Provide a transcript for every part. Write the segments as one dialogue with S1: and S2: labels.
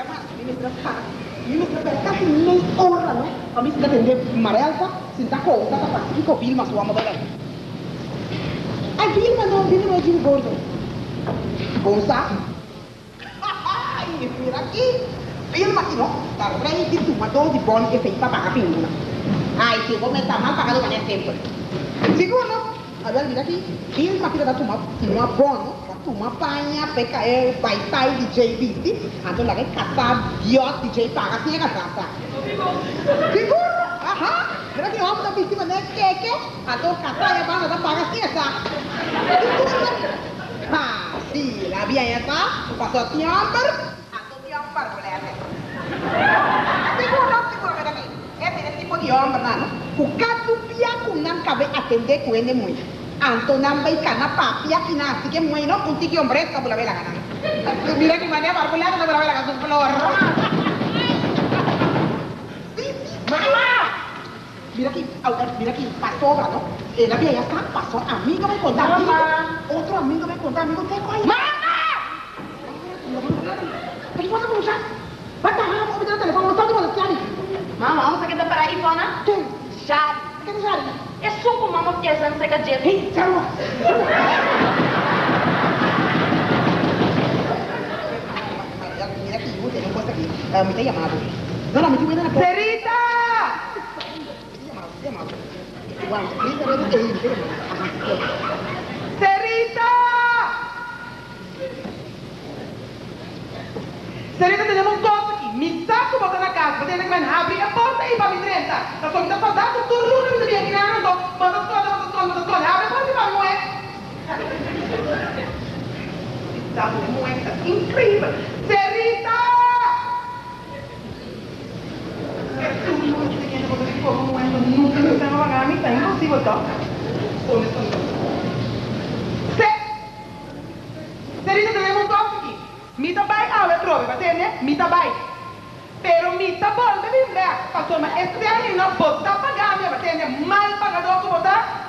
S1: mas ministra para. Ministra para casi nem hora, não? A mim se atender Marelfa, se tá conta para partir com Vilma sua modelo. A Vilma não é de gordo. Gonçalo. Ai, mira aqui. Vilma aqui não. Tá rei de tomador de bom que fez para pagar pintura. Ai, se vou meter mal pagado para sempre. Segundo, a ver, mira aqui. Vilma que dá tomar uma bono. Uma panha, PKE, Baitai, DJ Biti, então lagi kata biot DJ pagas ni kata. Siguro, aha. Berarti om tak Biti mana keke, atau kata ya bang ada pagas ni asa. Ha, si, labia ya ta, pasal tiamber, atau tiamber boleh ada. Siguro berarti. Esse tipo de homem, não? O gato pia com não cabe atender com ele muito. Anto nambay ka na papia kina sige mo ino kunti ki hombre ka bula bela kana. Mira ki mania bar bula ka bula bela ka su flor. Mama. Mira que pasó, ¿no? La vía ya está, pasó. Amigo me contó, amigo. Otro amigo me contó, amigo, ¿qué fue? ¡Mamá! ¿Qué pasa con usted? Bata, vamos a meter el teléfono, ¿dónde vamos a estar?
S2: Mama, vamos a quedar para ahí, Fona?
S1: ¿Qué?
S2: Shari.
S1: ¿Qué es Shari?
S2: É suco, mamãe, porque essa não seca de jeito.
S1: Ei, Salva! Mira que yo tengo puesto aquí. Me está llamando. No, me estoy viendo la puerta.
S2: Cerita! Cerita! Cerita, tenemos un copo aqui. Me saco botar na casa. Você tem que abrir a porta aí para me enfrentar. Eu só me dá saudade do turno que me aqui na mão. Manda as coisas. Abre a porta e vai, moé. Tá, moé, tá incrível. Cerita! É tudo muito pequeno, vou ter que pôr moé. Nunca me tem uma gama, tá impossível, tá? Cerita, tenemos un copo aqui. Mita vai aula trove, va bene? Mita vai. Pero mita volve vivre. Pastor, ma este anno non potrà pagarmi, va bene? Mal pagador come potrà?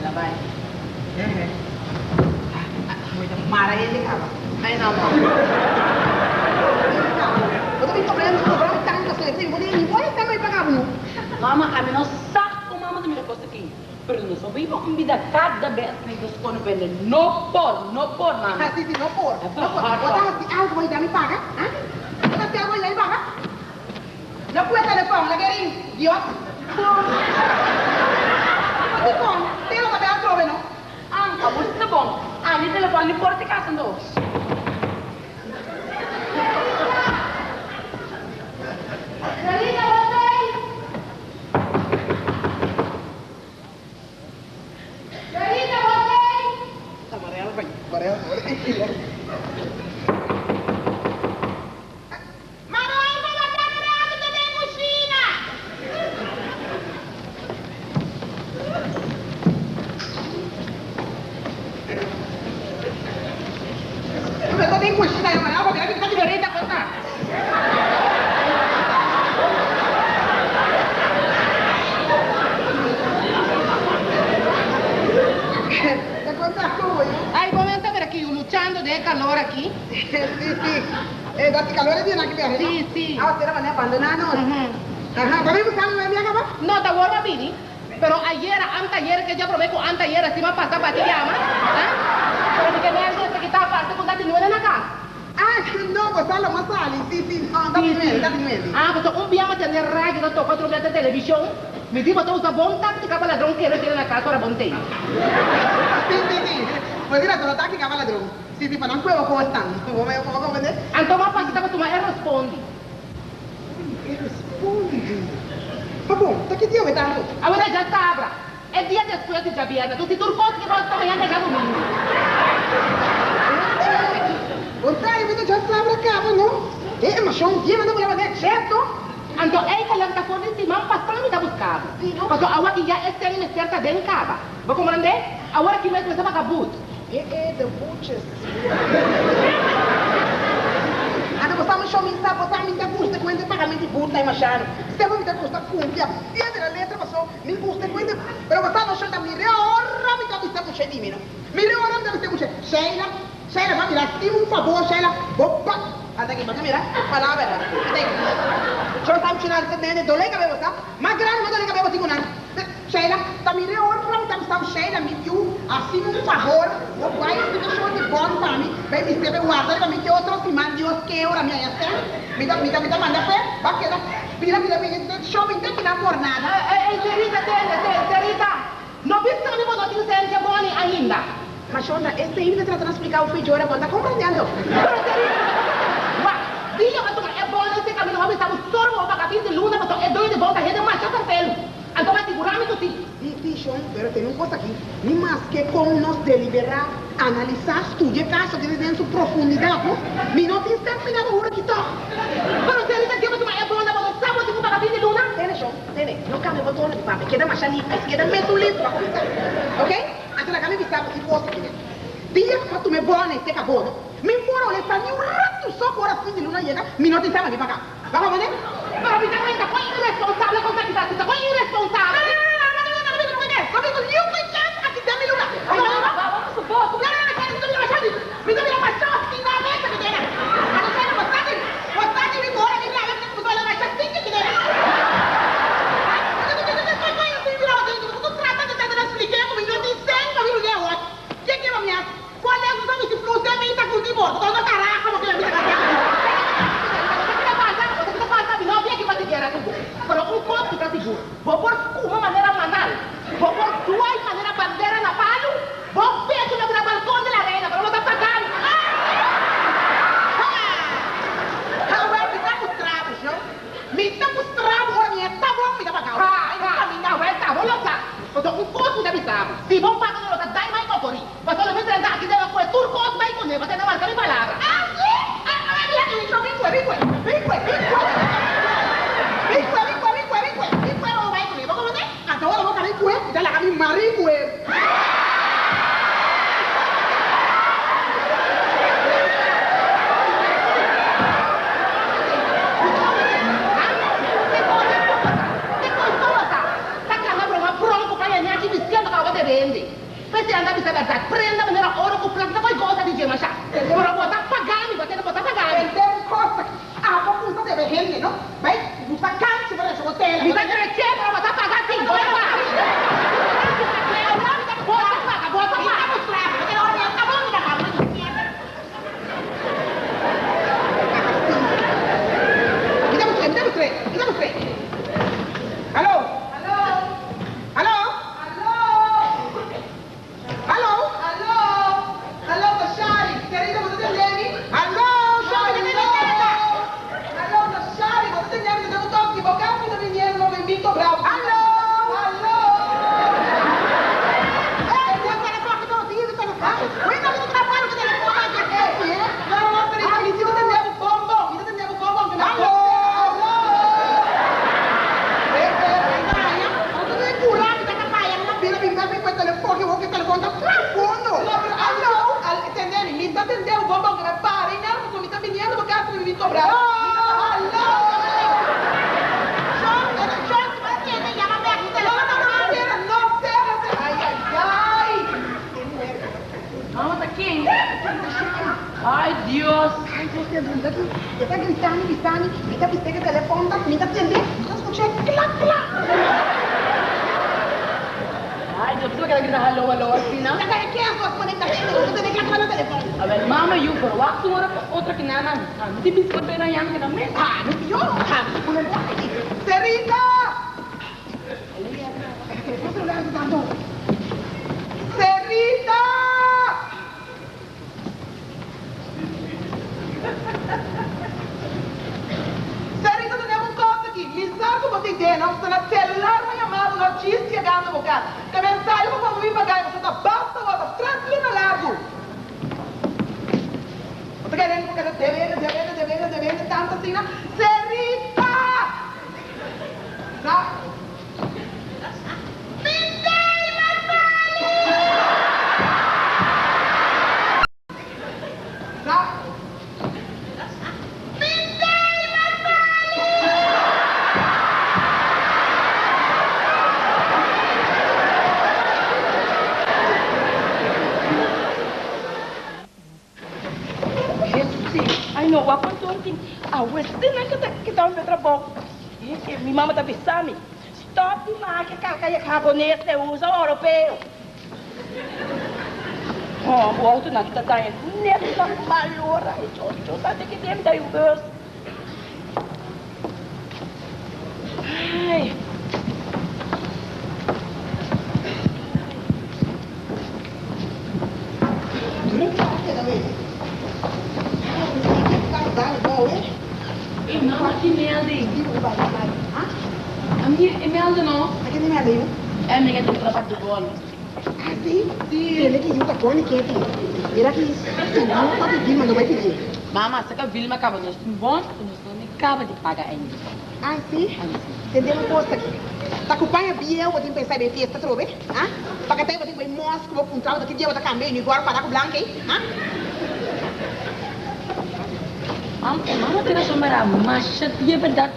S2: La vai.
S1: Marah ele cava.
S2: Ai, não, mano.
S1: Eu também cobrando tanto, assim, eu vou dizer, igual está mais pagado, não?
S2: Mama, a mim não saco, mama, da minha coisa aqui. Pero não sou bem uma comida cada vez que eu estou no vender. Não por, mama.
S1: Ah, sim, não por. Botar algo aí da me paga? Botar algo aí da me paga? Não puede telefone, la querin, idiota. Telefone, tem uma bela trove, não?
S2: Ah, muito tá bom. Ah, meu telefone, não pode ficar sendo. Sarita, voltei! Sarita, voltei!
S1: Amarelo, vai. Amarelo, olha.
S2: Manuel, vai botar no lado da minha cozinha!
S1: Eu tô bem coxinha aí, amarelo, vou querer ficar de direita, conta.
S3: Ay, vos ven a ver aquí, luchando de calor aquí.
S1: Sí. ¿Das calores vienen aquí, ¿verdad?
S3: Sí.
S1: Ah, usted la van a abandonar, ¿no? Ajá. ¿Para mí buscando una vieja, va?
S3: No, te vuelvo a pedir. Pero anteayer, que yo probé con anteayer, si me pasa para ti, llama. Pero ni que me hace que estaba parte con dati nueve en la casa.
S1: Ah, no, pues habla más sali. Sí. Dati nueve.
S3: Ah, pues un día me tenía rayo, no toco otro día de televisión. Mi tipo te usa bon táctica para ladrón que tiene en la casa, ahora ponte.
S1: Sí. Pues mira, toda táctica para ladrón. Sí, para no juego como están. ¿Cómo comprender?
S3: Entonces más fácil que tu madre responde.
S1: ¿Qué responde? Papo, ¿está qué tío que tanto?
S3: Ahora ya está, abra. El día después de viernes, tú si tú que vas a mañana ya domingo.
S1: Ormai, vedo già sembra capo, no? Ma c'è un dia, non voleva vedere, certo?
S3: Então, aí que ela for nesse mão passando me dá buscar. Porque agora que já este ano é certa bem cava. Vou compreender? Agora que mesmo você vai acabar.
S1: The butchers. Ano, basta mo show me realmente gusta machado. Você vai me dar custa cumbia. E a letra passou, me gusta coisa. Pero você não chama me reora, me dá custa com cheio de mim. Me reora, me dá custa com cheio. Sheila, vai mirar, se um favor, Sheila. Opa, até aqui, vai mirar. Fala a verdade. Até aqui. Só está me tirando de dole cabelo, tá? Mas grande, mas dole cabelo tipo nada. Sheila, tá me reora, me dá custa Sheila, me viu, assim um favor. O pai fica show de bola para mim. Vai me escrever guardar para mim que outro se manda Deus que ora minha até. Me dá manda fé, vai que mira, show me tem que dar por nada.
S3: Terita, não viste que não tem licença boa ainda.
S1: Mas Shonda, esse ainda tratando de explicar o filho agora, tá compreendendo?
S3: Pero Terita, diga que tu é bom nesse caminho, vamos estar só uma vagabunda de luna, mas é doido de volta, rede mais chata pelo. Então vai segurar-me do ti.
S1: Sim, pero tem uma coisa aqui. Nem mais que como nós deliberar, analisar, estudar caso de dentro profundidade, me não tem terminado hora que tá.
S3: Pero Terita, diga que tu é bom, mas sabe que tu vagabunda de luna?
S1: Tene, não cabe botar de papo, queda mais ali, queda meio lindo para começar. Ok? Até na cabeça estava se fosse aqui. Dia que tu me boa nesse cabelo, me fora olhar para mim um rato só por assim de luna chega, me não tem tema de pagar. Vai para onde?
S3: Pero me dá conta, foi irresponsável com essa questão, foi irresponsável. Vamos supor,
S1: me dá uma chance de dar meta que tem. A não ser você me embora, me dá uma chance de que tem. Tu trata de tentar explicar como eu te ensino para vir hoje. Que é minha? Qual é o nome que você me está cultivando? Tô na caraca, porque me está
S3: não vem aqui para te guiar, pero um pouco para te juro. Vou por uma maneira banal. Vou por duas maneiras bandeira na palo. Vou pegar no balcão da reina, pero não está pagando.
S1: Me dá os trapos, não? Me dá os trapos, olha minha, tá bom, me dá pagando.
S3: Tá bom, não tá. Então, um pouco de avisado. Se vão pagar no local, dai mais motori. Mas olha, me traz aqui dentro, foi turco, vai com ele, você não marca minha palavra. Você anda a verdade, prenda a maneira ouro com planta, vai gosta de gemachá. Para botar pagando, você não botar pagando.
S1: Tem coisa que a bagunça deve render, não? Vai, busca cante para esse hotel.
S3: Me vai crescer para botar pagar sim, bota pagar. Bota pagar.
S1: Me dá três. Alô? Alô, Tachari, querida, você tem nome? Alô, Tachari, você tem nome? Eu estou equivocado, mas eu vim no Invicto Bravo. Alô? Entendeu? Bombom que me para, e não, me está vindo por causa do Invicto Bravo.
S3: Vamos aqui. Ai, Deus.
S1: Você está gritando, me está pistando o telefone, me está atendendo, eu escutei clac.
S3: Ai, Deus, você vai gritar alô, assim, não?
S1: Quem é a sua conectação? Você tem que acabar no telefone.
S3: A ver, mama, eu vou lá, outra que nada. Não tem biscoito bem na yanga, não mesmo?
S1: No pior, Serita! Serita! Serita, tenemos un cosa aqui. Me sabe como te ideia, não? Você na celular, uma chamada, notícia chegando no carro. Que mensagem para vir pagar, você tá basta, você translina largo. Você querendo, porque devendo, tanto assim, né? Serita! Tá? Tá?
S4: não, o apontou-me. Ah, o estranho que tá no trabalho. Minha mamãe tá pensando. Stop de marca, que japonês se usa europeu. Oh, o outro não, que tá indo. Nessa malhora. Eu tá que tem daí o bus. Ai.
S5: Não, aqui Meldy. A minha é Meldy não.
S1: Aqui nem nada aí.
S5: É amiga do trabalho do bolo.
S1: Ah, sim? Sim. Ele que junta pone que é que. Era que não pode vir, mas não vai pedir.
S5: Mama, você que a Vilma acaba de bom, nós não acaba de pagar ainda.
S1: Ah, sim? Entendeu uma coisa aqui? Tá com o pai Biel, vou ter que pensar bem festa, tu vê? Ah? Para que vou ter que ir mosca, vou comprar daqui dia, vou ter que caminhar, igual para com o branco, hein? Ah?
S5: Mama, tem que chamar a macha, e é verdade.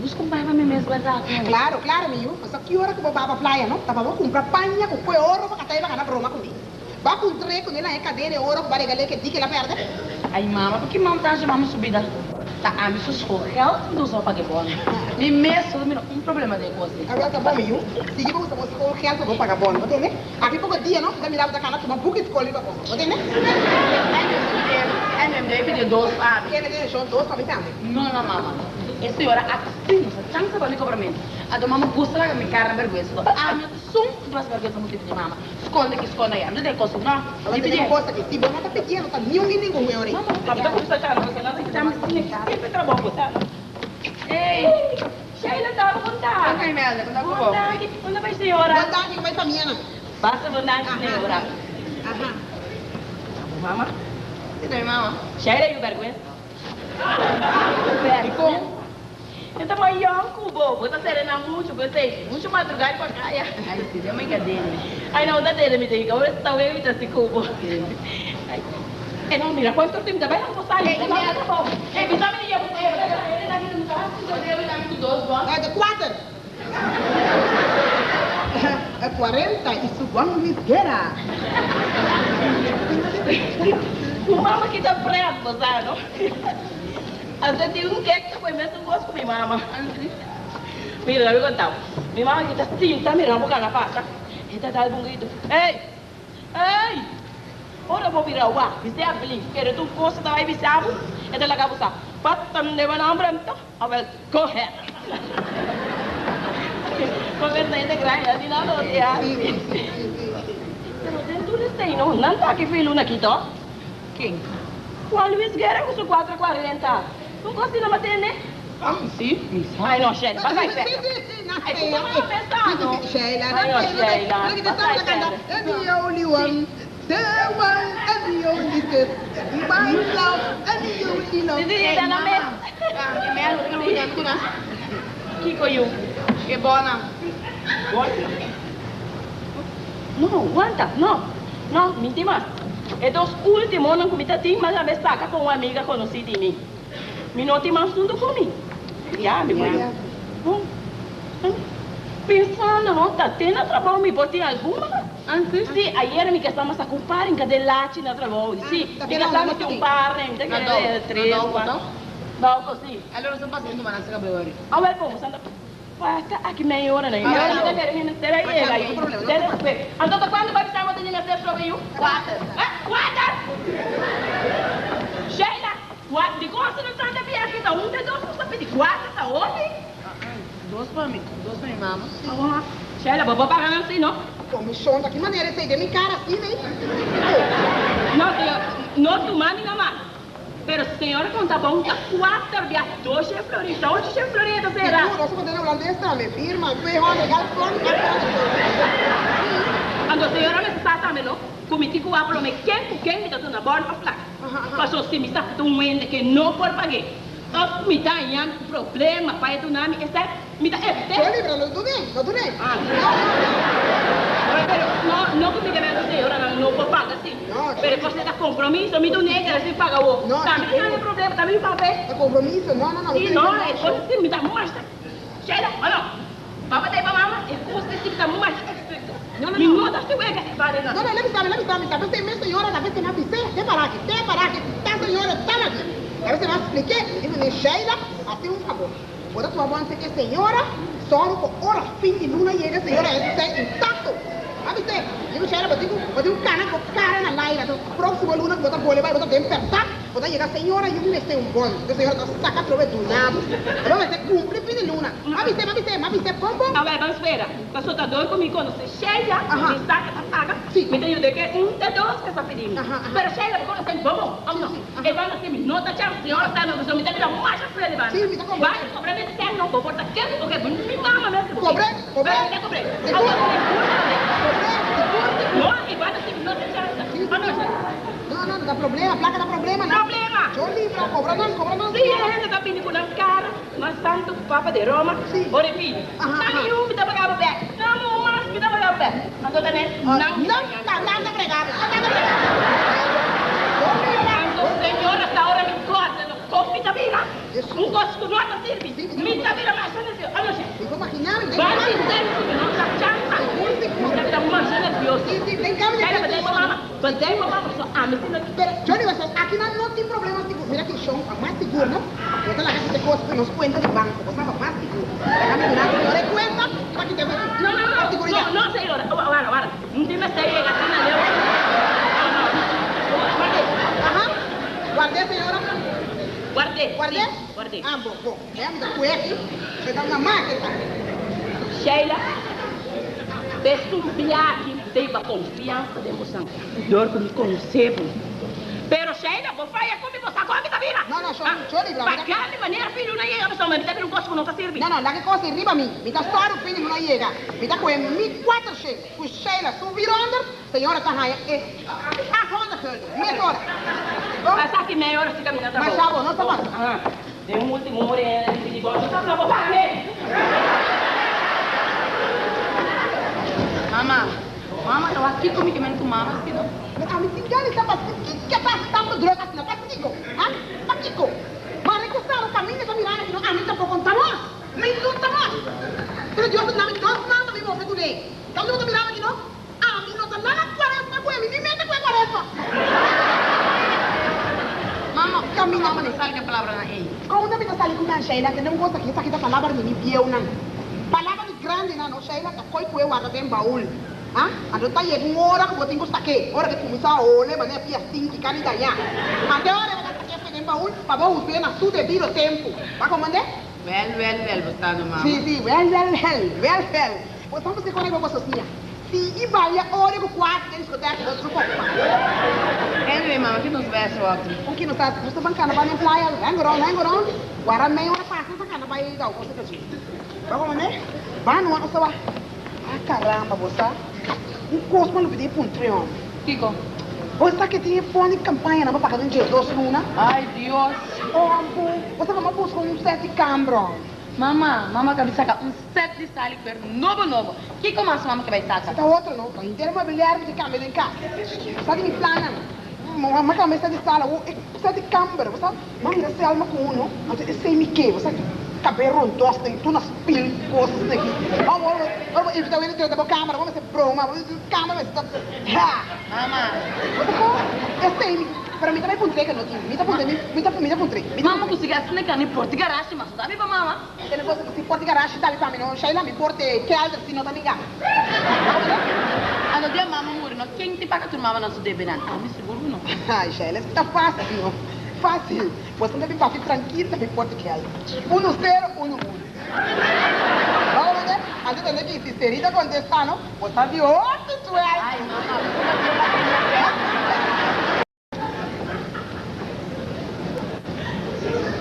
S5: Busca um pai para mim mesmo, verdade?
S1: Claro, meu. Mas que hora que vou para a praia, não? Tava vou comprar panha, com coi ouro, para que vai broma comigo. Vai com três, com ele é cadeira, ouro, que vai regalar que diga ela perde.
S5: Ai, mama, por que mama tá chamando subida? Tá, a mim sou real, não sou para que bola. Me mesmo, um problema de coisa.
S1: Agora tá bom, meu. Se eu vou com real, eu vou pagar bono, entende? Aqui pouco dia, não? Da mirada da cana, uma buca escolhida para você, entende?
S5: É mesmo, daí pedir dois, sabe?
S1: Quem me deixou dois para me dar?
S5: Não, mama. Essa senhora, assim, você chance para me cobrar mim. A do mama custa lá me cara vergonha. Ah, meu som, duas vergonhas muito de mama. Esconde que esconde aí. Não tem coisa, não.
S1: Ela tem uma coisa aqui. Se você não tá pequeno, tá nenhum e nenhum, meu rei.
S4: Mama, tá custando, você não tem que estar sempre trabalho, tá? Ei, Sheila tá à vontade.
S5: Ai, merda, quando eu vou.
S4: Quando vai, senhora?
S1: Boa tarde, como é que minha, não?
S4: Passa vontade, senhora.
S1: Aham.
S4: Mama?
S5: E daí, mama?
S4: Sheila, e o vergonha? Vergonha? Eu tô maior com o bobo, eu tô serena muito, gostei. Muito madrugada pra caia.
S5: Ai, se deu uma engadeira.
S4: Ai, não, da dele me diga, eu estou eu e esse cubo. Ai, não, mira, quanto tempo também não posso sair. Tá bom. Ei, me dá menina, você, ele tá aqui no carro, eu devo dar muito doce, bom.
S1: É de 4. É 40, isso vamos viver.
S4: O mama que tá preto, sabe, não? Até tem um que foi mesmo gosto com minha mama. Mira, eu vou contar. Minha mama que tá assim, tá mirando a na pata. E tá dando um grito. Ei! Ei! Ora vou virar o ar, você é blim. Quero tu gosta da vai visado? E da laga busa. Pata não deva não branco. A ver, corre. Conversa ainda grande, ali na noite. Pero dentro desse aí, não tá aqui filho na quito.
S5: Quem?
S4: O Luiz Guerra com seu 440. Não gosta de matar, né?
S5: Ah, sim.
S4: Ai, não, Sheila, vai perto. Ai, tu não vai pensar, não?
S1: Sheila,
S4: Ai, não, Sheila.
S1: Look at the song, and the only one, the one, and the only good, my love, and the only love.
S4: Didi, tá na mesa.
S5: Que merda, que não tem nada.
S4: Que coiu?
S5: Que bona.
S4: Não, aguanta, não, mentira mais. É dos últimos anos que me tem, mas a vez saca com uma amiga conhecida de mim. Me não tem mais assunto comigo. Já, meu irmão. Pensando, não, tá tendo trabalho, me botem alguma? Sim, ayer me casamos a comprar em Cadelate na trabalho. Sim, me casamos com um par, né? Tem que 3, 4. Não, sim.
S5: Allora sto facendo ma non si capiva.
S4: A ver, como, Sandra? Aqui meia hora, né? Não tem que ter aí. Então, quando vai estar botando minha cesta sobre eu? 4. 4? Sheila, de gosto não está de viagem, tá um de dois, não sabe de 4, tá homem?
S5: Dos para mim, mama.
S4: Sheila, vou pagar assim, não?
S1: Como chonta, que maneira essa aí de minha cara assim, né?
S4: Não, senhor, não tu manda não mais. Pero senhora conta bom, tá 4 dias, 2 de Florida, 8 de Florida, será?
S1: Não, nós podemos holandês também, firma, foi onde, galpão,
S4: Quando a senhora me está também, não? Comigo a falar, quem me dá na borda para placa? Passou se me está um ende que não pode pagar. Então, me dá um problema, pai do nome, essa me dá
S1: Estou livre, não tudo bem.
S4: Não comigo a senhora não pode pagar assim. Mas você está compromisso, me dá negra, assim paga o. Também não tem problema, também vai ver.
S1: É compromisso? Não.
S4: E não, é coisa assim, me dá mais. Sheila, olha, papai tem para mama, é coisa assim, me dá mais. Não, tá se uega.
S1: Não, let me stop. Você é minha senhora, da vez que me avisei, tem para aqui, tá senhora, tá aqui. A vez expliquei. Eu falei, Sheila, assim um favor. Bota tua mão que a senhora, só com hora fim de luna chega, a senhora está intacto. Sabe você? Eu Sheila, botei um cara na laira, então próximo luna bota bolha, vai botar bem apertar, bota chegar a senhora e eu me mexer um bom. A senhora saca através do lado. Vamos ver, cumpre fim de luna. Sabe você, como?
S4: Ah, vai, vamos ver. A sua tá doido comigo, não se chega, me saca, tá paga.
S1: Sim.
S4: Me tem de que de dois que está pedindo. Pero chega, porque tem vamos, vamos. E vai assim, não tá chama, senhora tá no, me tem que dar mais a frente, vai.
S1: Sim, me tá cobrando.
S4: Vai, cobrar me tem não, vou portar que, porque me mama mesmo.
S1: Cobrei.
S4: Cobrei. Não, e vai assim, não tem chance.
S1: Não dá problema, a placa dá problema, não.
S4: Problema.
S1: Eu livro, cobra não.
S4: Sim, a gente tá pedindo com a cara, mas santo Papa de Roma, ore filho. Não, me dá pra cá o pé. Não, mas me dá pra cá o pé. Não tô entendendo.
S1: Não, pregado.
S4: Senhora, esta hora me corta, no copo da vira. Um gosto não está servindo. Me está vira mais nervioso. Olha, gente.
S1: Vou imaginar,
S4: Vai me dizer que não está chance. Não está mais nervioso.
S1: Tem câmera.
S4: Vai fazer uma mama. Só me ensina aqui.
S1: Johnny, aqui não tem problema seguro. Mira que chão, mais seguro, não? Você lá que te costa nos cuentas do banco, você vai mais seguro. Déjame mirar, senhora, cuenta, para que te veja.
S4: Não, senhora. Agora. Não tem mais sair, gatina, leu.
S1: Guardei, senhora?
S4: Guardei.
S1: Ah, bom. Vamos dar cueca. Chegar uma máquina.
S4: Sheila, desconfiar teve a confiança de emoção. Dor que me concebo. Pero Sheila, vou fazer comigo, você come da vida.
S1: Não, show livre.
S4: Para de maneira, filho, não chega, pessoal, mas me não gosto, não está servindo.
S1: Não, lá que coisa arriba a mim. Me dá só o filho, não chega. Me dá com ele, 4 cheiros. Com Sheila, subir under, senhora tá raia. A ronda, meia hora.
S4: Mas aqui meia hora fica caminhando.
S1: Mas já, não está bom.
S4: Tem um último moreno, de gosto, não está bom, vai,
S5: Mama, eu aqui comigo que menos mama, filho.
S1: A me engane, tá passando. Que tá passando droga assim, tá comigo. Tá comigo. Mas recusar o caminho da mirada que não a mim tá por conta nós. Me luta nós. Pero Deus não me nada me mostra tudo aí. Então não mirada que não. A mim não tá nada quaresma com ele. Me mete com a quaresma.
S5: Mama, caminho não sabe que palavra na ei.
S1: Como não me tá saindo com a Sheila, que não gosta que essa aqui da palavra me viu não. Palavra grande não, Sheila, que foi com eu a tem baú. Ano tayo kung ora ko boting gusto ke ora ke kumisa ole mane pia stinki kani daya mande ora ka ke pe baul pa baul pe na su debido tempo pa comande
S5: Well, bastante mama.
S1: Sí, well. Pues vamos que con algo socia. Si e vaya ora ko quatro tem discoteca do grupo.
S5: Anyway, mama, que nos verso aqui.
S1: O que não tá, você bancana vai na playa, hang around. Agora meia hora passa, bancana vai dar o que você quer. Pa comande? Vai no ano só. Caramba, você. Cosmo não pediu Patreon.
S5: Kiko?
S1: Você que tinha fone de campanha, não vai pagar um dia, 2 luna?
S5: Ai, Deus.
S1: Você vai buscar um set de câmera.
S5: Mama quer sacar um set de style novo. Kiko mais mama que vai sacar?
S1: Tá outro não, tá inteiro imobiliário de câmera em casa. Sabe me plana? Uma camisa de sala, set de câmera, você? Vamos descer alma com um, antes de ser me que, você? Cabelo doce, tem tudo nas pilcos aqui. Vamos evitar o interior da câmera, vamos ser broma, vamos ser câmera, mas tá.
S5: Mama.
S1: Eu sei, para mim também puntrei que não tinha. Me puntrei.
S5: Mama conseguiu assim que nem porte garagem, mas sabe para mama?
S1: Tem negócio que se porte garagem dá para mim não, Sheila me porte que algo se não tá ninguém.
S5: Ano dia mama morre, não quem te paga tu mama não se deve não. Me seguro não.
S1: Ai, Sheila, isso tá fácil, não. Fácil. Você deve bater tranquilo, deve porte que algo. 1-0, 1-1. Vamos ver? Antes de que sinceridade aconteça, não? Você viu outro suel.
S5: Ai, mama.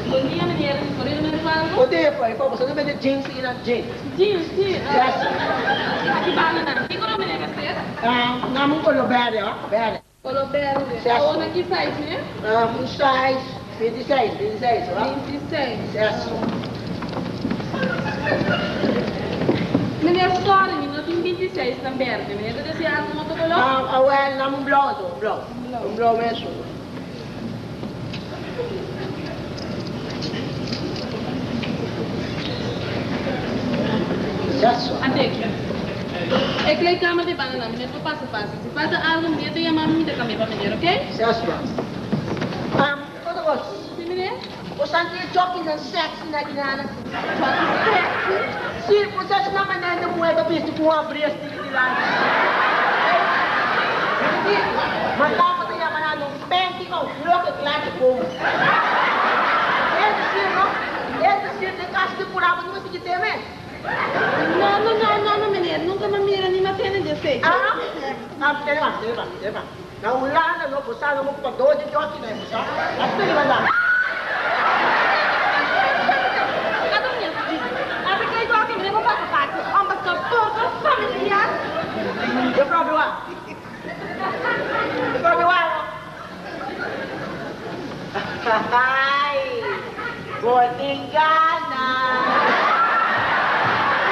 S4: Bom dia, menina. Correndo no mercado?
S2: Odeio, pai. Pô, você não vende jeans e não jeans.
S4: Jeans. Aqui banana. Que cor é menina que você?
S1: Não, color verde, ó. Verde.
S4: Color verde.
S1: Certo.
S4: Aonde que faz, né?
S1: Um size 26, ó.
S4: 26.
S1: Certo.
S4: Menina, sorry, menina, tem 26 também. Menina, você deseja algum outro color?
S1: Não, um blow mesmo.
S4: Até aqui. É que a cama de banana, menina, tu passa fácil. Se falta algo, menina, tem a mami da caminho para menina, ok?
S1: Certo. Outra coisa.
S4: Sim, menina?
S3: Você tem jockey na sexy na dinana. Jockey sexy? Sim, você não vai nem moeda visto com uma bresta de lá. Mas lá você ia mandar no pente com louco que lá de como. Esse sim, tem caso de curava no mesmo de ter mesmo.
S1: Não, menino. Nunca me mira nem me atende de jeito.
S3: Leva. Na Holanda, não posso não vou para de jockey, né? Assim ele vai dar. Eu próprio lá. Ai, vou te enganar.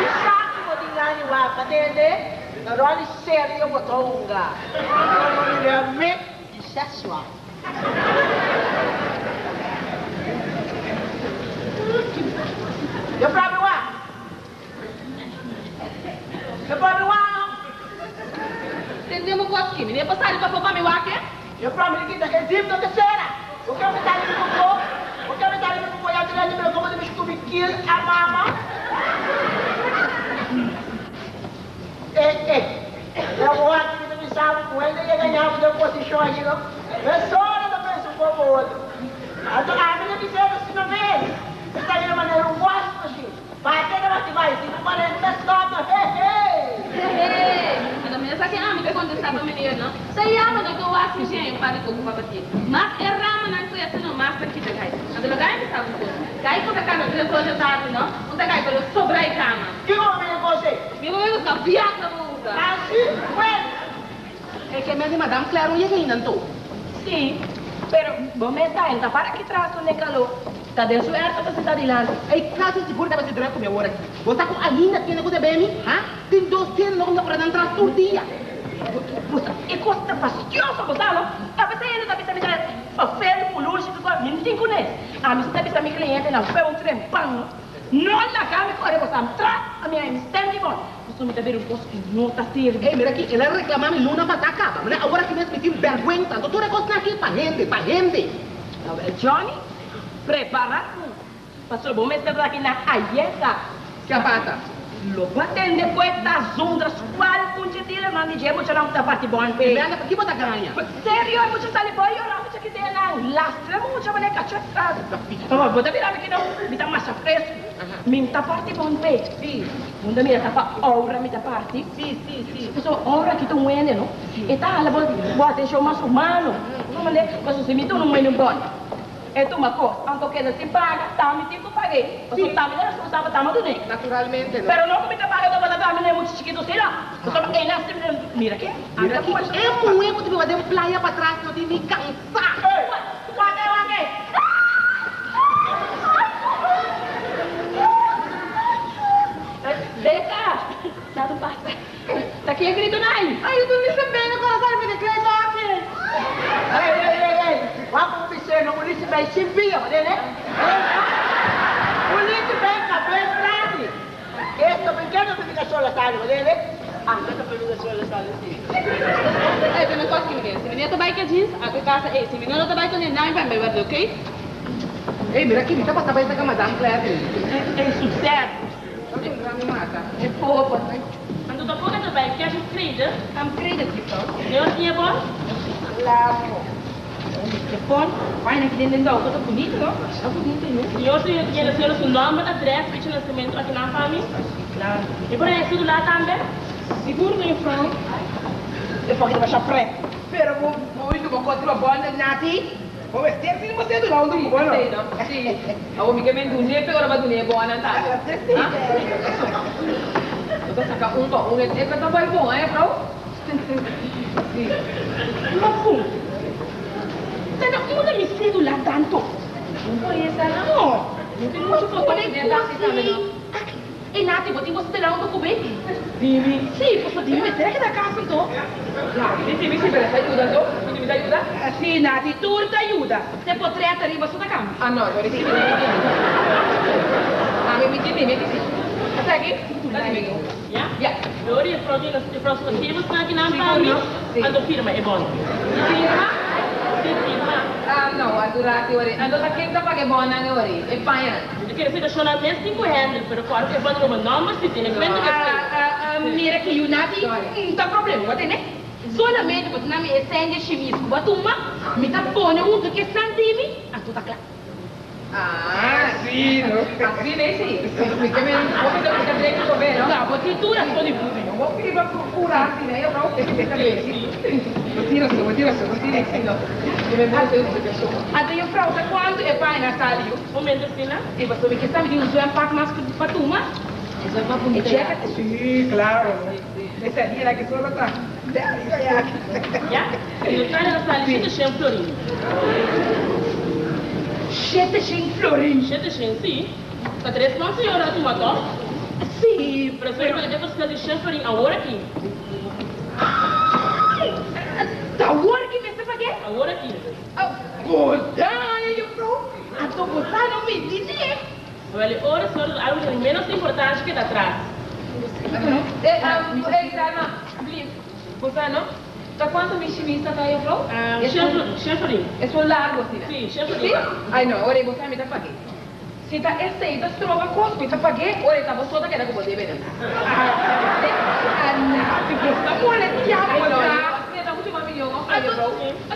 S3: E sabe que vou te enganar, para entender? Na hora de sério, eu vou tongar. Eu vou me de sexual. Eu próprio lá.
S4: Entendemos com aqui, menina. Passar ele para pôr meu aqui?
S3: Eu prometo que daquele tipo não terceira. O que eu me dá no corpo? O que eu me dá no corpo? Eu tirei de meu corpo de me descobrir kill a mama. Eu vou aqui no me sabe com ele e ganhar o meu posição aí, não? É só hora da pessoa um pouco outro. A minha visão assim não vê. Você está de maneira um gosto, assim. Vai ter que vai, se não parece, tá stop,
S4: Ada minha sakit amiga quando estava menino. Saya ama do que was me yang paling ko papati. Mas errama na kuya tuno mas kita guys. Ada lugar que sabe ko. Gai ko ka no dia todo tarde, no? Unta gai ko sobra e cama.
S3: Que homem é você?
S4: Me vou com viaja muda.
S3: Assim, ué.
S2: É que mesmo Madame Claire não ia ainda, não?
S4: Sim. Pero vos me está en para que trato ne calor. Tá dentro erta para sentar de lado.
S2: Aí, quase seguro que vai se durar com minha hora aqui. Você tá com a linda que você bem, ha? Tem 200 não para entrar todo dia.
S4: Você é costa fastidiosa, você não? A você ainda tá pensando que a feira poluição do corpo, nem tem com ele. A mim está pensando que cliente não foi trempão. Não na cama corre você entrar, a minha insistente bom. Você me dá ver coisa que não tá tendo.
S2: Ei, mira aqui, ela reclamava Luna para acaba. Mas agora que mesmo me tem vergonha, tanto tu recosta aqui para gente.
S4: Johnny, prepara-te. Pastor, vou me estar aqui na aieta.
S2: Que a pata?
S4: Lo baten depois das ondas, qual punjetila não me deu, não tá parte bom pe.
S2: Merda, que bota ganha?
S4: Sério, é muito sali boy, eu não me que tem não. Lastra muito, mas é cachorrada. Vamos, bota virar aqui não. Me dá massa fresco. Me tá parte bom pe.
S2: Sim.
S4: Bunda minha tá para aura me dá parte.
S2: Sim.
S4: Pessoal, aura que tu muende, não? E tá lá bota deixou mais humano. Vamos ler, mas se me tu não muende bom. É uma coisa, anto que se paga, tá me tipo paguei. Você tá me responsável, tá me nem.
S2: Naturalmente, não.
S4: Pero no me te paga, não vai me muito chiquito, sei lá. Você é nasce, mira aqui.
S2: Mira aqui, é muito que vai dar playa para trás, não tem me cansar.
S4: Guarda. Deca, nada passa. Daqui é grito aí.
S3: Ai, eu tô me sabendo quando sai me declaro aqui. Ei. Vamos ver no polícia vai se via, né? Polícia vai cabelo grande. Esta pequena publicação da tarde, né? Esta publicação da tarde, sim.
S5: É, tem uma coisa que menina. Se menina trabalha com jeans, a casa é. Se menina não trabalha com jeans, não vai me ver, ok?
S2: Ei, mira aqui, me tá passando essa com a Madame Claire.
S4: É sucesso.
S2: É fofa.
S4: Quando tu pouco trabalha, que a gente crida, tipo. Eu tinha bom?
S3: Lá.
S4: Telefone, vai naquele dentro da outra, tá bonito, não? Tá bonito, né? E outro dia, ele seu nome, adresse, fecha nascimento aqui na família. Claro. E por aí, tudo lá também? Seguro no front.
S2: Eu vou achar preto. Pero vou contra a bola, Nati. Vou ver se você do lado do bolo.
S5: Sì. Avevo mica men dunia, però roba dunia buona, tá? Cosa sacca un po', un e cosa vuoi buono, bro? Sì.
S4: Ma appunto. Se non uno mi scrive là tanto. Non puoi essere, no. Non ci posso vedere, e Nati, vou te mostrar um documento. Dimmi. Sì, posso dirmi, será che da casa tu?
S5: Dimmi, sì, per aiuta tu? Quindi mi dai aiuta?
S4: Sì, Nati, tu ti aiuta. Se potrei arrivare su da cama.
S5: Ah no, vorrei sì, mi sì. Sai che? Dimmi.
S4: Ja? Dori je prosto firma snagi nam fammi.
S5: Sì.
S4: Ando firma è buono.
S5: Firma?
S4: Sì, firma.
S5: no, adorati ora. Allora che sta che buona ne ora. E fai.
S4: Perché se sono a me 5 anni, però quando che fanno un nome si tiene quando che
S5: Mira che Unati non sta problema, guarda ne. Solamente per non mi essere scimisco, batuma, mi tappone un che santimi a tutta classe.
S2: Ah, sì, no?
S5: Sì, sì. Perché me non ho capito che detto vero? No, addirittura sto di più. Non prima procurarti, io proprio che capire.
S2: Tira su, deve essere un persona.
S5: Até eu frauta quanto é pai na sala.
S4: momento assim, né?
S5: E você me que sabe de um zoom pack mais que patuma? Isso é para bonito.
S2: Sì, claro. Essa é a que só tá.
S4: Já? E o cara na sala, chete cheio florinho.
S5: Chete cheio florinho.
S4: Chete cheio, sim. Tá 3 pontos e hora tu matou?
S5: Sim,
S4: Para ver que depois que cheio florinho, agora aqui.
S5: Tá working nesse paguete?
S4: Agora aqui.
S5: Godai, eu pro. A tua botar não me diz.
S4: Olha, ora só algo menos importante que tá atrás.
S5: Grana, please. Você não? Tá quanto me chimista tá eu pro?
S4: Cheio florinho.
S5: É só largo assim.
S4: Sim, cheio florinho.
S5: Ai não, ora você me tá paguete. Se tá essa trova coisa, me tá paguete, ora tá você toda que dá com você bem. Se você molestar,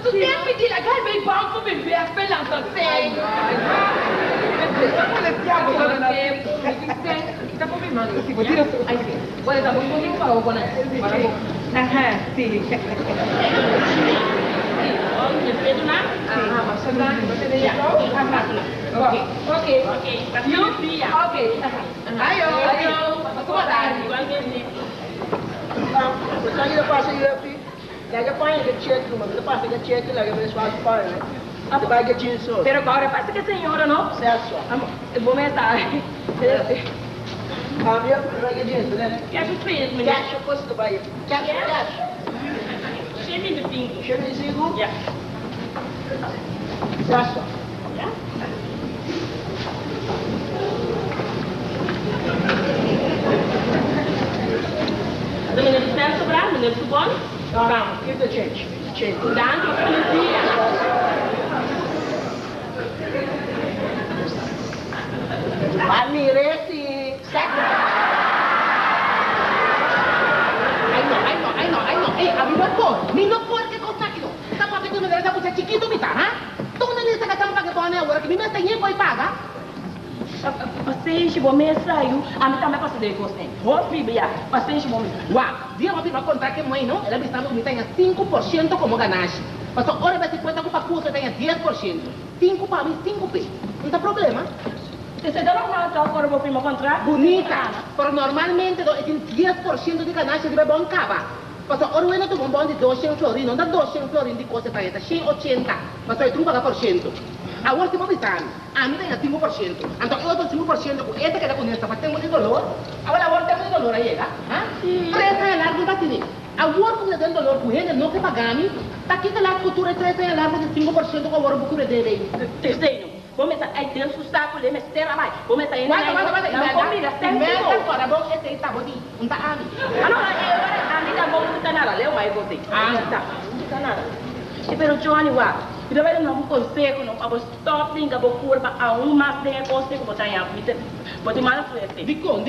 S5: tu tem que pedir a cara bem banco bem bem esperança sem. Tá com mim mano.
S2: Si può dire su.
S5: Ai sim. Olha, tá bom que para o boné.
S2: Sì.
S4: Olha, Pedro lá.
S5: Mas só dá, você deu já. Ok.
S4: You fria.
S5: Ok. Ayo. Como tá?
S4: Igual mesmo.
S3: Saya passa aqui. Lagi pai que check rumah, kita passa que check lagi beli suatu pai. Apa bagi jinso?
S5: Pero agora parece que a senhora não?
S3: Certo.
S5: Eu vou meter.
S3: Kami lagi jinso, né?
S4: Que acho feio, menino.
S3: Cash custa pai. Cash.
S4: Cheio de pingo.
S3: Chega de sigo.
S4: Já.
S3: Certo.
S4: Do menino certo sobrar, menino subone.
S3: Vamos, give the change. Change.
S4: Dando a polícia.
S3: Amiresi.
S1: Ay no. Ni no por que cosa que no. Está para que tú me des a mucha chiquito, mi ta, ¿ah? Tú no le sacas tan para que pone ahora que mi me está yendo y paga.
S4: Paciente, bom mês saiu. A mim também passa de costa. Vou bibia. Paciente, bom mês.
S1: Uau, dia uma vez contar que mãe, não? Ela me estava me tenha 5% como ganagem. Mas agora vai se contar com o curso tenha 10%. 5 para mim, 5 p. Não tem problema.
S4: Você dá normal, tá? Agora vou firmar contrato.
S1: Bonita. Pero normalmente tem 10% de ganagem de bom cava. Mas agora eu não estou bom de 200 florins. Não dá 200 florins de coisa para essa. 180. Mas eu tenho que pagar por cento. Agora se vou avisar, a mim tem 5%. Então eu dou 5% com esta que dá com esta, mas tenho de dolor. Agora tenho de dolor aí, tá? Presa é largo da tini. Agora como tem dolor com ele, não se pagar a mim. Tá aqui que lá cultura 13 é largo de 5% com agora vou cobrar dele.
S4: Terceiro. Vamos estar aí dentro do saco, ele me espera mais. Vamos estar aí.
S1: Vai,
S4: não comida, sempre bom.
S1: fora bom, esse aí tá bom, não tá a mim.
S4: Não, a mim tá bom, não tá nada. Leu mais você. Tá. Não tá nada. E pelo Johnny, uau. E daí não consigo, não. Abo stop, ninga, bo curva, a mais de consigo botar em água. Pode mais foi assim.
S1: De como?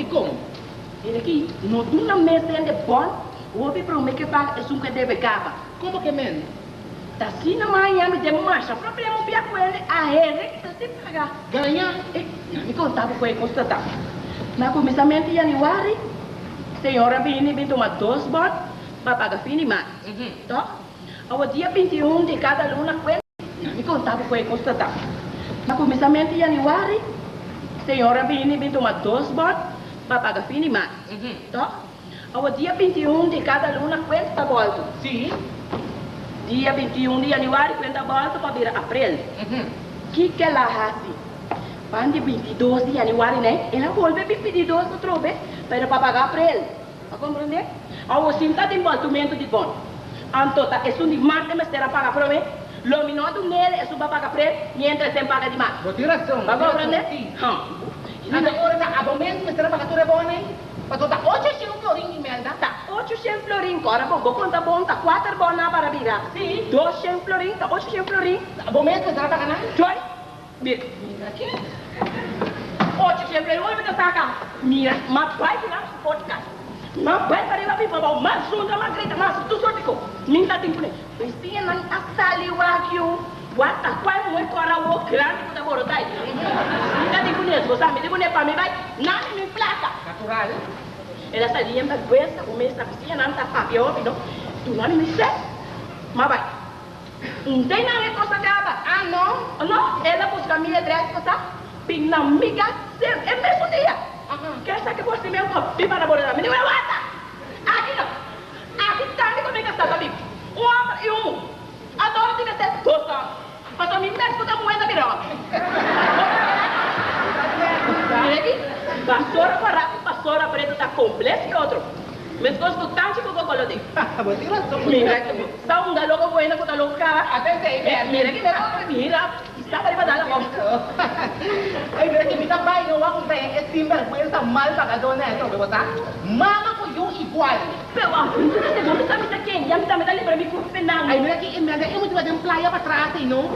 S4: Ele aqui, não tu não me sente bom. O homem para o que paga é um que deve cava.
S1: Como que men?
S4: Tá assim na manhã, me deu marcha. O problema é com ele, a ele que tá se pagar.
S1: Ganha?
S4: Me contava com ele, constatava. Na começamento de janeiro, a senhora vem tomar 2 botes para pagar fim de março. Tá? Ao dia 21 de cada luna, me contava com ele, constatava. Na começamento de janeiro, a senhora vem tomar 2 botes para pagar fim de março. Tá? Ao dia 21 de cada luna, quenta volta.
S1: Sim.
S4: Dia 21 de janeiro, quenta volta para vir abril. Que ela faz? Quando 22 de janeiro, né? Ela volta 22 outra vez para pagar abril. Tá compreender? Ao sinta de envolvimento de bom. Antota, é um de março, mas será pagar para mim. Lo minuto nele é para pagar abril, mientras sem pagar de março.
S1: Vou tirar razão.
S4: Tá compreender?
S1: Sim. Agora, a momento, mas será pagar tudo bom, né? Mas tá 800 florinhos de merda.
S4: Tá, 8 800 florin, agora vou contar bom, tá 4 bom na para virar. Sim. 200 florin, tá 800 florin.
S5: Bom mesmo, tá para canal?
S4: Joy, mira aqui. 800 florin, olha para cá. Mira, mas vai virar esse podcast. Mas vai para lá, para mas junta, mas grita, mas tu só ficou. Minta tempo, né? Precisa não assali o aqui. What qual muito para o grande que tá bora tá aí. Minta tempo né, você sabe, tempo né para mim vai, nada me placa.
S5: Natural.
S4: Ela saía da coisa, começa a piscina, não tá papel, não. Tu não me sei. Mas vai. Não tem nada que você acaba.
S5: Ah, não?
S4: Não, ela busca minha adressa, tá? Pina amiga, é mesmo dia. Quer saber que você mesmo pipa na borda? Me deu uma lata. Aqui não. Aqui tá, como é que está, amigo? Um homem e um. Adoro te meter tosta. Mas a mim mesmo tá moeda virou. Mira aqui. Vassoura preta tá completo e outro. Mas gosto tanto que eu coloquei.
S2: Você tem razão.
S4: Mira aqui. Tá um galo que ainda tá louca.
S5: Até sei,
S4: Mira aqui, mira. Está para dar a mão.
S5: Ai, mira que me tá pai, não vamos ver esse sinvergüenza mal pagador, né? Então, botar. Mama com eu igual.
S4: Pero não me sabe quem? Já me tá me dando para mim com penang.
S5: Ai, mira que é muito bem playa para trás, não?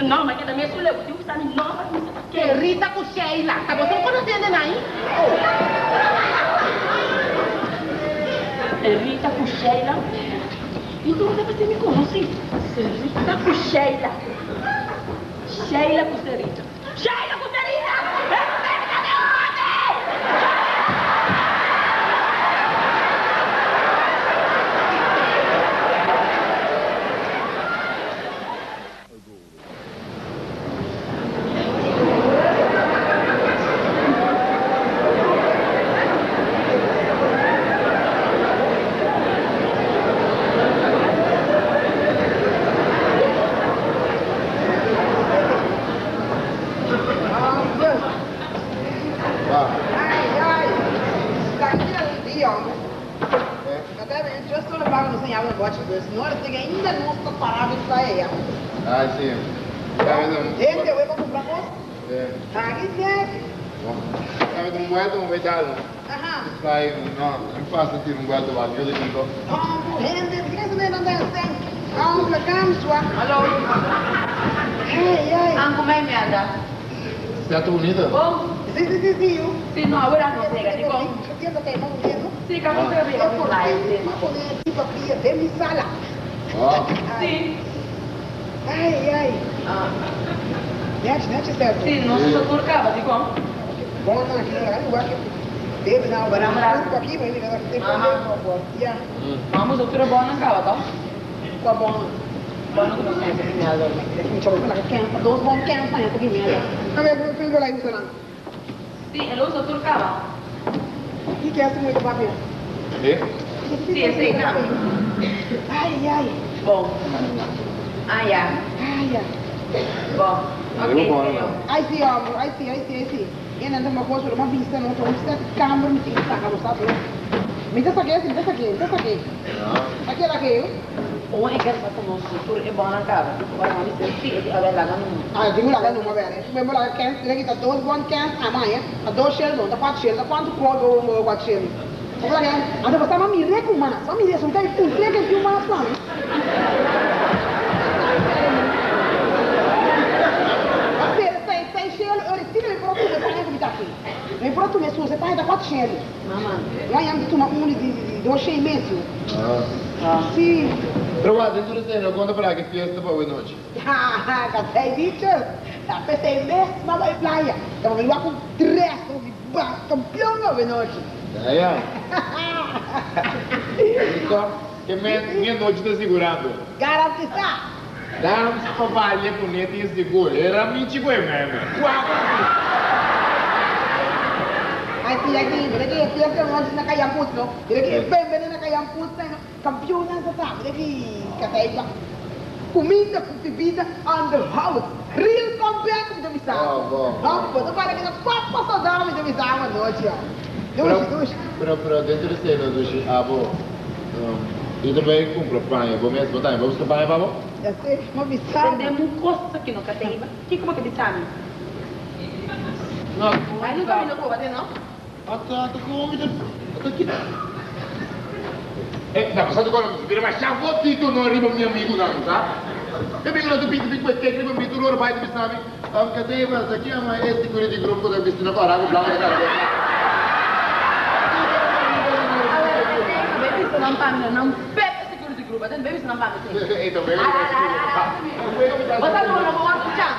S4: Não, mas que também sou eu, tu está me não, mas
S5: Que Rita com Sheila. Tá você não conhecendo aí?
S4: Rita com Sheila. Então você me conhece? Rita com Sheila. Sheila com Rita. Sheila com Rita!
S1: Senhora, tem ainda não está parado isso aí.
S6: Ah, sim.
S1: Gente, eu vou comprar coisa. Aqui tem.
S6: Sabe de um guarda um vedado?
S1: Aham.
S6: Sai, não faço aqui um guarda lá, eu digo.
S1: Gente, criança não tem assim. Vamos lá, sua.
S5: Alô?
S1: Ai.
S5: Ang kumay me anda.
S6: Certo bonita?
S5: Bom,
S1: Sim.
S5: si no ahora no pega, digo.
S1: Eu tenho que ter mão mesmo.
S5: Si kamu pega
S1: Eu
S5: bem
S1: vou
S5: lá.
S1: uma bolinha de papia de minha sala.
S6: Ó.
S5: Si.
S1: Ai.
S5: Ah,
S1: Net, certo.
S5: si no se turcava, digo.
S1: Bom, não, aqui, eu acho que teve na hora. Não, aqui, mas ele vai ter problema. Já.
S5: Vamos outro bom na cava, tá?
S1: Tá bom.
S5: Bom no que não sei que me anda.
S1: Me chama para que quer, dois bom quer, sai um pouquinho mesmo. A ver, eu vou lá isso lá.
S5: Si, ele usa turcava.
S1: E que é assim muito papel?
S6: E?
S5: Si, não.
S1: Ai.
S5: Bom. Ah, já. Bom. Ok.
S1: I see. E não tem uma coisa, uma vista, não tem uma câmera, não tem que sacar, sabe? Me dá aqui. Aqui.
S5: O é que é para tomar tur é bom na cava. Agora vamos ver se a ver lá não.
S1: Ah, eu tenho lá no meu velho. Mesmo lá que ele tá dois bons que amanhã, a dois shells, não, tá quatro shells, tá quanto quadro ou quatro shells. Agora que a gente vai me recomendar, só me dizer, não tem um treco de uma ação. Tem shell, eu tiro ele para tu, tá nem aqui. Nem para tu mesmo, você tá ainda quatro shells.
S5: Mamãe.
S1: Lá eu tomo de dois shells mesmo. Sim.
S6: Trovate, dentro di te, non conta para che fiesta poi noite.
S1: Café dicho. La pensei mesmo, vai praia. Então eu vou com três, campeão na noite.
S6: Então, che minha noite está segurando.
S1: Garantizar.
S6: Dá uns trabalhos com neto e seguro. Era mentira mesmo.
S1: Aqui, fiesta onde na Cayampus, não? Aqui, bem na Cayampus, campeão na sabe? Aqui, café comida, bebida, on the house. Real campeão, como você sabe. Bom. Não para que não passa saudade, como você sabe, à noite, ó.
S6: Però dentro di te, dici, io também compro panha, vou mesmo botar, vamos buscar panha, vamos?
S1: Eu sei, uma visão.
S4: Vendemos coisas aqui no Cateiba. Que como que dizem?
S6: Não,
S5: Mas não vai no coba, não?
S6: até comida, até aqui. Não, passando agora, mas já vou ter que não arriba meu amigo, não, tá? Eu venho lá do Pinto, fico que arriba meu amigo, vai do sabe? Cadê, mas aqui é uma esticura de grupo da Cristina Corago, Blanca,
S5: não pamina, não pepe seguro de grupo, até bem isso não pamina.
S6: Então, bem,
S5: bota no olho, vou lá no chão.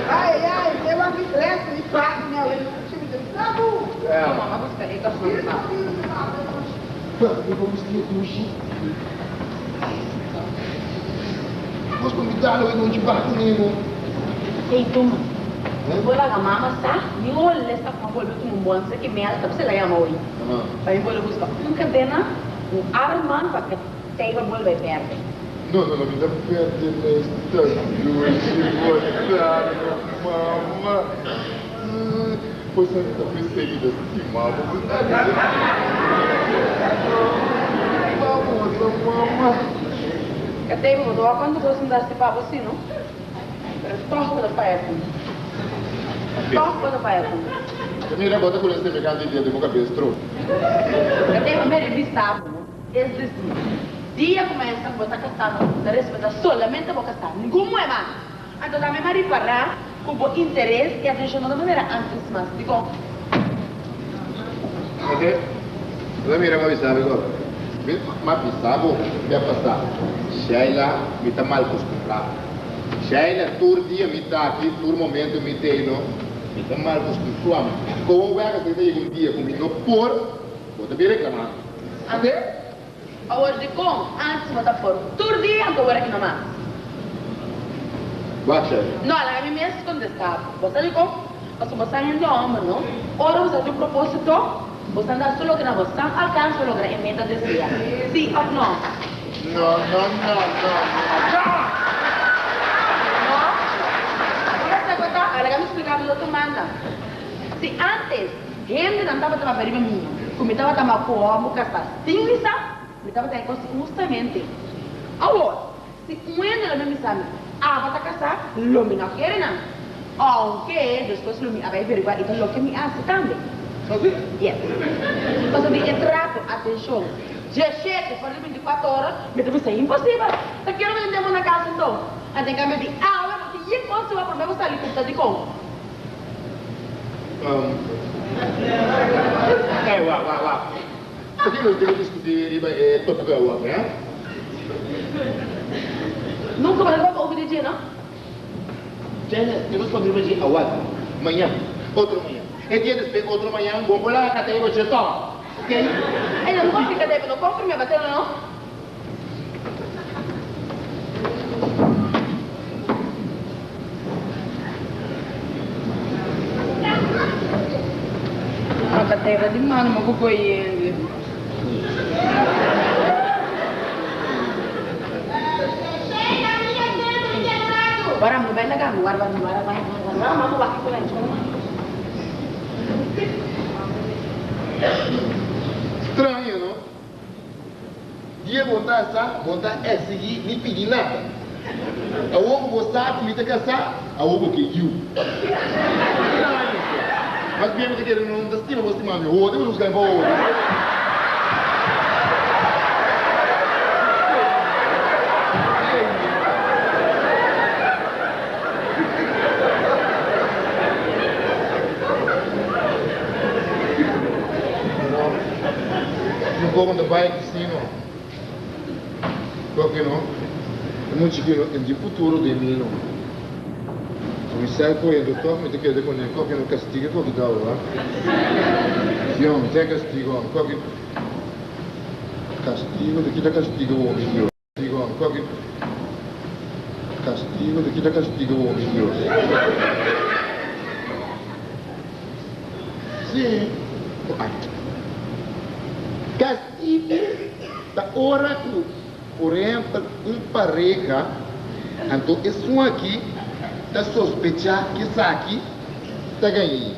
S1: Ai, tem uma bicicleta e faz, né? Eu time de sabu.
S5: Toma, mas busca aí, tá
S6: eu vou vestir hoje. Mas convidá-lo, eu não te bato mesmo.
S5: Ei, toma. Vou lá na mama, tá? E olha essa favor, eu tomo um bom, você que merda, você lá chama hoje. Aí vou buscar um cadena, arma, para que tenha volver perto.
S6: Não, me dá perto nesta noite, mamma. Pois é, está perseguida, estimada. Vamos, mamma.
S5: Cadê o vou quando você não dá esse papo assim, não? Toca da perto. Toca da perto.
S6: Mira, bota con este mecante dia de boca bestro.
S5: Cadê o meu vistado? Esse dia começa a botar castano, da respeita solamente a boca castano. Nenhum é mais. Então, da minha reparar com o interesse e atenção da maneira antes, mas digo.
S6: Ok? Mira, ma sabe agora. Ma sabe, vai passar. Sheila, me tá mal acostumado. Sheila, todo dia me tá aqui, todo momento me tem, não? Me tá mal acostumado. Como vai que você tem um dia comigo por, vou te reclamar.
S5: Ok? Agora de como? Antes botar por todo dia, agora aqui não mais.
S6: Baixa.
S5: Não, ela me mesmo contestava. Você de como? Você indo homem, não? Ora você tem um propósito, você anda só lograr você, alcança lograr a meta desejada. Sim ou não?
S6: Não.
S5: Ela me explicava do outro manda. Se antes, gente não estava tomando perigo minha, como estava tomando como, castar, sim, lisa, me estava tomando justamente. Agora, se um ela me sabe, vai casar, lo me não quer não. Aunque depois lo me vai averiguar, então lo que me hace também.
S6: Assim?
S5: Yes. Então, de trato, atenção. Já chega, depois de 24 horas, me deve ser impossível. Eu quero me entender na casa então. Até que me diga, porque eu posso ir para você ali com de como?
S6: Vá. Por que nós temos que discutir tópico agora, né?
S5: Nunca mais vou ouvir dia, não?
S6: Jana, temos que ouvir dia agora. Amanhã, outro manhã. E dia depois, outro manhã, vamos lá, até eu vou te tomar. Ok?
S5: Ainda não vou ficar devendo, compre minha bateria, não? A bateria de mano, mas vou ir. Agora, não vai negar, não vai. Não, vai aqui com ele.
S6: Estranho, não? Dia vontade é seguir, nem pedir nada. A ovo gostar, me te caçar, a ovo que eu. Mas mesmo que ele não destina você, mami, o outro, eu não vou. Como da bike sim, não. Porque não? Não chiquinho, de futuro de mim, não. Se me sai correndo, tô me quer com ele, porque não castiga, porque dá lá. Se eu não tem castigo, porque castigo, daqui da castigo o homem Deus. Castigo, porque castigo, daqui da castigo o homem Deus. Sim. Castigo da hora que por exemplo pareja, então isso aqui está sospechar que isso aqui está ganhando.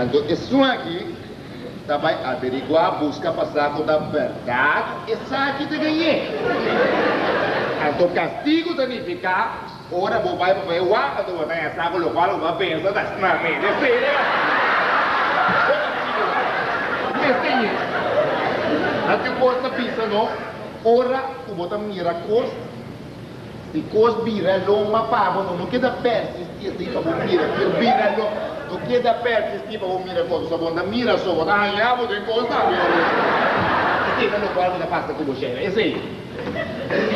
S6: Então isso aqui está vai averiguar, buscar passar com a verdade, isso aqui está ganhando. Então castigo significa ora vou vai para o ar, então vai pensar com o qual vai pensar das na mente, Pestinha. Nanti kos na pisa, no? Ora, tu bota mira kos. Se kos bira loma pabo, não queda perto, se para mira, bira loma. Não queda perto, se para mira kos, só bota mira só, bota arranhado de kos na mira. Se não guarda na pasta com você, é assim.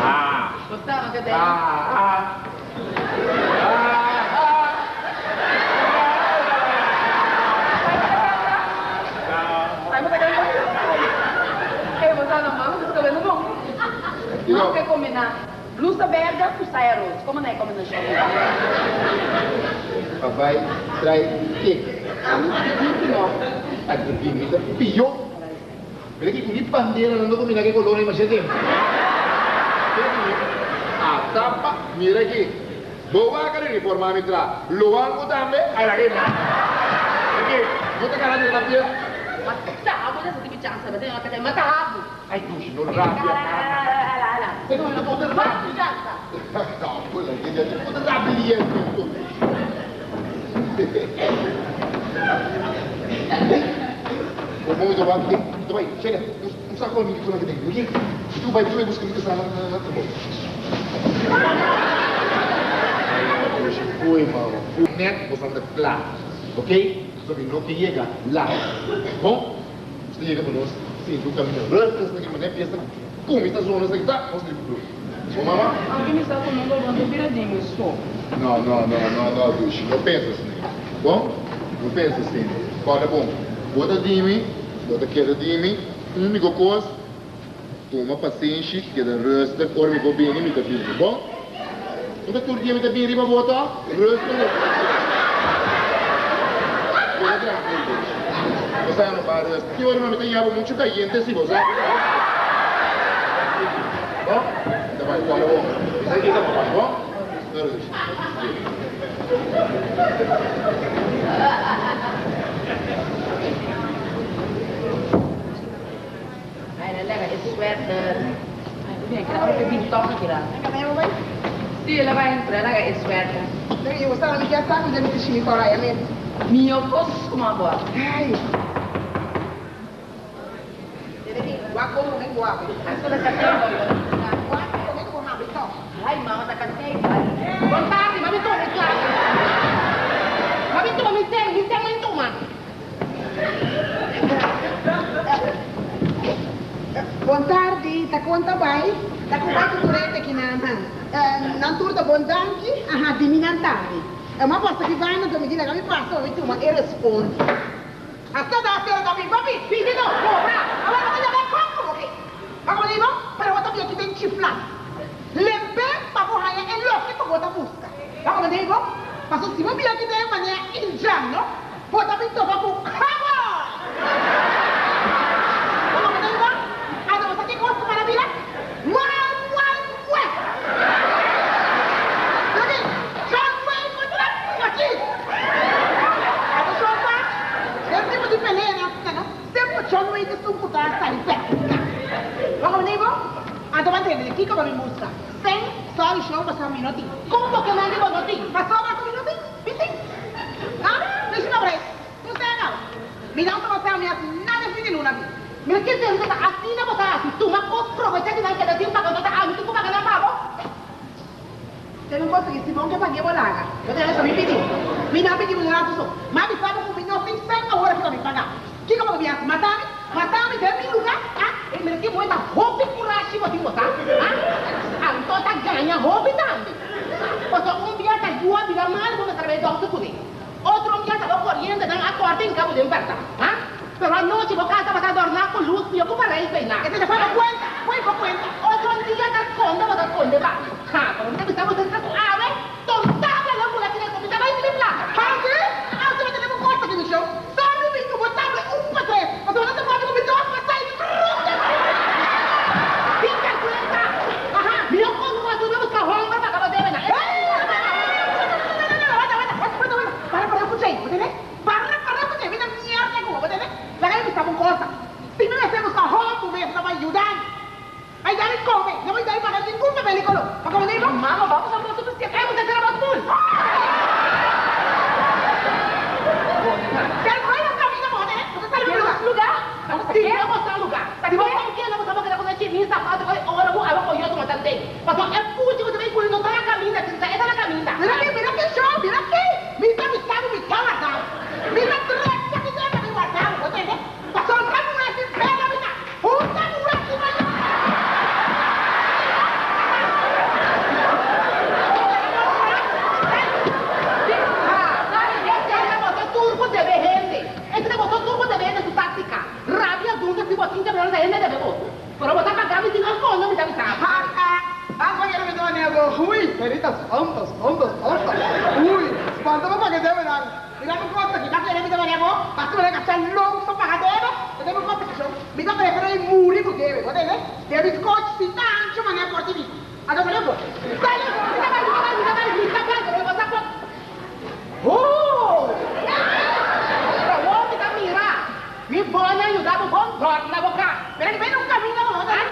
S6: Ah.
S5: Gostava que tem? Aí você quer comer? Eu vou dar na mão, você está vendo bom? Não quer combinar. Blusa verde com saia rosa. Como não é combinação?
S6: Papai, trai que?
S5: Não.
S6: A bebida pior. Perché qui bandiera non devo mirare che colore ma c'è tempo. A tappa, mira che dove che riformare tra lo ango tambe ai la che perché non te cala della via
S5: Ma tavo adesso ti piaccia, ma tengo che ma tavo.
S6: ai tu non rabbia
S5: E non lo posso fare,
S6: no quella che dice non rabbia Como itu bang, itu baik, saya usah kau mikir lagi deh, oke? Itu baik juga buscar ke sana nanti bang. Foi mau, net bosan de plan, oke? Tapi no que llega lá, bom? Se llega para nós, sim, do caminho, retas naquele mané pieza, como está zona essa está, nós levamos. Bom mama?
S5: Alguém me está comendo algum viradinho, só.
S6: Não, bicho, não pensa assim, bom? Não pensa assim, olha bom, bota de mim. Bota queda de mim, única coisa, toma paciência, queda resta, ora me vou bem, me tá bem, bom? Então todo dia me tá bem, riba bota, resta, queda tranquilo, você não para resta, que hora me tem algo muito caliente, se você, bom? Então vai, fora, bom? Isso aqui tá bom, bom?
S5: Lega è sweater. Vieni, che la pintoca kira. Sì, la vai in tre, lega è sweater.
S1: Io stavo a chiamare quando mi dici Nicola, e
S5: Mio cos come agora.
S1: Ai. Guapo non è guapo.
S5: Adesso la catena.
S1: Guapo non è come abito.
S5: Ai, mamma da catena.
S1: Contati, ma mi torni in classe. Ma mi torni mi stiamo in tuma. Buon tardi, ta conta bai? Ta conta tu rete che non turda bondanti, di minantari. È una posta che vanno dove mi dice che mi passa, mi tu ma e rispondi. Aspetta, da mi papi, figli no, ora. Allora voglio avere quanto che. Ma come dico? Però vado via che ti incifla. Lempe, papo haia e l'occhio che vota busca. Ma come dico? Ma se si mobile che te maniera il giallo, vota vinto papo cavo. Chi come mi mostra? Sen, sorry, show, ma siamo minuti. Come che non devo noti? Ma sopra come minuti? Viti? Ah? Dici ma prego. Tu stai a casa? Mi dà un po' di nada di luna. Mi chiedi se è assina votati. Tu ma posso provare anche da tempo quando ti tu paga la pago? Se non posso che si ponga paghi volaga. Vedete adesso mi pidi. Mi dà pidi un altro so. Ma mi fanno un minuto in sen ora che mi paga. Chi come mi ha matami? Matami per mi lugar, e me che vuoi da hobby curashi vou te botar, anto tá ganha hobby também. Porque dia tá dua bila mal vou através do outro poder. Outro dia tá correndo na acorda em cabo de empresa, Pero a noite vou casa para adornar com luz e eu vou parar e peinar. Esse já foi a conta, Outro dia tá conta, vou dar conta ba. Pero não estamos tentando ave, tontava la mulher que não me vai se lembrar. Pode? Você vai ter uma coisa que me show. Sabe o que vou botar um para três. Mas eu não tô falando com dois para sair. Fica quieta. Meu como vai tudo buscar roupa para acabar de ver. Para escuchar, ¿entendés? Para escuchar, mira mierda como, ¿entendés? La gente está con cosas. Si me hacemos a roupa, me estaba ayudando. Aí dá come, não vai dar para ningún película. Para como digo,
S5: Mamma, vamos a
S2: Calaveritas, tontos. Uy, ¿cuánto me pagué de verdad? Mira tu cosa, que ya que te venía vos, vas a cachar loco, son pagadero, te tengo cosa que son. Mira, pero hay muri que debe, ¿verdad? Debe scotch, si tanto, manera por ti. Ahora se le fue. Oh! Pero vos me mira, mi buena ayudar un montón la boca. Pero que ven un camino, ¿verdad?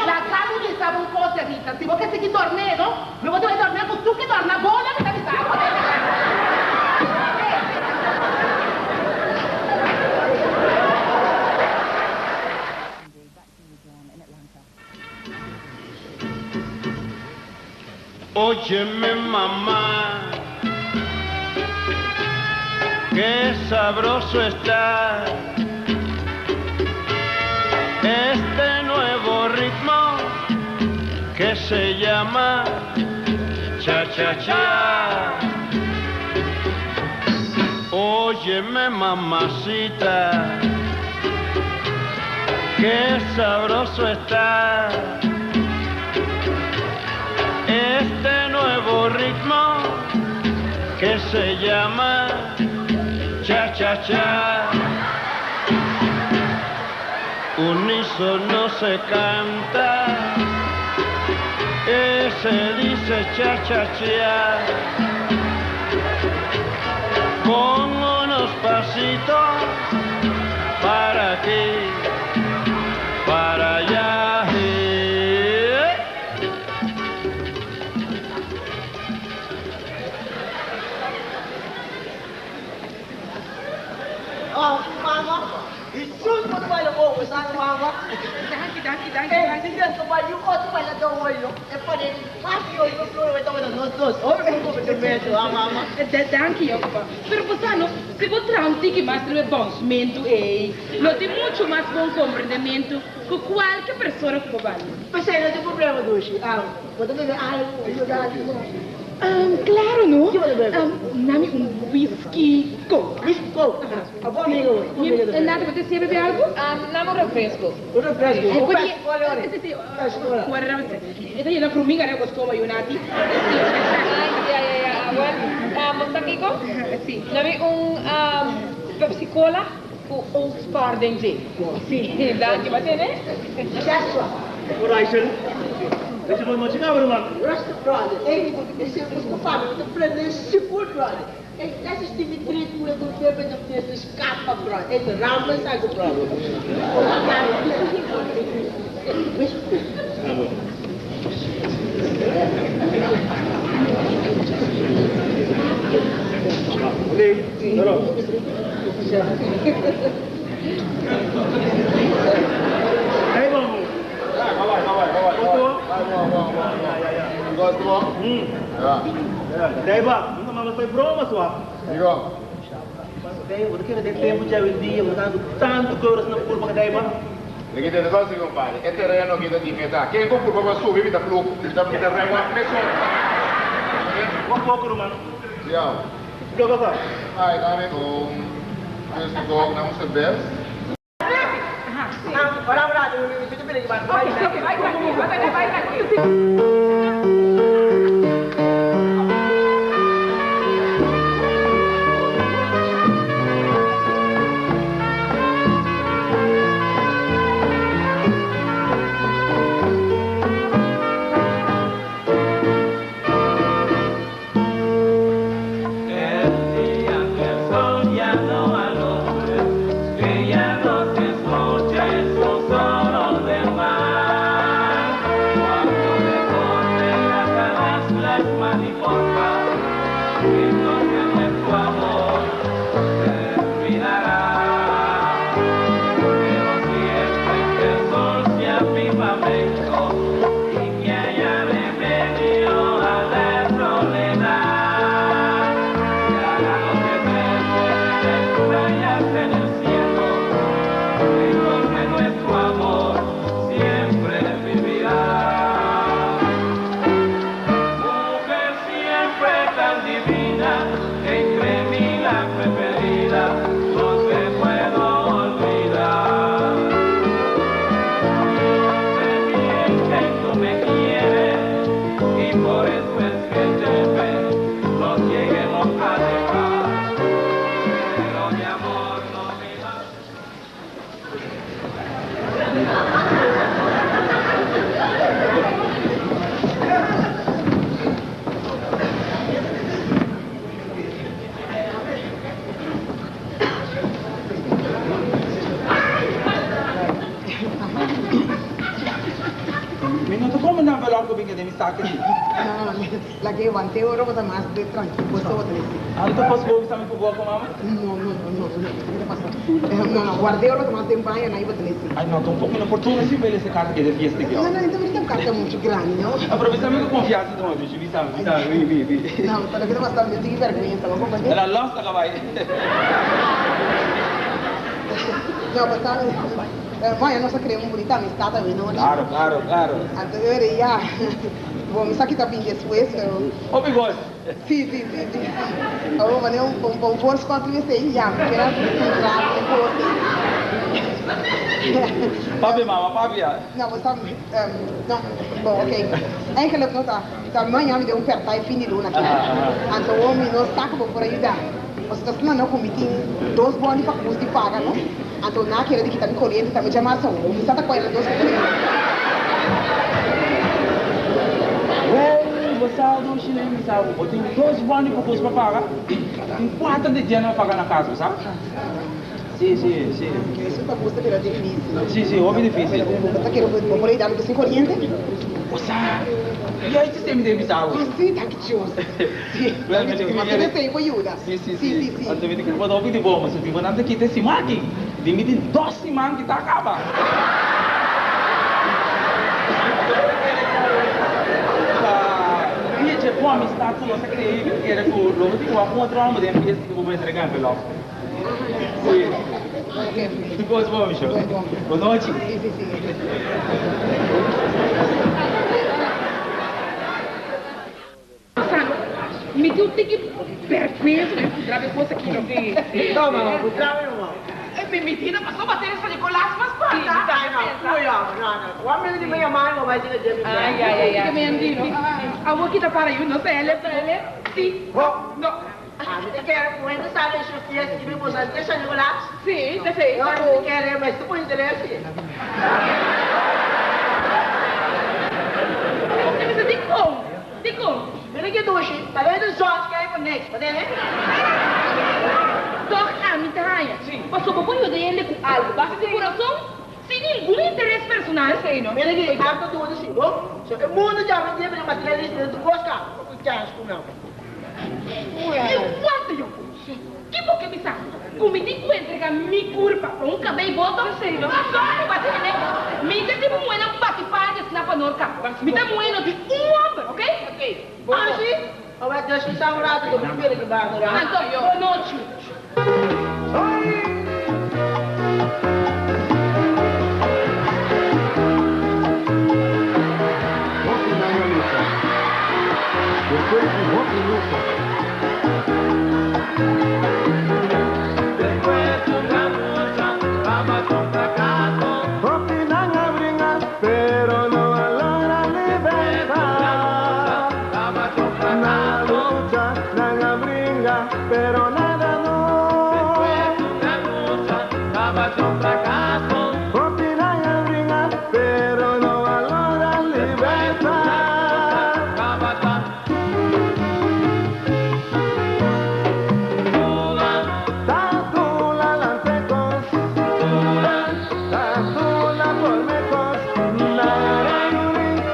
S2: La casa mi stava un po' servita, si vuoi che ti torni, no? Mi vuoi tornare con tu che torna buona che ti stava.
S7: Óyeme mamá, qué sabroso está este nuevo ritmo que se llama cha-cha-cha. Óyeme mamacita, qué sabroso está este nuevo ritmo que se llama cha-cha-cha. Unísono se canta, se dice cha-cha-cha, con unos pasitos para aquí, para allá.
S3: Oh, mama, it's soon for my over, son, mama.
S2: Danke.
S3: Yes, so you ought to find a door, you know. And for the last year, you go with the nose. Oh, you go with the bed, mama.
S1: Danke, Jacob. Pero Bosano, se vos tranti que más tiene bonsimento, lo tem muito mais bom compreendimento que qualquer pessoa que vale.
S3: Mas aí não tem problema, Dushi. Vou também ver algo,
S1: Claro, não? Nami whisky coke.
S3: Whisky coke? Amigo.
S1: Nada, você se beber algo?
S5: Namo refresco.
S3: Um refresco.
S1: Guarda, esta é a frumiga, né? Gostou, mas eu nati.
S5: Basta Kiko?
S1: Sim.
S5: Nami Pepsi Cola com Sparden J. Sim, danke, ba ne?
S3: That's right.
S8: Horizon. Esse foi muito legal, irmão.
S3: Rasta brother. Esse é o papai, o plano super brother. Essa Dimitri com o tempo de ter escapa brother. Ele ramba sai do brother.
S8: Hey, vamos.
S6: Gosto bom?
S8: Daí, vá, nunca mais foi broma, sua.
S6: Digo.
S8: Daí, eu quero ter tempo de abrir dia, eu tanto que eu não culpa daí, vá.
S6: Lagi dia tu sih compadre. Este terreno kita di kita. Quem compra para subir kita fluk, kita remo mesmo.
S8: Vou pouco, irmão.
S6: Ya.
S8: Udah kata.
S6: Hai, kami Whisky coke, namun sebes.
S3: Orang-orang itu pilih gimana?
S7: Divina.
S1: Não, lá que eu ante euro você mais de tranquilo, você vai ter.
S8: Ah, tu posso ver também por boa com a mama?
S1: Não, guardei euro mais de banho, não vai ter.
S8: Ai, não, tô um pouco inoportuno esse velho esse carta aqui de fiesta aqui, ó.
S1: Não, então ele tem um cartão muito grande, não?
S8: Aproveita mesmo confiança de onde, vi.
S1: Não, para que você não tem vergonha, tá bom?
S8: Ela lança a vai.
S1: Não, basta. Mãe, a nossa criança bonita amistade também, não?
S8: Claro.
S1: Então, eu já. Bom, isso aqui tá vindo depois.
S8: Ô, bigode.
S1: Sim. Eu vou fazer um forço contra você já, porque era entrar depois.
S8: Papi, mama, papi.
S1: Não, você sabe. Não, bom, ok. É que ele não tá. Amanhã me deu um pertai fim de luna aqui. Então, o homem não está por ajudar. Você está não comitim 2 bônus para custo de paga, não? Então, na queira de que tá me correndo, tá me chamando, o homem está com ela 2
S8: Você não chinês, sabe? Eu tenho 2 bônus para custo para pagar. Quanto de dinheiro eu pagar na casa, sabe? Sim.
S1: Isso para custo é difícil.
S8: Sim, homem difícil.
S1: Você quer por aí dar no sem corrente?
S8: Você... E aí, você me deve saber?
S1: Sim, tá que tioso. Sim, mas você tem com ajuda. Sim.
S8: Mas também tem que botar o vídeo bom, mas eu tenho que aqui ter esse maqui. Limite 12 semanas que tá acabando. Gente, com a amistade, você quer que o logo de uma outra alma dentro desse que eu vou entregar pelo. Sim. Ficou bom, Michel? Boa noite.
S1: Sim.
S4: Me deu que perfeito, né? Grave coisa aqui, não.
S3: Não, mamãe, vou trazer, irmão.
S2: Me tira, passou bater essa de colasso, mas pá,
S3: Não, não. O homem de minha mãe não vai ter que dizer.
S4: Ai. Que mendino. A boca tá para aí, não sei, ele. Sim.
S3: Não. Ah, me quer, quando sabe a chefia que me pôs, deixa de colar.
S4: Sim, sei.
S3: Eu não quero, mas tu põe interesse.
S4: Você tem como?
S3: Mira que duche, tá vendo só que é conexo, tá vendo?
S4: Toca a minha rainha. Sim. Passou por eu dei ele com algo, basta de coração, sem nenhum interesse personal, sei não.
S3: Mira que acaba tudo assim, bom? Se o mundo já me deu materialista do Oscar, o que acha com não?
S4: E quanto eu puxo? Que bom que me sabe? Como me encontra que me curva, um cabelo bota, sei não. Agora vai ter que me tem tipo moeda bate-palha na panorca. Me tem moeda de homem, ok? Ok.
S3: Ah, sim? Ou é Deus que está orado do primeiro que vai adorar?
S4: Então, boa noite.
S6: Depois de rock e luta.
S7: Pero no valora libertad. Na lucha, na brinca, pero nada no. Porque na brinca, pero no valora libertad. Tatula lancecos, tatula formecos.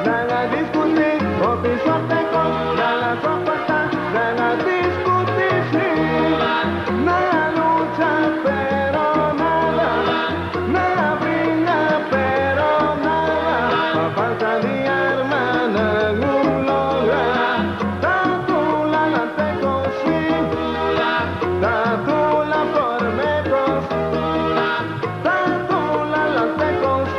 S7: Nada discutir, o pisotecos, nada soportar, nada discutir, sí. Nada lucha, pero nada, nada brinda, pero nada. A falta de arma, nada logra. Tatula lantecos, sí. Tatula formecos, tatula lantecos.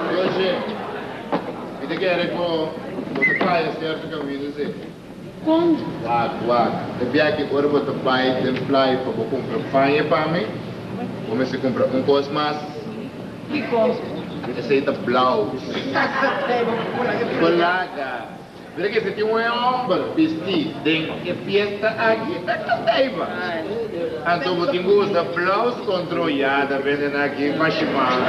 S6: Hoje, ele quer que você faz certo caminho, dizer.
S4: Quando?
S6: Claro. Devia que agora você vai templar para comprar panha para mim. Vamos se comprar cosmas.
S4: Que coisa?
S6: Aceita blouse. Colaga. Mira que você tem um homem vestido de que fiesta aqui tá costeiva. Então você usa blouse controlada, vendendo aqui, mas chamando.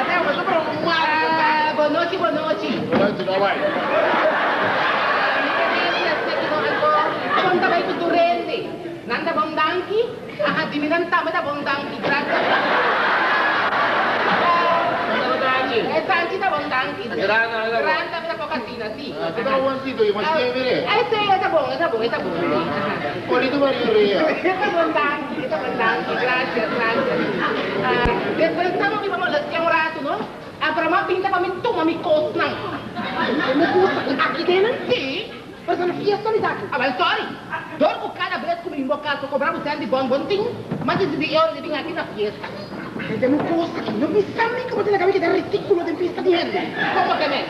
S2: Até eu vou para
S9: boa noite, boa noite.
S6: Boa noite, não vai.
S9: Conta vai tudo rende. Nanda bom danki. Ah, diminan tama da bom danki. É tanti da bom danki.
S6: Grana.
S9: Grande da cocatina, sì.
S6: Você dá um antigo, mas que é ver?
S9: Sì, è buono.
S6: Polito Maria Rea.
S9: È bom danki, grazie. Después estamos mi vamos a lavorare, no? Abra uma pinta para me tomar me costa. Me custa. Aqui dentro? Sim. Mas é uma fiesta ali daqui. Ah, mas sorry. Dormo cada vez que me invocar, cobramos cento de bonzinho, mas de euros de vir aqui na fiesta. Tem uma coisa aqui, não me sabe como tem na cabeça que é ridículo de pista de gente. Como que é?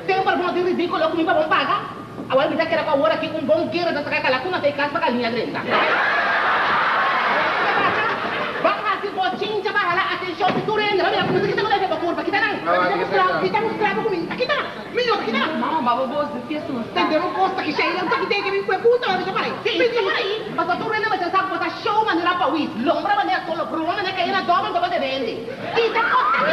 S9: Tem um problema de ridículo comigo para pagar? Agora me dá que era para hora aqui com um bom guerra da sacar a lacuna tem casa para a linha grande. Bocinha para lá, atenção, pinturando, vai ver como você está levando a curva, aqui tá não. Aqui tá mostrando comigo, aqui tá. Melhor, aqui tá. Não, mas vou fazer fiesta não está. Entendeu? Costa que cheia, não tá que tem que vir com a puta, mas eu falei. Sim, aí. Mas a turma não vai sabe botar show maneira para o isso. Lombra maneira solo pro homem, né, que aí na dobra não vai vender. E tá costa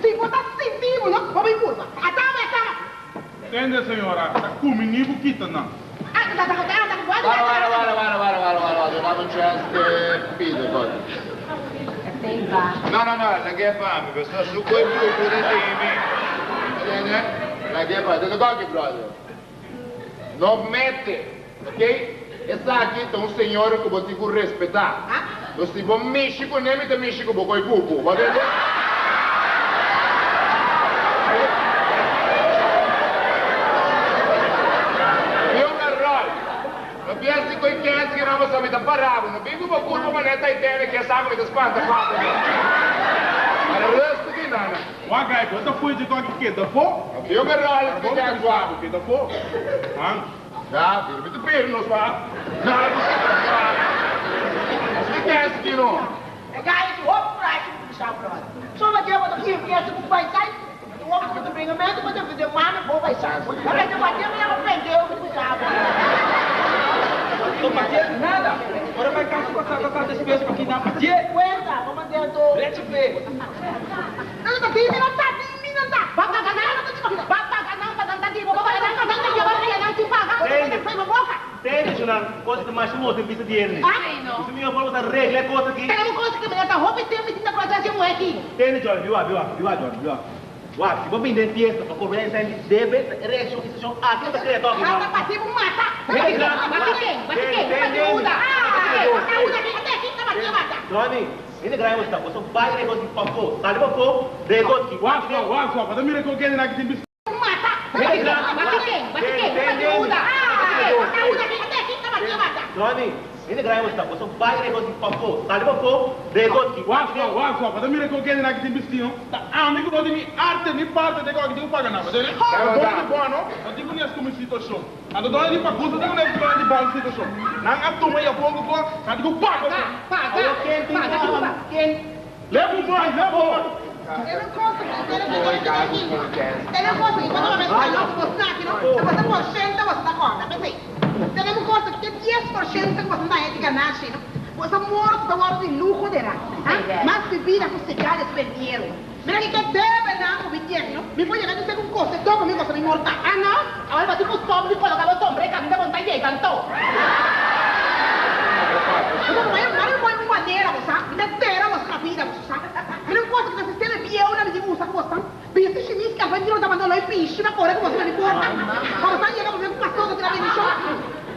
S9: que se botar sentido, não? Vamos em curva.
S10: Entende, senhora? Tá comigo, quita, não.
S6: Guarda, dava um chance de pizza, pode. No, la che fame, questo su quel gruppo di temi. La che fame, te toque, brother. Non mette, ok? E sa aqui tem um senhor que você tem que respeitar. Então, se você mexe com ele, você mexe com o pupu, vai ver? Pensi coi cazzi che non so mi da paravano, vengo per curva ma netta idea che sa come da spanta qua. Ma il resto di nana.
S10: Guarda, quando fui de qualquer que dopo?
S6: Io per roll che già qua.
S10: Que dopo? Ah?
S6: Da, mi tu per non fa. No, che cazzi che no.
S3: E guys, hop right to the shop. So ma che vado qui che sto vai sai. Tu vuoi che tu venga me, tu puoi vedere mano, poi vai sai. Ma che vai dire mi hanno preso, tu sai.
S8: Não fazia nada. Agora vai ficar com essa despesa para quem dá para dia.
S3: Cuenta, vamos dentro.
S8: Let's play.
S9: Não tá, não tá. Vai pagar não, para dançar de boca, vai dançar de não te pagar. Foi boca.
S8: Tem isso não, coisa de mais moto em pista de ele.
S9: Ai, não.
S8: Isso minha bola da regra, é coisa aqui.
S9: Tem uma coisa que me dá roupa e tem me tinta coisa assim, moleque.
S8: Tem, Jorge, viu? Uau, se vou vender fiesta, para cobrar essa deve, reação, isso são aqui para criar toque.
S9: Anda passivo mata. Bate quem? Ajuda. Até aqui tá batendo mata.
S8: Tony, ini grande está, você vai negócio de papo, sabe papo, negócio que
S10: Guarda, para mim com quem aqui tem bis.
S9: Mata. Bate quem? Ajuda. Até aqui tá batendo mata.
S8: Tony, ini grande está, você vai negócio de papo, sabe papo, negócio que
S10: Guarda, para mim com quem aqui tem bis, tá amigo do de arte, me parte de qualquer tipo paga nada, né? Bom, não? Eu digo nisso como situação. Ando dona de pagusa, digo nisso como de bom situação. Não atuma eu pongo com, eu digo paga.
S9: Quem?
S10: Leva o mais, leva o mais.
S1: Eu não consigo, quando eu espanhol que você aqui, não? Você por cento você está corta, pensei. Tem uma coisa que 10% que você está ética nasce, não? Você morre de luxo de lá. Mas bebida com cigarro é dinheiro. Mira que deve não o dinheiro, não? Me foi chegar a um custo, então comigo você me morta. Ah, não? Agora você com os pobres colocava o sombrero, caminho da vontade e cantou. Não é uma maneira, você me terá você na vida, você sabe? Mira uma coisa que você tem de eu na vida, você gosta? Pensa se me escapa de não mandar lá e piche na cor que você me importa. Quando você chega comigo com uma coisa que na vida show.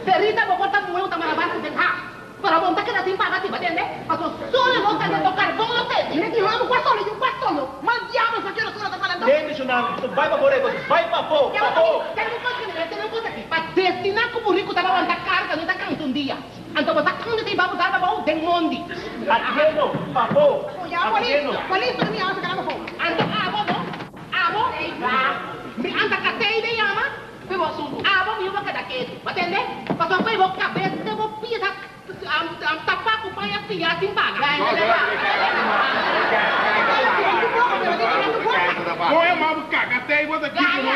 S1: Serita vou botar muito tá malabar de ha. Para montar que na timpa vai te bater, né? Mas só não tá de tocar bom no tempo. Mira que eu amo quase solo. Mas diabo, só quero só tá falando.
S8: Tem vai para fora, vai para fora.
S9: Tem uma coisa aqui. Para destinar como rico tava mandar carga, não tá canto um dia. Então você quando tem babu dava bom tem monte.
S8: Atieno, papo.
S1: Ya, polícia me acha que não vou.
S9: Anda amo. Me anda catei de llama. Pero amo mi boca daquele. Entende? Passou foi boca cabeça, eu vou pisar. Tapar com pai assim, assim paga.
S10: Não é mal caga, até você aqui que não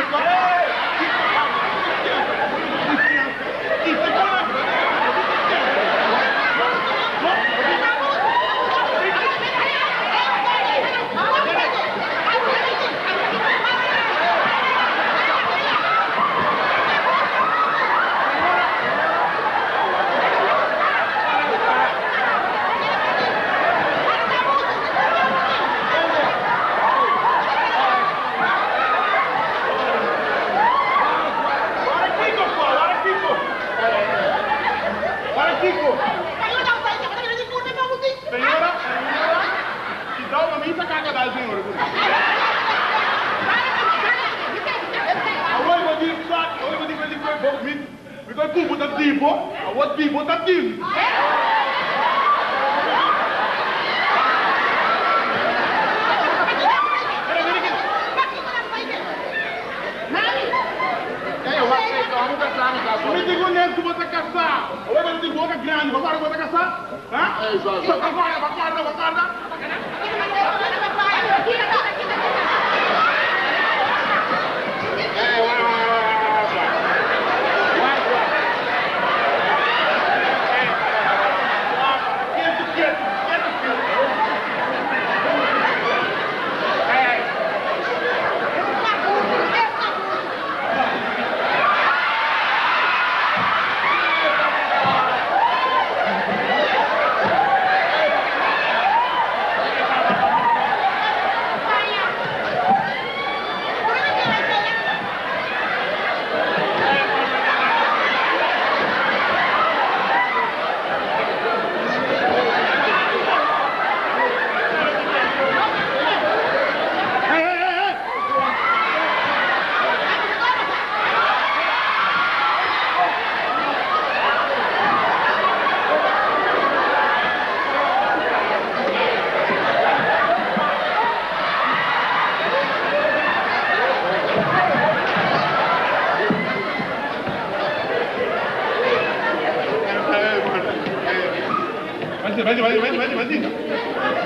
S10: cubo tá tipo, a outro bibo tá tipo. Me digo nem que você caçar. Agora eu digo que grande, agora você caçar? Hã? Exato. Acorda. Vai.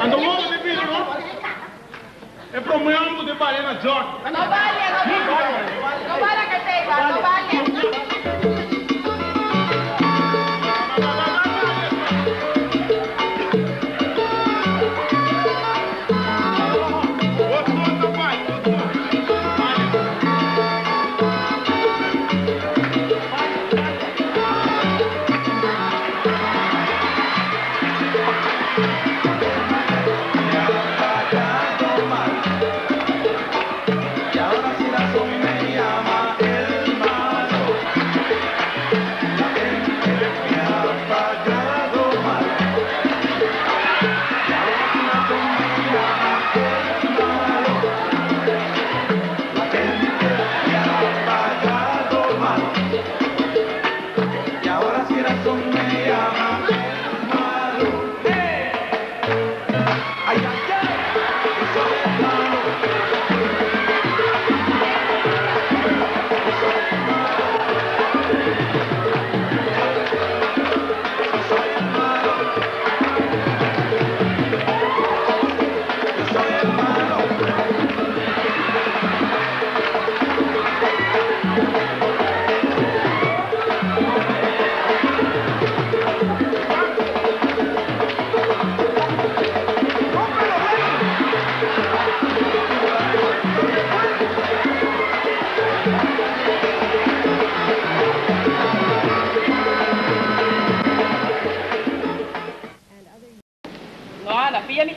S10: Ando logo de vídeo, não? É problema de baleia Jorge.
S5: Não vale que tenha, não vale.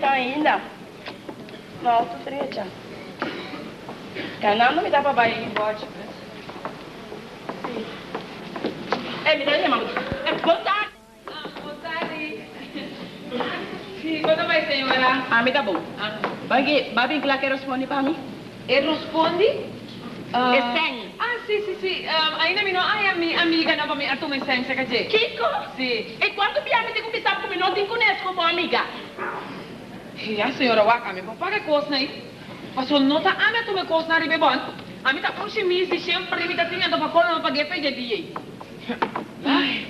S4: Ainda. Não, tô triste. Não me dá pra baixar bote. Me dá aí, mamãe. Boa tarde.
S5: Boa tarde. Quando vai, senhora?
S4: Me dá bom. Vai vir lá que responde para mim?
S5: Ele responde?
S4: Esteng.
S5: Sì. Ainda mi no, amiga não para tu me sente, quer dizer?
S4: Kiko?
S5: Sì.
S4: E quando vier me digo que sabe como não te conheço como amiga?
S5: A senhora Waka, me paga coisa aí. Mas eu não tá a tu me coisa na ribe bom. A mim tá com chemise sempre me tá tendo para cola não paguei para dia.
S4: Ai.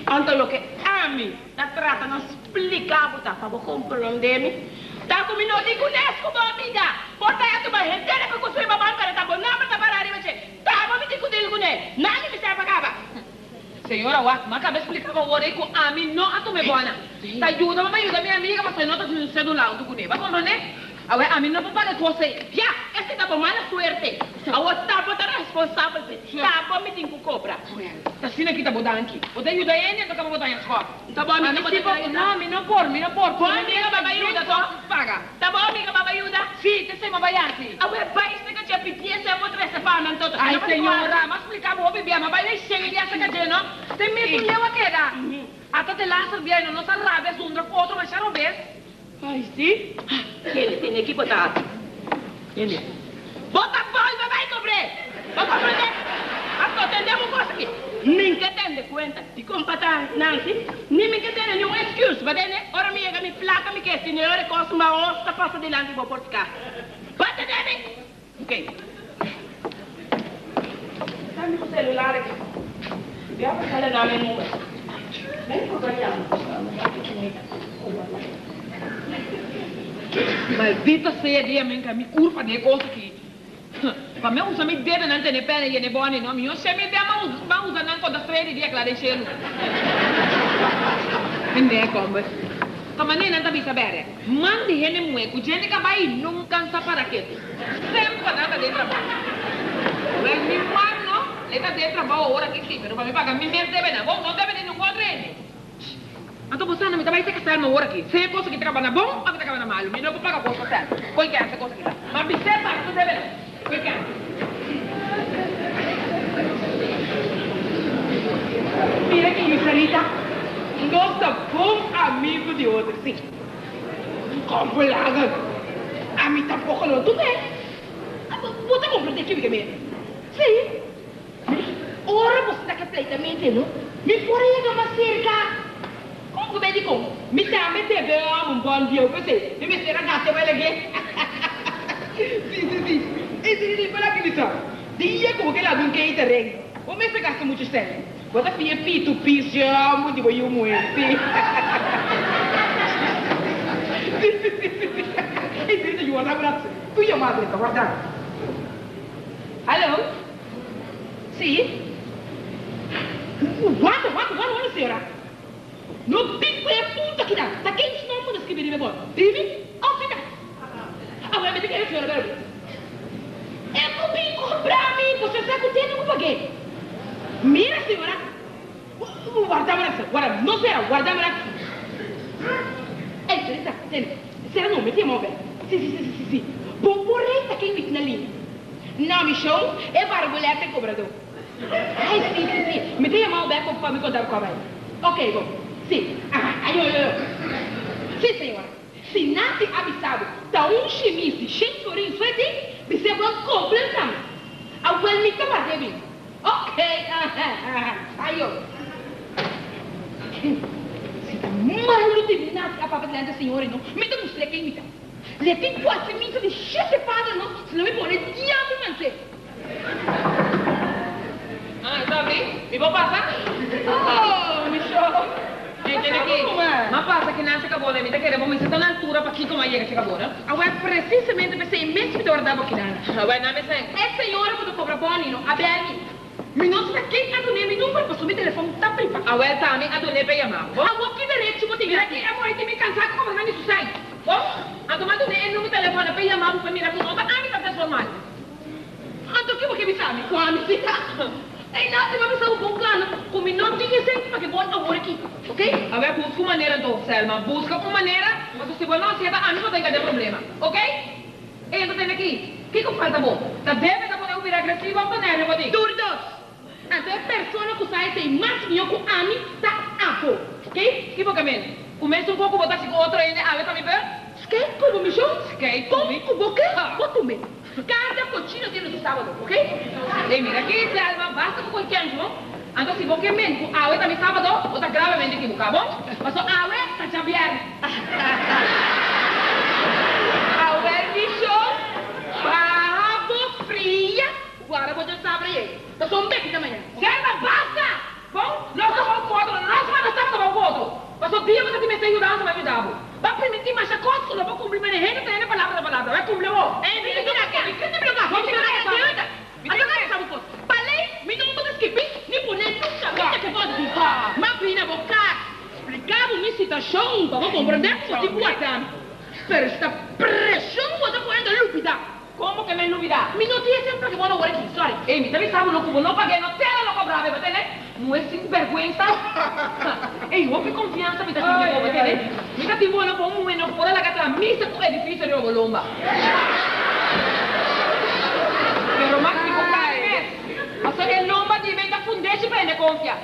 S4: Anto lo que a mim tá trata não explicar tá para compreender-me. Tá como não te conheço como amiga. Bota aí tu vai render para construir uma banca tá bom não para parar aí você. Tá vamos te cuidar com ele. Nada me serve para
S5: Senhora Waka, mas acabei de explicar para você que a mim não a tu me bona. Tá ajuda minha amiga, mas não tá sendo lá do cunê. Vai compreender? A mim não pode pagar você.
S4: Já, esse tá bom, mala suerte. A outra tá botando responsável. Tá bom, me tem que cobrar.
S5: Tá sendo aqui tá botando aqui. Você ajuda ele, então acaba botando a escola.
S4: Tá bom, amiga,
S5: me não por. Bom,
S4: amiga, baba ajuda,
S5: paga.
S4: Tá bom, amiga, baba ajuda?
S5: Sim, te sei, mas assim.
S4: A ué, vai, isso que eu pedi, essa é outra essa fama, então.
S5: Ai, senhora, mas explicar para o bebê, mas vai nem chegar de essa cadê, não? Tem medo de eu aqui, tá? Até te laçar bem, não se arrabe, um outro outro, mas já não vês.
S4: Ai, sim? Ele tem que botar. Ele. Bota a polva, vai, cobre! Vai compreender? Entendemos coisa aqui. Ninguém tem de conta de compatar Nancy, nem me tem nenhum excuse, mas ora me chega, me placa, me quer, senhora, costa uma ossa, passa de lá e vou porticar. Bate dele! Ok. Dá-me o celular aqui. Vem para a dá-me o número. Vem para cá. Maldita seja dia, me curva de coisa aqui. Para mim, usa meu dedo não tem pena e nem bom, não. Eu sei me der mas usa não quando freio dia claro enchendo. Entende como? Como nem não também saber. Mande ele muito, gente que vai nunca cansa para quê? Sempre nada de trabalho. Mas me mano, ele tá de trabalho hora que sim, mas para me pagar me deve não. Bom, não deve nem não contra ele. Então você não me vai ter que estar uma hora aqui. Se é coisa que trabalha bom, ou que trabalha mal, me não vou pagar coisa certa. Qual que é essa coisa aqui? Mas me sepa, tu deve não. Mira que Lucerita, nossa bom amigo de outro, sim. Como laga? A mim tampouco não, tu bem? Você compreende quimicamente? Sim. Ora você está completamente, não? Me porém uma cerca. Como que me digo? Me chama TV, um bom dia, eu sei. Me será gato, vai lá. Sim. Esse para que isso? Dia como que lá não quer ter. O mês se gasta muito sério. Você fia pito já muito bom eu muito. Esse é o abraço. Tu é madre, tá guardando. Alô? Sim? What, senhora? No pico é puta que dá. Tá quente não pode escrever de memória. TV? Oh, fica. Ah, vai me dizer, senhora, pera. É pro pico pra mim, você sabe que tem no paguei. Mira, senhora. Guarda, não será, guarda abraço. Será não, me tem móvel. Sim. Bom, porém, tá quem me na linha. Não, me show, é barulheta e cobrador. Ai, sim. Me tem a mão aberta para me contar com a mãe. Ok, bom. Sim. Sim, senhora. Se nasce avisado, tá um chimiste, sem sorinho, suete, você vai completamente. Alguém me toma de mim. Ok. Aí, ó. Se tá malo de nasce a papel da senhora, não? Me dá um quem me dá. Le tem quase missa de chefe padre, não? Se não me põe diabo, manter. Tá bem? Me vou passar? Oh, me show. Entende aqui? Mas passa que não se acabou, né? Me tá querendo, mas você tá na altura para aqui como aí que acabou, né? Agora, precisamente, para ser mesmo que eu guardava aqui, né? Agora, não me sei. É senhora quando cobra boni, não? A Beni. Me não sei quem adonei, me não vai passar meu telefone, tá pripa. Agora, tá, me adonei para chamar. Agora, que direito, vou te vir aqui. Eu vou me cansar com como isso sai. Bom, adonei no meu telefone para chamar, para mirar com outra, me tá transformando. Então, o que me sabe? Quando se tá? Ei, não, você vai pensar um pouco claro. Como não tinha sempre para que bota agora aqui, ok? Agora busca uma maneira então, Selma. Busca uma maneira, mas se você não aceita, a mim não tem que ter problema, ok? E então tem aqui. O que falta bom? Tá deve estar poder vir agressivo ou nervo, eu vou dizer. Turdos! Então a pessoa que sai tem mais que eu com a mim, tá afo, ok? Que bocamento? Começa um pouco, botar com outro ainda, a ver também, que? Como me chama? Como? O quê? Quanto mesmo? Cada cochino tem no sábado, ok? E mira aqui, Selma, basta com qualquer jogo. Então, se você mesmo, a também sábado, ou tá gravemente equivocado, bom? Mas a tá já bien. A bicho, barro fria, agora vou já saber aí. Então, sou um beco da manhã. Selma, basta! Bom? Nós tomamos foto, nós vamos tomar foto. Mas o dia que você me tem ajudado, vai me dar. Vai permitir mais a coisa, não vou cumprir minha renda, tem palavra. Vai cumprir, ó. Ei, vem aqui, vem aqui, vamos tirar essa. Agora, sabe o que? Falei, me não pode esquecer, nem por nem nunca, que pode dizer. Mas vim a boca, explicava uma situação, para compreender como tipo até. Pero esta pressão, você pode duvidar. Como que me duvidar? Me não tinha sempre que vou agora aqui, sorry. Ei, me também sabe, não paguei, não tem, não cobrava, vai ter, né? Não é sinvergüenza. Ei, eu tenho confiança, me tá sentindo, vai ter, né? Me tá sentindo, não vou muito, não pode largar a missa com o edifício de Obolomba. Pero más que o sea, el nombre diventa fundesse prende confia.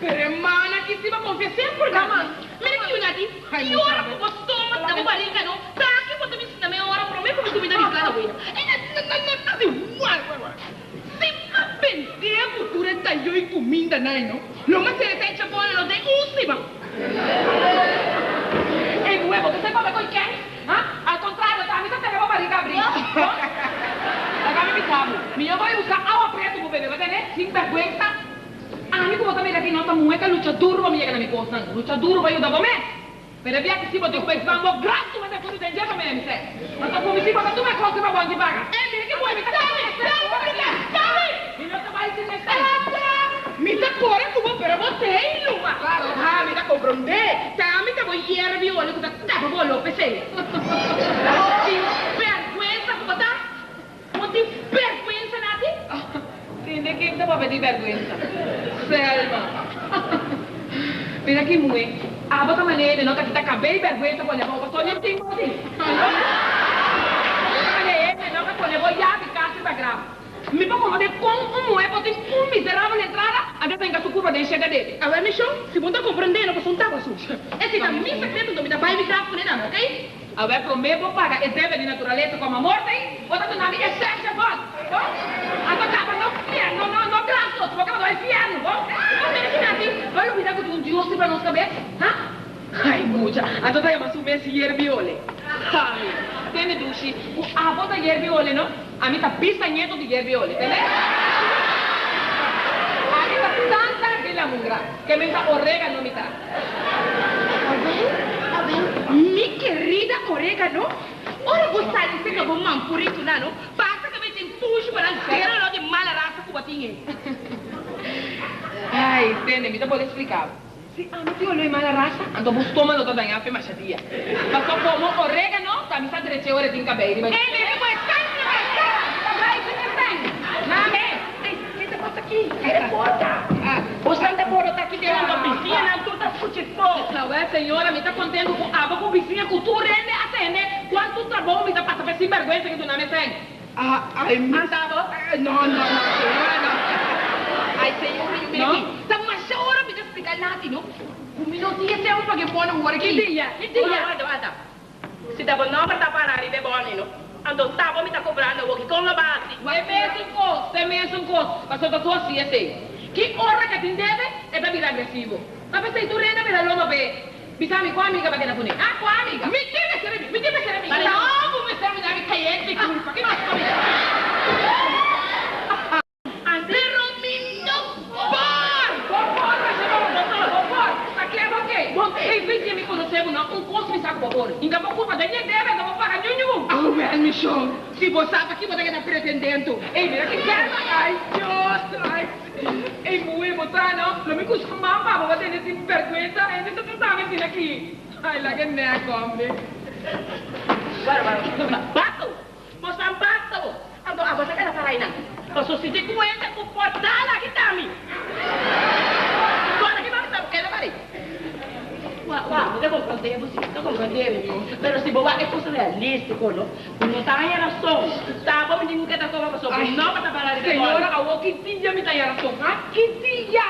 S4: Pero hermana, que se va a confiar sempre, mamãe. Mira que unati, que hora que você toma, dá uma barriga, não? Tá, que você me ensina meia hora, prometo que você me dá risada, güey. Não, sem uma bendita.
S9: saiu e comida, não? Não me sei se é boa, não tem última. Ei, nuevo, que você vai com quem? Ao contrário, a mim também vai barriga abrir. Agora me cabo. Minha vai usar água preta pro bebê, vai ter, sem vergonha. A mim como também aqui nota mueca luta duro para me chegar na minha costa. Luta duro vai ajudar você. Pero via que se você fez vamos grato, mas é por dentro para mim, você. Mas tá como se você tu me costa para onde paga. Mira que vai me sabe. E não te vai se nessa. Me tá fora como para você, Luma. Claro, me tá compreender. Tá me tá vou ir vi olho que tá para bolo, pensei. Vergonha como tá? Não tem vergonha nada? Tem que tá para pedir vergonha. Selma. Mira que mãe. Ah, bota maneira, não tá que tá cabelo vergonha para olhar, mas só nem tem mais. Olha, não tá olhando, vou já ficar se grave. Me vou comandar com mulher, porque miserável entrada, até tem que tu curva de chega dele. Agora me show, se você tá compreendendo que sou um tava sujo. Esse tá me secreto do me dá vai microfone não, ok? Agora prometo vou pagar, é deve de natureza como a morte, hein? Bota tu na minha essência, bom? Agora tá, não graças, porque não vai inferno, bom? Vai olvidar que tu não disse para nós cabeça? Ai, mucha. Então tá uma subesse hierbiole. Ai, tem dushi. A bota hierbiole, não? A mim tá pisanheto de hierbiole, entendeu? A mim tá tanta que la mungra, que me tá orégano me tá.
S11: A ver, mi querida orégano. Ora você sabe que acabou mampurito, não? Basta que me tem tudo para ser lo de mala raça que batinha.
S2: Ai, entende, me tá pode explicar. Se a mim te olhou em mala raça, então o estômago tá danhado pra machadia. Mas só como orégano, tá me tá 13 horas de cabelo. Ei, me vai vai, você tem. Name.
S11: Essa coisa aqui, é porta.
S2: Você anda por tá aqui dentro da piscina, tu tá futebol. Não é, senhora, me tá contendo com a boca piscina, com tu rende atende. Quanto trabalho me tá passando pra sem vergonha que tu não me tem?
S9: Ai,
S2: Andava?
S9: Não, senhora, não.
S11: Ai, senhora, eu venho aqui. Tá uma hora me explicar nada, não? Um minutinho até eu paguei pôr no aqui.
S2: Que dia?
S4: Guarda. Se dava não para parar e bebê, não? Andou, tava me tá cobrando aqui com a base.
S2: Mas mesmo coisa. Mas eu tô assim, que hora que te deve é pra virar agressivo. Mas você tu renda virar loma bem. Bisami, qual amiga vai querer punir? Qual amiga? Me deve ser amiga. Não, vou me ser amiga, me cair de culpa. Que mais comigo? Um curso me saco por ainda vou culpa da minha deve, ainda vou pagar nenhum.
S9: Oh, well, Michon, se você sabe que você está pretendendo.
S2: Ei, mira que quer, ai, Deus, ai. Ei, muito, botar, não me custa mamma, vou ter esse vergonha, ainda tu tá me aqui. Ai, lá que nem homem.
S4: Bato! Você é um bato! Ando, você quer parar aí, não? Você se tem coisa com portada aqui também. Agora que vai estar, quer levar aí? Uau, eu compreendo você, eu compreendo. Mas se boa é coisa realístico, não? Não tá em razão. Tá, vamos dizer que tá só para não para parar de
S2: senhora, a que dia me tá em razão, que dia?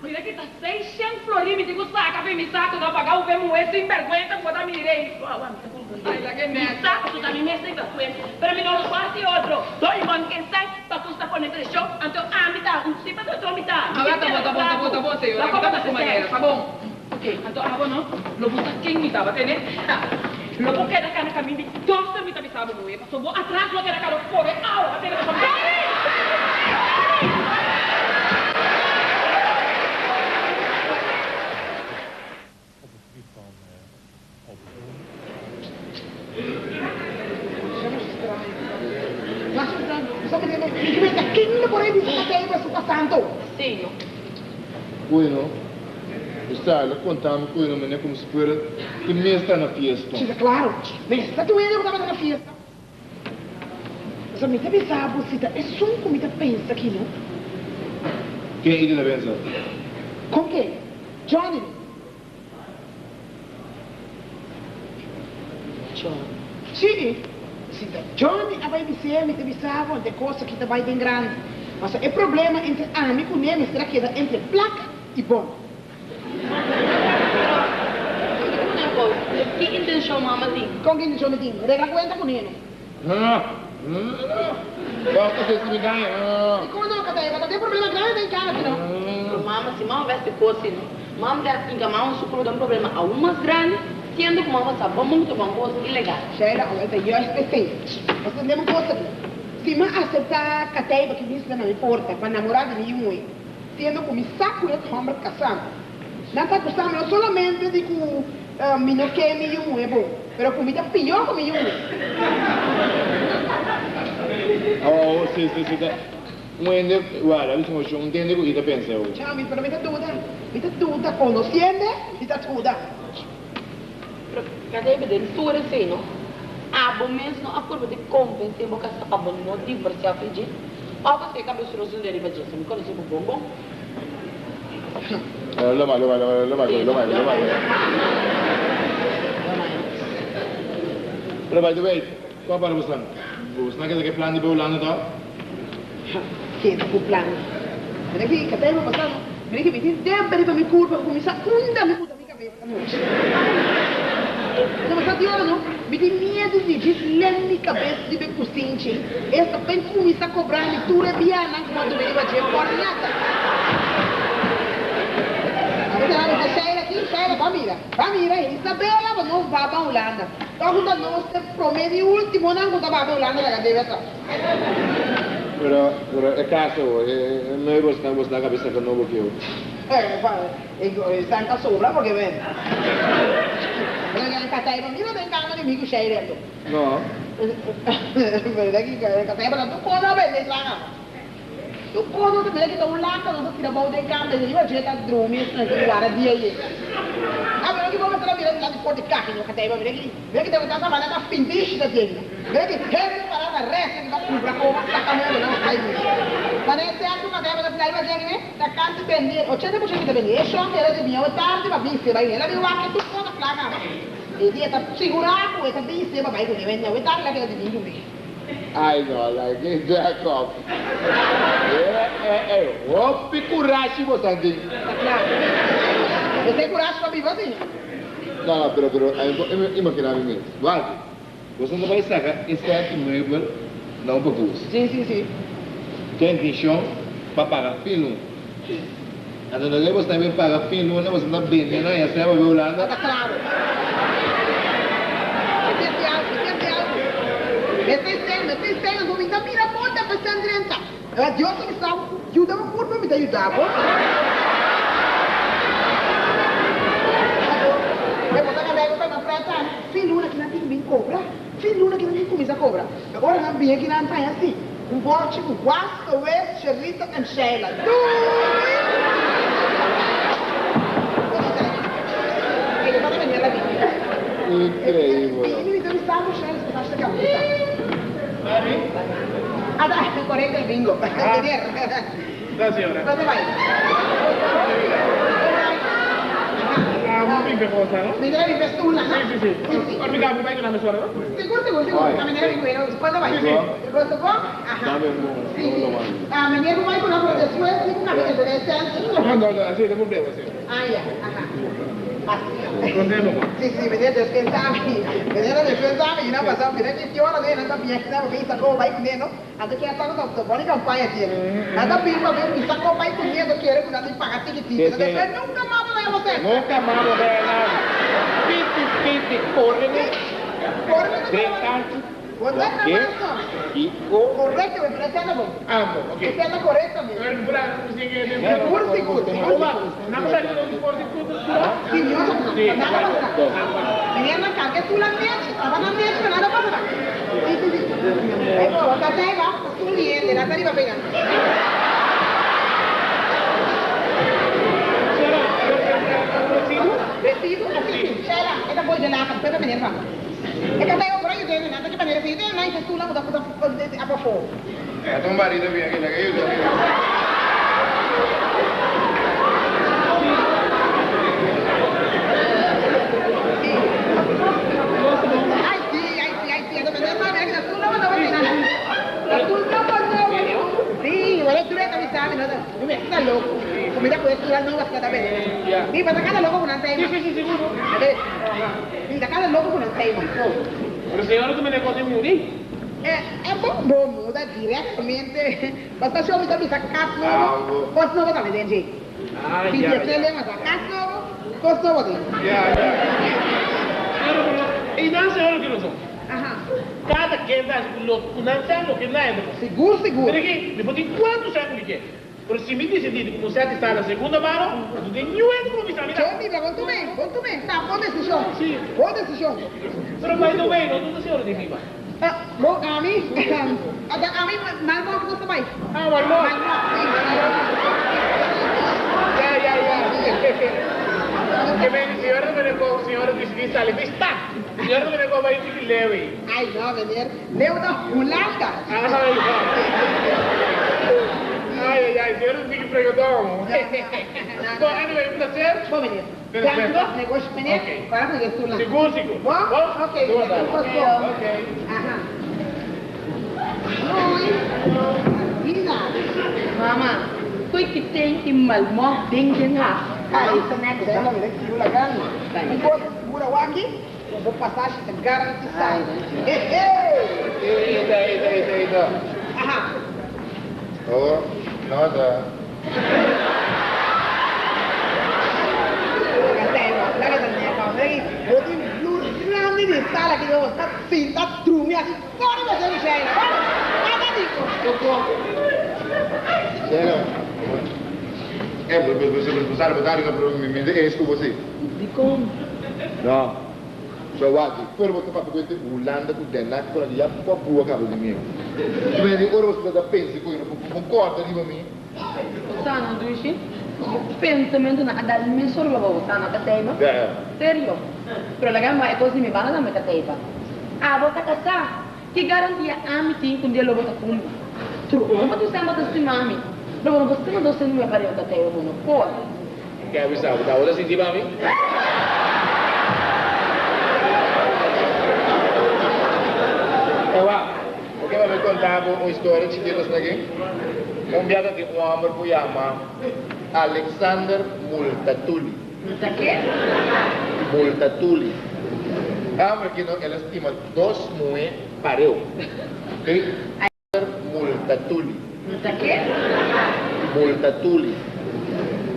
S2: Mira que tá 600 florinhos, me digo saca, vem me saco, não pagar o vemo esse sem vergonha, vou dar mirei. Ai, lá que merda.
S4: Saco, tu também me sem vergonha. Para mim não faz outro. Doi bom quem sai, para custa por entre show, então me dá, um tipo de outro me dá.
S2: Tá bom, senhora. Tá bom. Ok, então agora não, lo busca quem me tava, entendeu? Lo busca da cara caminho de 12 me tava sabe não é, passou vou atrás lo que era caro fora, au, até que
S1: Quem não pode dizer que é isso passando?
S4: Sim.
S6: Bueno. Ela contando com ele, mas como se fuera que mesmo está na fiesta.
S1: Sim, claro. Mas está doendo que estava na fiesta. Mas a mim também sabe, Cita, é só um comida pensa aqui, não?
S6: Quem ele na pensa?
S1: Com quem? Johnny. Sim. Cita, Johnny vai dizer, me sabe, de coisa que vai bem grande. Mas é problema entre amigo e ele, será que é entre placa e bom.
S4: Que intenção, mamãe?
S1: Com que intenção me tem? Regla cuenta com ele.
S6: Não. Gosto de se me ganha.
S1: E como não, Cataiba? Não tem problema grande em casa, não.
S4: Mama, se mama veste coisa, mama deve engamar um suco de um problema a umas grandes, sendo que mama sabe muito bom coisa ilegal.
S1: Sheila, olha, eu respeitei. Você não tem coisa aqui. Se me aceitar Cataiba que viste na minha porta para namorar de mim, sendo que me saco de homem casado, não está gostando solamente de que me não quer me é bom, mas comida pior que me
S6: Oh, sim. Quando, guarda, eu não entendo o que você pensa.
S1: Tchau, mas me está tudo, conhecendo, me está tudo.
S4: Cadê o dele? Sura assim, não? Ah, bom mesmo, a curva de convencer, boca a bom motivo para se afligir. Ah, você acabou de se dele, mas você me conhece por bom?
S6: Lo vai. Pero by the way, qual para você? Você não quer que plano de bolando tá?
S1: Que é o plano? Mira aqui, Cataiba passando. Mira aqui, me tem tempo para me curva, começar a me puta minha cabeça. Não, mas sabe não? Me tem medo de desler minha cabeça de ver cozinha. Essa bem começar a cobrar me tudo é biana quando me vai ter pornhada. Sheila aqui, Sheila, Pamira, Isabela, não vai para a Holanda. Então, não se promete o último, não vai para a Holanda, da cadeira.
S6: Pero é caso, não é você na cabeça que não bloqueou.
S1: Está en sobra porque ven. En Cataiba, mira, tem cara de mim que Sheila.
S6: Não.
S1: Verdade que Cataiba não pode ver lá. Eu quando tu vê que tá lá, não tira bom de câmera, ele vai jetar drone, né, que lá dia aí. Agora que vamos fazer lá de porta de carro, no Cataiba, vê que tem uma tanta maneira pintiche da dele. Vê que ele para na resta que vai comprar como tá caminhando não sai. Mas esse ano Cataiba da cidade vai né? Da casa de vender, 80% de vender, é só que ela devia tarde para vir, vai ela viu lá que tu toda placa. Ele tá segurado, essa bice vai com ele, vai tarde lá que ela devia vir.
S6: Ai, não, like it, Jacob. Roupa e coragem, você tem.
S1: Claro. Eu tenho coragem para viver assim.
S6: Não, pero, imagina-me, guarda. Você não vai sacar esse imóvel não para você.
S1: Sim.
S6: Tem intenção para pagar filho. Então, não você também paga filho, não você não vende, não é? Você vai violando.
S1: Está claro. Me stai non mi capire molta per Sandrenta. Dio che stavo chiudendo curva mi aiutavo. E poi da lei per fretta, filuna che non mi cobra. Filuna che non mi comincia a cobra. Ora non viene che non fai assim. Un bote com guasto, West, Cherrita e Sheila. E vado a venire la vita.
S6: Incredibile.
S1: Mi stavo Sheila, che faccia camuta. Dai, corretto il bingo.
S10: Da signora.
S1: Dove vai?
S10: Un bingo cosa, no?
S1: Mi devi festulla, no?
S10: Sì. Ora mi capo, vai che la misura, no?
S1: Sicuro, camminare di quello. Quando vai? Questo qua?
S6: Dame un domani.
S1: Mi viene mai con una protezione, di una vita deve essere.
S10: No, sì, devo problema, sì.
S1: Sì, vedete, scherzami, io non passavo, vedete che ora lei non sapeva che stavo che sacco vai con no? Anche che stavo dopo, buoni campagna tiene. Andava prima mi sacco vai con niente che era con altri pagati che ti. Nunca mai volevo te.
S6: Nunca mai volevo nada. Piti, corre. Gritante.
S1: Corretto, mi pretendo voi.
S10: Ok.
S1: Mi pretendo correttamente. Sicuro.
S10: Una cosa che non ti porti tutto.
S1: Signora, venendo a casa, che tu la dieci, stavano a 10, non era cosa. Sì. E poi, da te va, tu niente, la arriva bene. Vestito? C'era, e da poi gelata, per venire qua. E che devo però io devo andare che venire qui, non è che tu la vuoi a po'.
S6: A tu marito via che la che io
S1: Sì, vorrei tu che mi stavi, no? Mi sta loco. Come da questo la nuova sta bene. Mi fa da loco con un tema.
S10: Sì, sicuro.
S1: Mi da loco con un tema.
S10: Pero si ahora tú me le coges muy bien.
S1: É bom, muda diretamente. Basta só me dar casa novo. Posso novo também, gente. Pizza telema, casa novo. Posso novo dentro.
S3: E não sei o que nós somos. Cada quem dá não sabe o que não é.
S1: Seguro.
S3: Mas aqui, depois de quantos anos que é? Por se me decidir que você está na segunda mano, não tem nenhum compromisso.
S1: Deixa eu conto bem. Tá, boa decisão.
S3: Sim.
S1: Boa decisão.
S3: Pero vai do bem, não senhora de mim.
S1: Bom, a mim, mal que você vai.
S3: Ah, mal. Que bem, senhora me levou, senhora decidir sair, está. Senhora me levou vai que leve.
S1: Ai, não, menino. Leu da Holanda.
S3: Ai, senhora tem que perguntar. Bom, anyway, prazer.
S1: Bom, menino. Tanto negócio, menino. Para me tu lá.
S3: Seguro.
S1: Bom? Ok.
S3: Ok.
S1: Lisa.
S5: Mama, tu que tem que malmó bem lá.
S1: Isso não é que ela me deu la gana. Segura o aqui. Vou passar a garantizar.
S6: Eita. Oh, nada.
S1: Eu tenho grande de sala que eu estou pinta trumia aqui. Fora você não chega. Nada
S6: Sério? Você sabe botar me isso com você?
S5: De como?
S6: Não. Só o aqui. Quando você vai para o Holanda, o Denmark, quando ele já pode boa cabo de mim. Mas agora você está pensando que eu não concordo com mim.
S5: Você não diz? Pensamento na ada mesor ba você na kataiba? Sério? Pero la gamba é coisa me bala na kataiba. Ah, você casar. Que garantia ami tem quando ele bota fundo? Tu ama tu sama tu mami. Não você não doce não me parece kataiba não. Pô.
S3: Que avisa, tá olha assim de mami. Porque vai me contar uma história de Deus aqui. Viaja de um homem que chama Alexander Multatuli. Multatuli. Homem que não, ele estima 2 moedas pareu. Ok? Multatuli. Multatuli.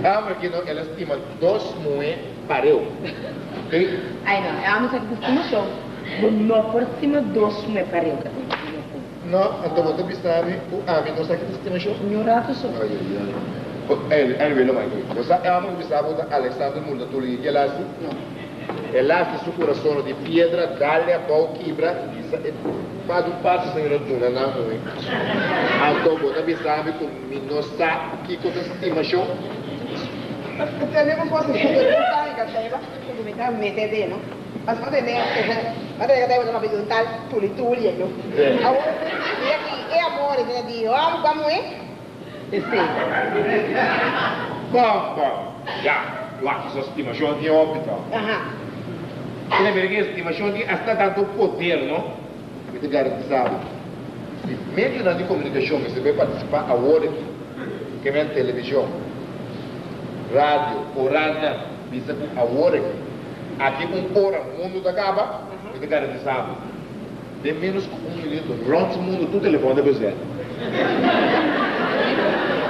S3: Homem que não, ele estima 2 moedas pareu. Ok?
S5: Ai não, é a música que estima show. Não por cima 2 moedas pareu.
S6: Não, então você precisa o homem não sabe que estima show.
S5: Senhorato só.
S6: Ele veio mais. Você é homem que sabe o Alexander Multatuli que ele assim? Ele assim seu coração de pedra, dália, pau, quebra, faz passo sem rotunda, não é? Então você precisa que não sabe que você estima show.
S1: Tenemos cosas que están en Cataiba, que me están metiendo, ¿no? Mas não entender, mas é que tem uma vida tal tuli, ¿no? Agora, e aqui é amor, né? Digo, vamos,
S6: Bom, já, lá que sua estimação de óbito. Você vê que a estimação de hasta tanto poder, não? Que te garantizava. E meio de comunicação, você vai participar agora, que vem televisão, rádio, oranda, visa agora, aqui hora, o mundo da acaba, que te garantizava. De menos que 1 minuto, ronda o mundo, tu telefone de você.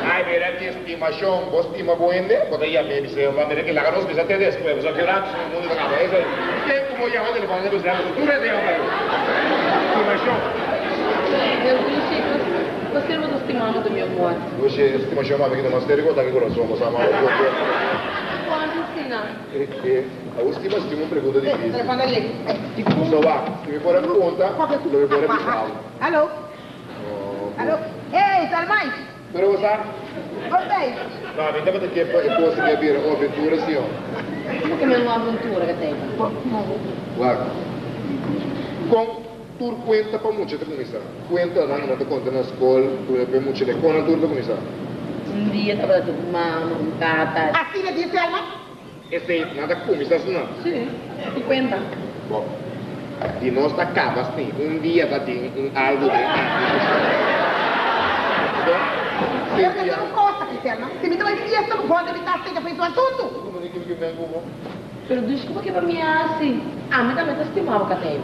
S6: Ai, mira que estimação, vos estima buende, porque ya me dice, mira que la ganos que se te después, o sea, que rato el mundo de la cabeza, ¿qué como llama el teléfono de los demás? Tú le dejas, estimação.
S5: Eu disse, você não estimamos do meu amor.
S6: Você estimação, mas que não master igual que coração, mas ama o corpo.
S5: Quando ensina?
S6: A última estima pergunta difícil.
S1: Telefone ali.
S6: Só vá, se me for a pergunta, lo me for a pisar.
S1: Alô? Ei, Salmai!
S6: Pero você?
S1: Ok.
S6: Não, me dá que posso que vir uma aventura, senhor.
S5: Como que é uma aventura que tem?
S6: Claro. Com tur cuenta para mucho te começar. Cuenta não te conta na escola, para mucho de quando tur te começar.
S5: Dia estava de mama, tata.
S1: Assim me disse, Alma?
S6: Esse nada começar não.
S5: Sim, 50.
S6: Bom. E nós tá acaba assim, dia tá tem algo de
S1: Eu não gosto, Cristiano. Se me dá uma fiesta, não pode evitar que a pessoa tudo.
S6: Como é que me vengo?
S5: Pero desculpa que pra mim é assim. A mim também estimava que tem.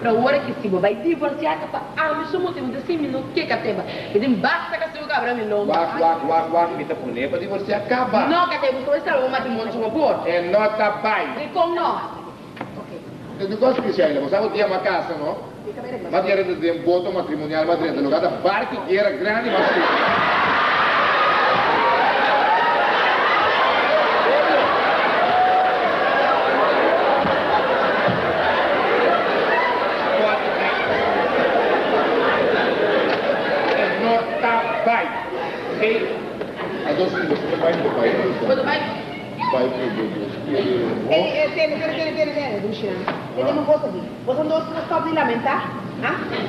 S5: Pra hora que se vai divorciar, que a mim só motivo de 5 minutos que tem. E dem basta que se o cabra me longo.
S6: Wak, me tá punir pra divorciar acaba.
S5: Não, que tem, você vai um matrimônio de uma porta.
S6: É nota bai.
S5: E como não?
S6: Eu não gosto de isso ainda, você tem uma casa, não? Mas era de um voto matrimonial, mas dentro do lugar da barco que era grande, mas... Vai. A dois filhos, você vai pro pai.
S5: Quando vai?
S6: Vai pro
S1: Luciano. Ele não gosta disso. Você não gosta de lamentar?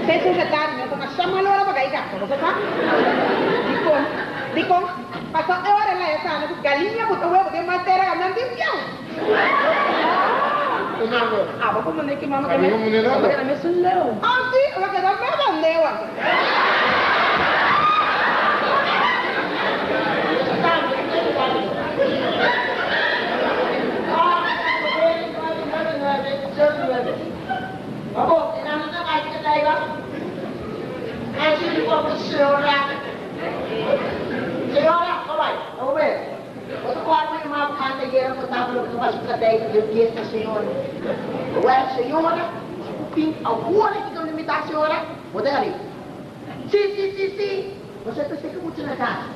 S1: Sem secretário, eu estou chamando a hora para cair gato, você sabe? Dico, passou a hora lá, essa galinha, botou huevo, tem matéria, ganhando de pião.
S5: Ah, vou comer que mama
S6: que me...
S5: Vou comer me suleu.
S1: Ah, sim, vai quedar me bandeu.
S3: Senhora, vamos ver. Outro quarto de uma candeeira que estava no cadeia de essa senhora. Ué, senhora, alguma que não limitar a senhora? Bota ali. Sim. Você pensa que muito na casa?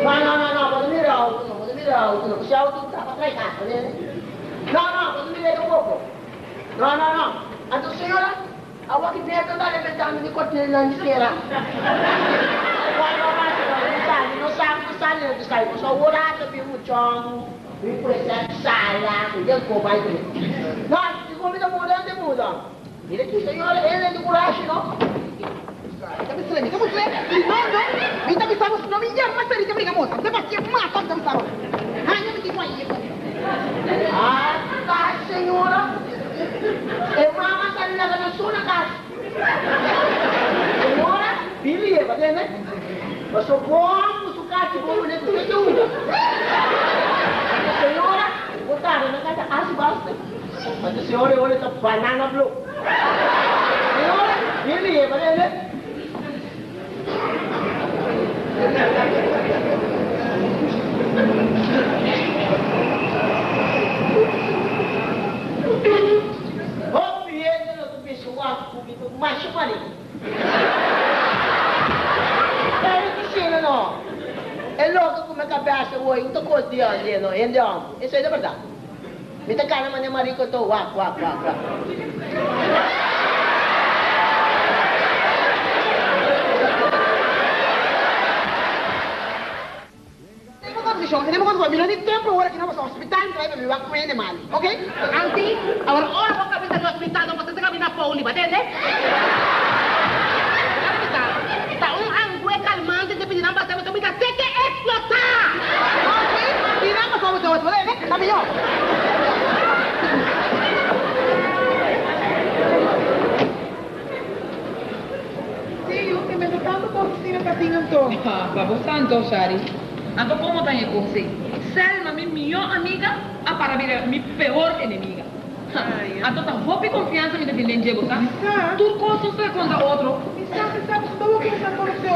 S3: Não, pode mirar alto, não. Você é alto, tá para trás da casa, né? Não, pode mirar um pouco. Não. Então, senhora, a que dentro está levantando de cortina na inteira. Não sabe, só orar também o chão, e por exemplo, sala, e eu vou mais ver. Não, se comida muda. Mira aqui, senhora, ele é de coragem, não? Tá, senhora. Eu vou amassar na sua casa. Senhora, filha, vai ver, né? Eu sou bom, sou caro, bom, né? Tudo. Senhora, botaram na casa as bastas. Mas a senhora olha essa banana blue. Senhora, filha, vai ver, né? Macho pari. Pero dicendo no. É louco como é cabeça o eu tô cotiando no, entendeu? Isso é verdade. Me tá cara mane marico to wak.
S1: Tenemos que dormir de tempo agora que não vamos ao hospital, então vai me vai comer mal, ok?
S9: Anti, agora ora vou caminhar no hospital, não você tem que caminhar para o Oliva, entende? Tá angue calmante, te pedindo para você, mas você tem que explotar!
S1: Ok? E não vamos ao hospital, né? Tá melhor. Sim, eu me tocando com você na catinha então.
S4: Vamos tanto, Shari. Então, como está aí com você? Selma, minha melhor amiga, a para vir minha pior inimiga. Então, tá roupa e confiança me defendendo, Diego, tá? Tudo coisa você contra outro.
S1: Sabe, estou aqui nessa conversa.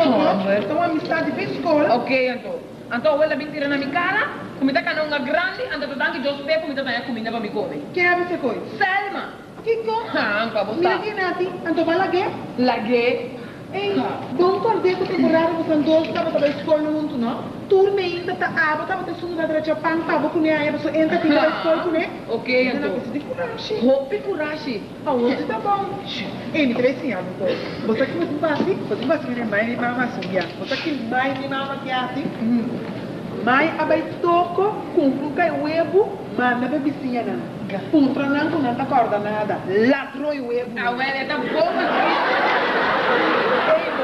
S1: Então, uma amizade de escola.
S4: Ok, então, ela vem tirando na minha cara, comida canonga grande, então, dando que eu espero comida para comida para me comer.
S1: Quem é você coisa?
S4: Selma.
S1: Kiko?
S4: Para você.
S1: Mira aqui, Nati. Então, vai laguer?
S4: Laguer.
S1: Ei, bom tarde, que temporada você andou, estava na escola no mundo, não? Turma ainda tá aba, estava te sundo da direita pang, tava com a você entra aqui na escola com ele.
S4: Ok, então.
S1: Você tem coragem.
S4: Roupa e coragem.
S1: Ah, hoje tá bom. Ei, me traz assim, amor. Você que você vai me lembrar de mamãe suja. Você que vai me mamar que assim. Mãe, abai toco, com cai huevo, manda pra vizinha não. Putra não tá acorda nada. Ladrou o huevo.
S4: Ah, ué, tá bom.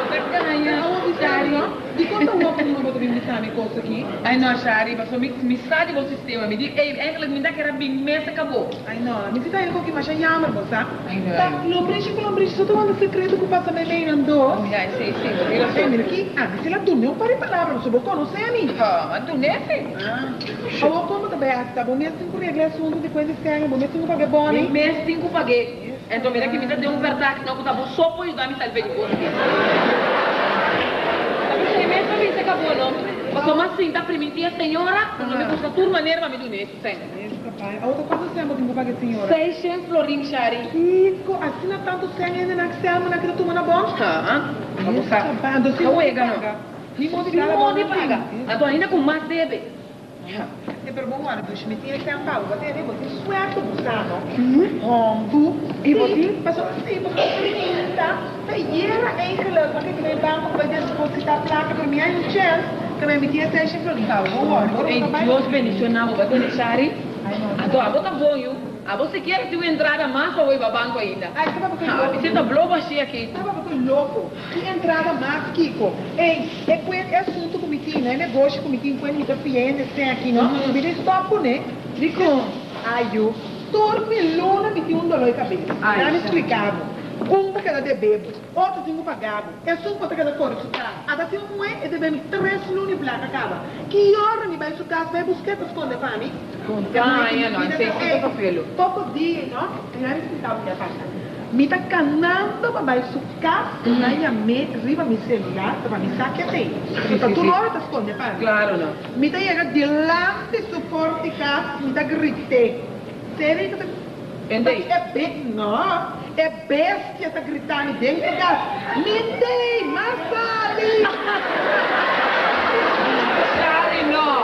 S5: você ganha. Shari.
S2: Di quanto uomo non posso invitare me cosa aqui?
S5: Ai não, Shari, mas me sabe o sistema. Me diz, eigenlijk me dá que era bem mês acabou.
S2: Ai não, me fica aí com que mais chama, moça.
S5: Ai não.
S2: Tá, lo brinco, só tomando secreto que passa bem andou.
S5: Ai, sim.
S2: Ei, mira aqui, se ela tu não pare palavra, você botou, não sei a mim.
S5: Ah, mas tu nem sei.
S2: Ah, como também, tá bom, mesmo com regras assunto depois desse ano, bom, mesmo com pagar bom, né?
S5: Mês 5 paguei. Então mira que me dá um verdade que não tá bom só por ajudar me salvar de coisa. Mês também se acabou, não? Mas como assim, tá permitir a senhora, não me custa tudo maneira, mas me do nisso, sempre.
S2: A outra coisa sempre que pagar senhora.
S5: 600 florinhos, Shari.
S2: Rico, assim não tanto sangue ainda na selma, naquela turma na bom?
S5: Ah,
S2: vamos cá.
S5: Não é, não. Nem pode pagar. Então ainda com mais deve.
S2: É per bom ano, dus me tinha que ser Paulo, você vê, você sueco buscando. Rombo. E você passou assim, você tá? Feira eigenlijk, want ik ben bang om bij deze positie plakken voor mij een chance. Que me metia até esse programa.
S5: Ei, Deus bendicionava, vai ter Shari. Então, a bota bom, viu? A você quer ter uma entrada mais ou vai banco ainda?
S2: Ai, você vai para o louco.
S5: Você tá bloco assim aqui.
S2: Você vai para o louco. Que entrada mais, Kiko? Ei, é assunto que me tinha, é negócio que me tinha, quando me tá fiendo, tem aqui, não? Me dê stop, né? Dico, ai, eu, dormilona me tinha dolor de cabeça. Não me explicava. Uma que ela de bebo, outra tinha pagado. É só para que ela corre su casa. A da tinha é de bebo 3 lunes placa acaba. Que hora me vai su casa, vai buscar para esconder para mim?
S5: Ai, não, sei se eu tô filho.
S2: Pouco dia, não? Eu não explicava minha parte. Me tá canando para vai su casa, na me riba me celular, para me sacar até. Então tu não tá esconder para mim.
S5: Claro, não.
S2: Me tá chega delante do porta casa, me tá gritei. Sério que tá...
S5: Entendei?
S2: Não. É bestia tá gritando dentro do carro. Me dei, mas sabe!
S5: Shari, não!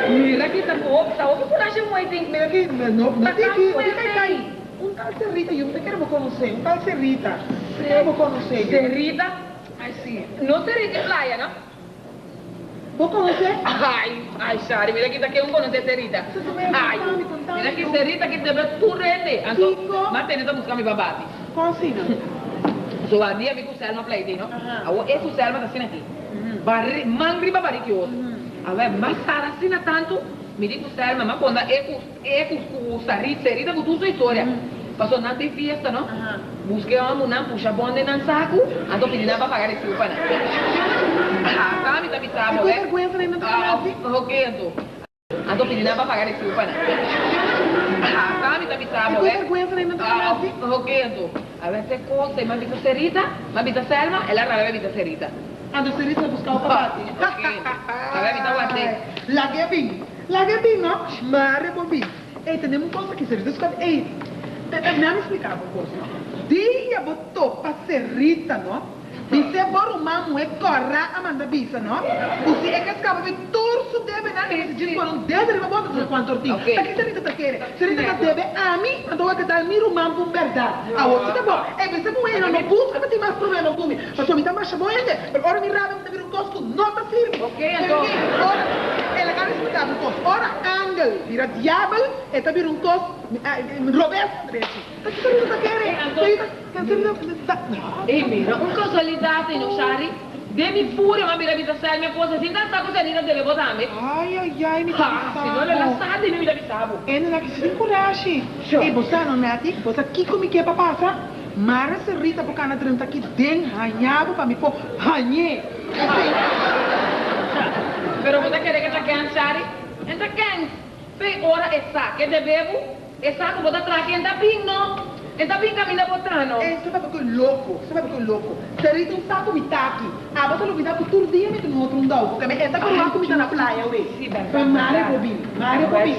S5: Mira que tá bom, coragem muito, hein?
S2: Mira que, não tem que cair. Um tal Serrita, eu não quero conhecer, um tal Serrita. Eu vou conhecer.
S5: Serrita? Ai, sim. Não Serrita em praia, não?
S2: Vou conhecer?
S5: Ai, Shari, mira que daqui conhece Serrita. Ai, mira que Serrita que deve tu rende. Então, mas tem que buscar meu babati.
S2: Como assim, não?
S5: So, a dia me com Selma pleite, não? Agora, é com Selma tá assim aqui. Mangri babari que outro. Agora, mas Sara assina tanto, me diz com Selma, mas quando é com Serrita com tudo sua história. Passou na tem fiesta, não? Busquei uma mulher, puxa bonde no saco, então pedindo para pagar esse upa, não? Sabe, tá me trabo,
S2: é? Que vergonha nem não tá
S5: ok, então pedindo para pagar esse upa, não? Sabe, tá me trabo,
S2: que vergonha nem não tá
S5: ok, então. A veces cosa, mas vita Serrita, mas vita Selma, ela rara vita Serrita.
S2: Ando Serrita buscar o papati.
S5: Ok, a ver, vita guardei.
S2: Larguei bem, não? Mare bobi. Ei, tem uma coisa que Serrita escolhe. Ei, não me explicava uma coisa. Dia botou para Serrita, não? Você bora uma mulher corra a mandar bisa, não? Você é que escapa de torso deve na esse dia quando deve levar bota de quanto ortinho. Tá que Serrita tá querendo? Serrita tá deve a mim, então é que tá miro mam com verdade. A outra tá bom. É você com ele, não busca para ter mais problema com mim. Mas só me tá mais bom ainda. Agora me raba me tá vir um cosco, não tá firme.
S5: Ok, então.
S2: Ela quer explicar um cosco. Ora angel, vira diabo, e tá vir um cosco. Roberto, tá que Serrita tá querendo?
S5: Ei, mira, casualidade, não, Shari? Demi pure uma mira vita sai, minha coisa assim, tanta coisa linda deve botar, me.
S2: Ai, me
S5: se não ela sabe, me deve saber.
S2: Ele não quis coragem. E você não mete, você aqui como que é para passar? Mara Serrita por cana 30 aqui dentro, ranhado para me pôr, ranhê.
S5: Pero você quer que tá quente, Shari? Entra quente. Foi hora essa, que devemos, essa que botar atrás, que entra bem, não? Então vem caminhar botando.
S2: Você vai porque louco, Serrita um saco me taque. Ah, você não me dá por todo dia, me no outro não, porque me entra com uma comida na praia, ué. Foi Mare Bobin.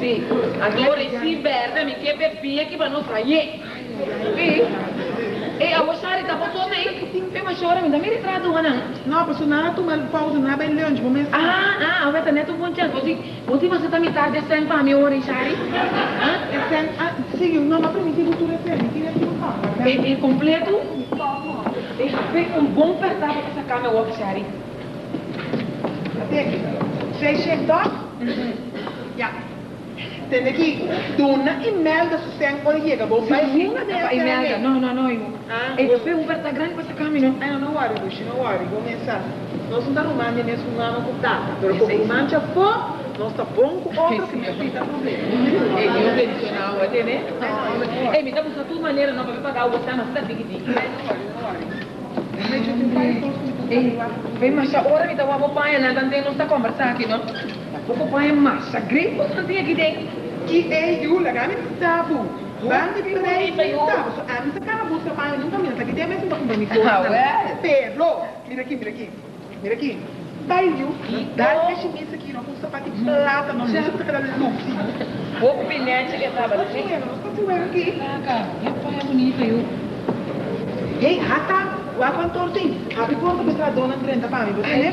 S5: Sim. Agora esse verde me quer bebia que para não sair. E a Shari tá botando aí. Vem uma chora, me dá me retrato, não?
S2: Não, mas não tu mal pausa, não bem longe, vou mesmo.
S5: Ah, vai ter neto bom chance. Você tá me tarde sem para me hora, Shari?
S2: Sim, não, mas permitir o tudo
S5: é completo? Tem um bom pedaço para sacar meu ovo, Shari.
S2: Até aqui. 600? Já. Tem que dona email da sustento por chega, bom, vai uma dessa.
S9: Email, não, eu. Eu fui um verta grande para esse caminho.
S2: Não worry, Lucy, não worry, vou pensar. Nós não estamos mandando nesse ano com data, mas como o mancha for, nós está bom com outro que não tem problema.
S9: Eu vejo não, entende? Ei, me dá de toda maneira não para pagar o botão, mas está dividido.
S2: Não worry.
S9: Ei, vem mais a hora me dá uma papai, né? Não tem nossa conversa aqui, não? O papai é massa, gripe, não tem aqui dentro.
S2: Que é eu, lá me tabu. Bande bem, tabu. A mim tá busca pai, nunca me tá aqui tem mesmo para comprar me coisa. Pedro, mira aqui. Vai eu, dá deixa isso aqui, não com sapato de plata, não sei se tá cada luz.
S9: O pilhante que estava
S2: aqui. Não tá aqui.
S9: Caraca, que pai é bonito eu.
S2: Ei, rata. O quanto tem? Abre conta para a dona 30 para mim, você né?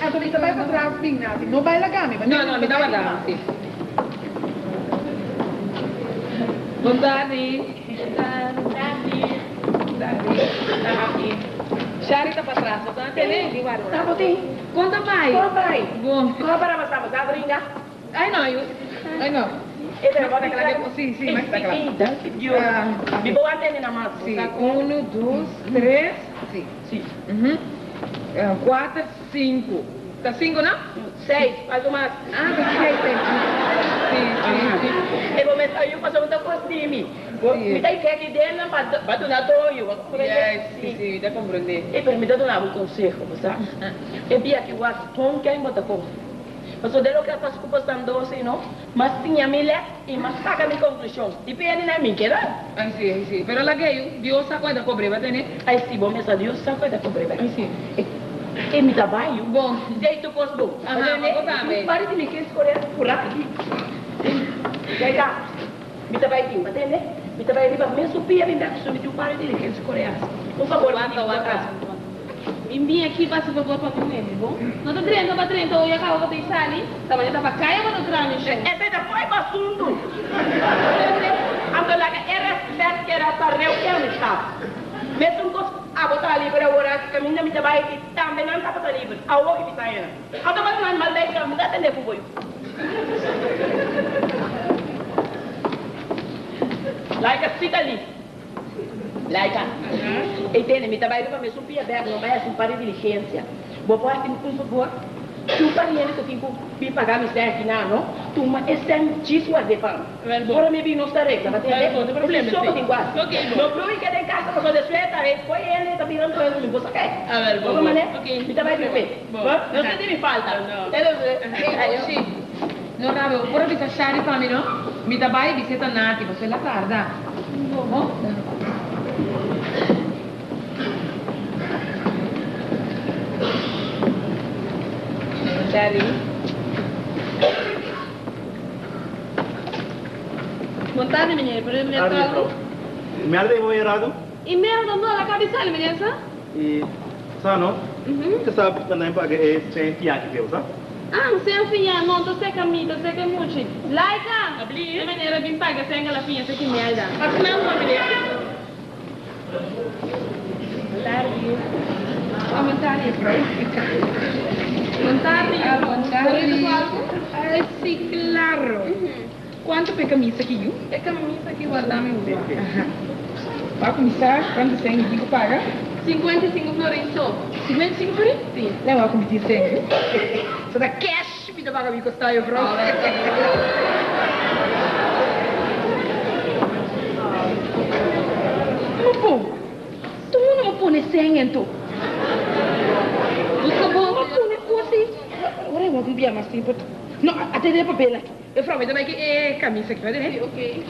S2: A dona vai para trás, bem nada. Não vai largar, me.
S9: Não, me dá uma dama. Boa tarde. Shari tá para trás, tá entendendo?
S11: Tá, botei.
S9: Conta pai. Bom.
S4: Qual para você tá brinca?
S9: Ai não.
S4: Ele vai
S9: aquela que sim, mas tá claro.
S4: Me vou atender na massa.
S9: Sim, 1, 2, 3. Sim. 4, 5. Tá 5, não?
S4: 6, faz uma.
S9: Ah, tá 6. Sim.
S4: Eu vou meter eu fazer um costume. Me dá que aqui dentro para donar doio.
S9: Sim, dá compreender.
S4: E para me dar um conselho, sabe? Eu vi aqui o tom que é botar com. Mas o delo que eu faço culpa estando assim, não? Mas tinha milha e mas saca minha conclusão. Depende na minha, quer?
S9: Ai sim. Pero lá que Deus sacou da cobreva, né?
S4: Ai sim, bom, mas Deus sacou da cobreva.
S9: Ai sim.
S4: E me trabalho.
S9: Bom.
S4: Jeito posso bom.
S9: Mas
S4: para de me querer escolher por aqui. Já está. Me trabalho aqui, entende? Me trabalho aqui para me subir a minha pessoa de para de me querer escolher. Por favor,
S11: Vim aqui para se propor para comer, bom? Não tá treinando, eu ia acabar de sair ali. Também tá para cair, mas não treino, chefe.
S4: Esse depois é assunto. Então, era certo que era tarde, eu quero estar. Mesmo que a botar livre agora, que a minha me trabalha aqui, também não está botar livre. A outra que está aí. Então, mas não é mal daí, me dá atender para o Like a cita ali. Like a. Entende? Me trabalha para me subir a berga, não vai assim para diligência. Vou pôr assim, por favor. Tu pariente que eu tenho que pagar me certo, não? Tu mas esse é um disco a de pão. Agora me vi não está regra, mas tem problema. Só que tem quase. Não plui que tem casa para fazer sueta, foi ele tá virando coisa me você quer. A ver, bom. Me trabalha bem. Não sei me falta.
S9: Sim. Não, não, ora bisa shari para mim, não? Me trabalha visita nati, você lá tarda. Bom? Shari.
S11: Boa tarde, menina. Podemos me
S8: Tarde,
S11: falar?
S8: Me arde vou errado?
S11: E merda, não, a cabeça, menina?
S8: E sano? Você sabe também para que sem aqui Deus, tá?
S11: Ah, sem finha, não, tô seca muito. Laika! Abli? A menina vem pagar sem ela finha, sem que merda. Mas não, menina.
S9: Ah, sí, claro. ¿Cuánto pe camisa aqui?
S11: É camisa que guardamos em pé.
S9: Para começar, quanto você indica paga?
S11: 55 florins só.
S9: 55 florins?
S11: Sim.
S9: Não, eu cometi 100. Só da cash, me dá paga me custar eu, bro.
S11: Pô, tu não me põe 100 então.
S9: Busca bom, mas põe coisa. Agora eu vou enviar mais tempo. Não, até de papel aqui. Eu falo, também que é camisa aqui, vai ver?
S11: Ok.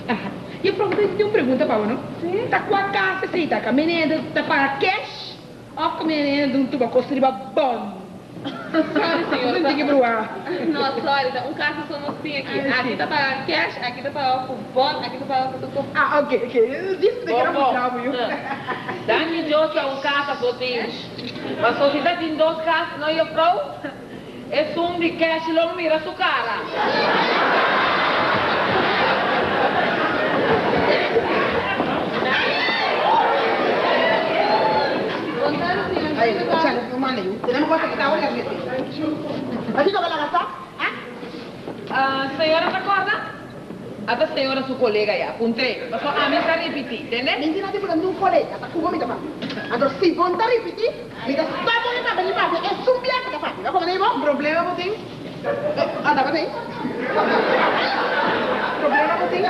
S9: E eu falo, tem uma pergunta para não? Sim. Tá com a casa, sim, tá com a menina, tá para cash? Ou com a menina de um tubo construído bom?
S11: Sorry, senhor.
S9: Não tem que broar.
S11: Não, sorry, um caso só não tem aqui. Aqui tá para cash, aqui tá para o cupom, aqui tá para o cupom.
S9: Ah, ok. Eu disse que era muito bravo, viu?
S4: Dá-me de outra um casa só tem. Mas se você tem 2 casas, não é pro? É um de cash, não mira sua cara.
S1: Aí, Chale, eu mandei. Tenemos coisa que está olhando. Aqui como ela está?
S4: A senhora tá acorda?
S9: Até senhora sua colega já, com três. Mas só a mim está repetir, entendeu?
S1: Mentira, tipo, não colega, tá com o homem da família. Agora, se vão tá repetir, me dá só bom na família, é sumbiaco da família. Como nem bom?
S2: Problema você tem?
S1: Anda, você tem?
S2: Problema você tem?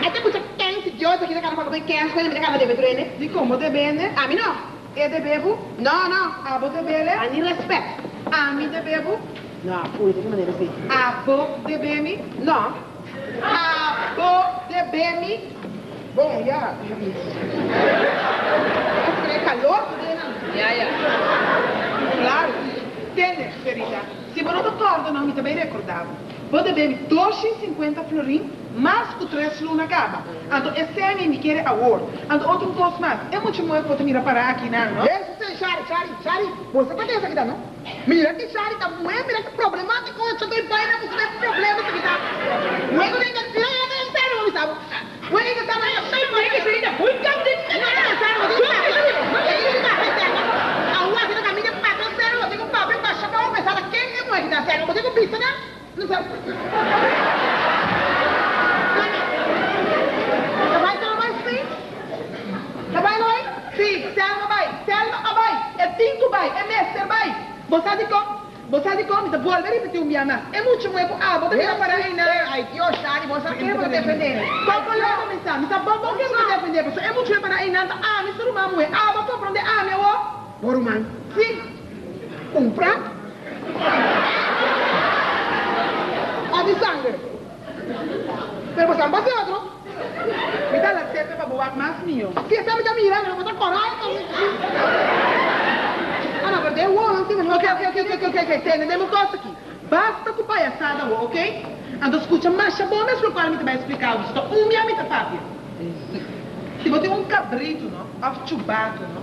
S1: Até que você quer esse idiota aqui na cara, quando quer as coisas, me dá cara de betrene.
S2: De como de bem, né?
S1: A mim não.
S2: É de bebo?
S1: Não, não.
S2: A você bebe?
S1: A mim respeito.
S2: A mim de bebo?
S1: Não, pô, de que maneira assim?
S2: A bo de bebe?
S1: Não.
S2: A bo de bebe?
S1: Bom, já. Acho que é calor, né?
S9: Já.
S2: Claro. Entende, querida? Se você não torna, não me também recordava. Você bebe 250 florim, mais que 3 luna acaba. Então, esse ano me quer a ouro. Então, outro gosto mais. É muito bom que você mira para aqui, não?
S1: Isso, sim, Shari. Você tá dentro aqui, tá, não? Mira que Shari tá muito, mira que problemático. Eu tenho pai, não, você tem problema aqui, tá? Luego tem que tirar, não sei, não, sabe? Luego tem que estar aí, eu sei, mas é que você ainda foi campo de... Não, Shari, você não sabe. A rua aqui no caminho é papel sério, eu tenho um papel pra achar pra eu pensar, quem é mulher que tá sério? Você não pensa, né? Não sabe?
S2: Sim, Selma vai, é Tinto vai, é Messer vai. Você de como, você volta a repetir um dia mais. É muito bom, você vai para aí, não.
S1: Ai, que Shari, você quer você defender?
S2: Qual colher, me está bom que você defender, você é muito bom para aí, não. Ah, me suru mamu, você aprende, meu ó.
S1: Boruman.
S2: Sim.
S1: Comprar? A de sangue. Pero você não passa outro?
S2: Me dá a certa para boar mais meu.
S1: Se você me dá mirando, eu vou dar coragem. Ah, não, mas eu não tenho...
S2: Ok, entendemos coisa aqui. Basta com palhaçada, ok? Então escuta, mas bom mesmo para mim também explicar isso. Um dia me tá fácil. Se você é um cabrito, não? Afchubado, não?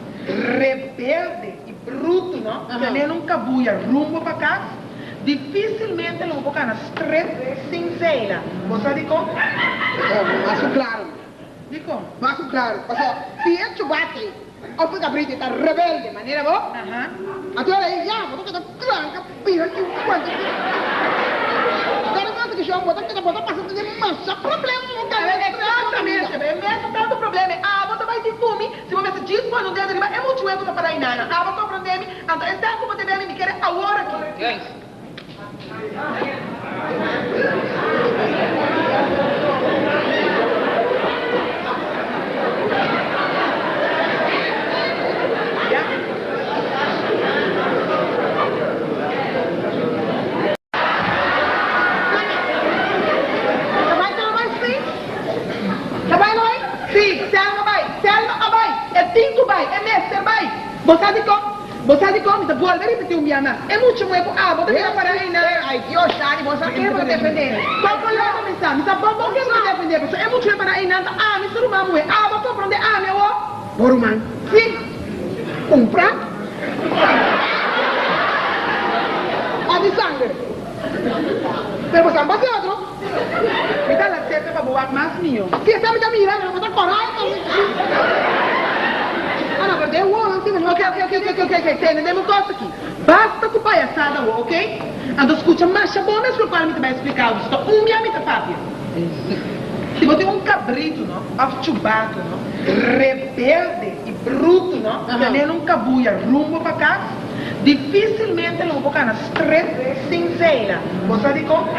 S2: Rebelde e bruto, não? Que não cabuia rumbo para casa. Dificilmente não vou ficar na stress sincera. Você diz como?
S1: Mas claro.
S2: Diz como?
S1: Mas claro. Se é chubate, ou foi cabrito e está rebelde, maneira boa? Agora aí, já, vou tocar tranca, pira que quando... Agora quando que chama, vou tocar passando de massa, problema não tá.
S2: Exatamente, é mesmo tanto problema. Você vai ter fome, se você diz quando dentro de é muito ruim para ir nada. Você aprende, então é tanto que você deve me querer agora aqui. Selma vai, é Tinto vai, é Messer vai. Você de como, você volta a repetir um dia mais. É muito bom, você vai para aí, não.
S1: Ai, que Shari, você quer você defender?
S2: Qual colher, me está bom que você defender, você é muito bom para aí, não. Ah, me suru mamu, você aprende, meu ó.
S1: Boruman.
S2: Sim.
S1: Comprar? A de sangue. Pero você não passa outro?
S2: Me dá a certa para boar mais meu.
S1: Se você me dá mirando, eu vou dar coragem. Ah, não, mas eu não tenho...
S2: Ok, entendemos coisa aqui. Basta com palhaçada, ok? Então escuta, mas bom mesmo para mim também explicar isso. Um dia me tá fácil. Se você é um cabrito, não? Afchubado, não? Rebelde e bruto, não? Que não cabuia rumbo para casa. Dificilmente não vou ficar na stress sincera. Você diz como?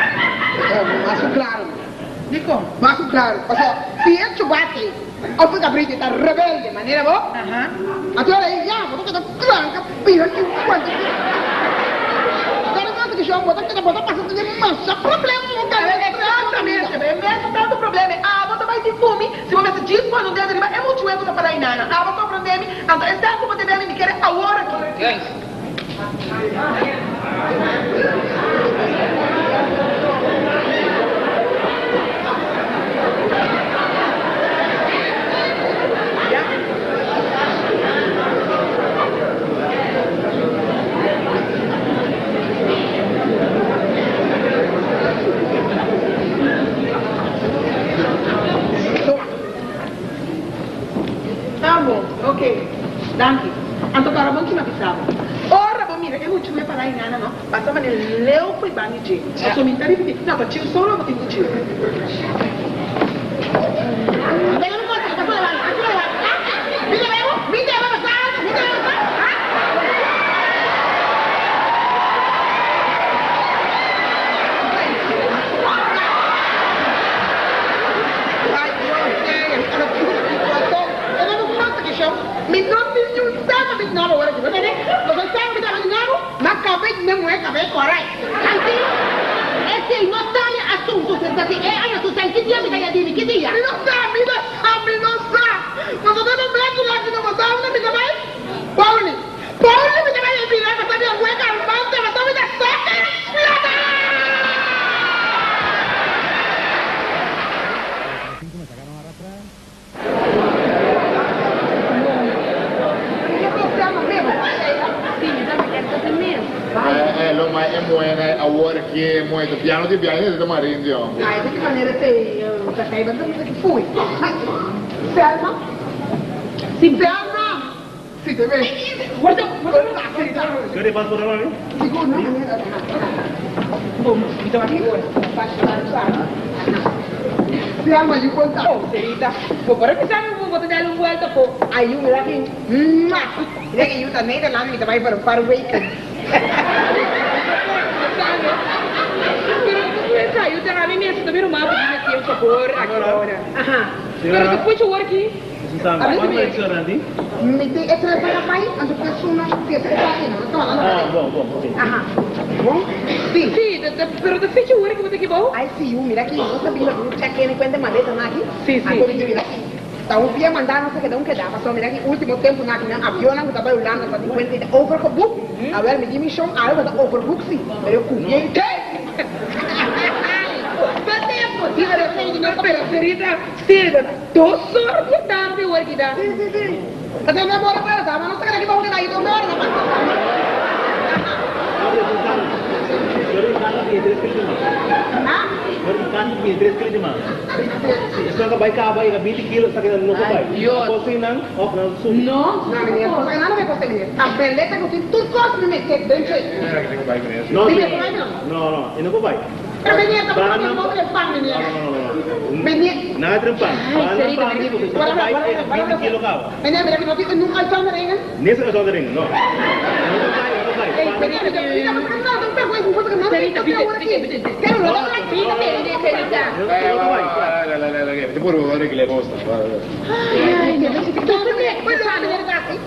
S1: Mas claro.
S2: Diz como?
S1: Mas claro. Se é chubate, ou foi cabrito e está rebelde, maneira boa? Agora aí, já, vou tocar tranca, pira que quando... Agora quando que chama, vou tocar passando de massa, problema não tá.
S2: Exatamente, é mesmo tanto problema. Você vai ter fome, se você diz quando dentro de é muito ruim para ir nada. Você aprende, então é tanto que você deve me querer agora aqui. Tá bom, ok. Danke. Então, para bom que me avisava. Ora, bom, mira, eu não tinha para ir nada, não. Passava nele, leu, foi banho de. Eu sou me tarifei. Não, mas tinha só uma coisa de.
S9: nada agora aqui, entendeu? Você sabe que tá imaginando? Mas acabei de mesmo é cabelo correto. Assim, esse não tá assunto, você tá assim, aí tu sabe que dia me dá que dia? Me não sabe. Mas eu tô no branco lá que não gostava, não me dá mais? Paulo, me dá mais virar, mas sabe a cueca, mas tá me dá sorte,
S6: lo mais é moeda agora que é moeda piano de piano de marinho ó.
S9: Ah, de que maneira você tá caindo que fui. Selma? Sim, Selma. Sim, também. Guarda.
S8: Quer passar por lá?
S9: Segundo. Bom, então aqui agora. Selma de conta. Oh, querida. Vou para que sabe vou te dar uma volta pô. Aí eu me dá aqui. Mira que eu também tá lá me vai para o weekend. Eu tenho a minha também no mapa aqui eu sabor agora. Aham. Pero depois eu aqui.
S8: Sabe, quando é que você anda?
S9: Me tem essa para pai, ando persona que é não.
S8: Ah, bom, ok.
S9: Aham. Bom? Sim. Sim, pero depois eu aqui vou ter que bom. Ai, sim, mira aqui, não sabia que aqui não conta maleta aqui. Sim. Agora mira aqui. Tá um dia mandar não sei que não queda, passou mira aqui último tempo na aqui na avião não estava olhando para 50 overbook. A ver, me dime show, a ver overbook sim. Pero cuidei. Pero querida, dos horas de tarde hoje dá. Sim. Até me mora para tá, mas não sei que vamos daí, então me hora na
S8: Isang kabay ka ba? 20 kilos sa kanya lupa ba? Kasi nang off na sumo.
S9: No, menina, porque nada me custa menina. A beleza que eu tenho, tudo costa me meter dentro.
S8: No, ino ko ba?
S9: Pero menina, tá falando mal de pan, menina. Menina.
S8: Nada trampan. Para 20 kilos ka.
S9: Menina, mira que não fica nunca al pan ringa.
S8: Nessa é só da ring, no.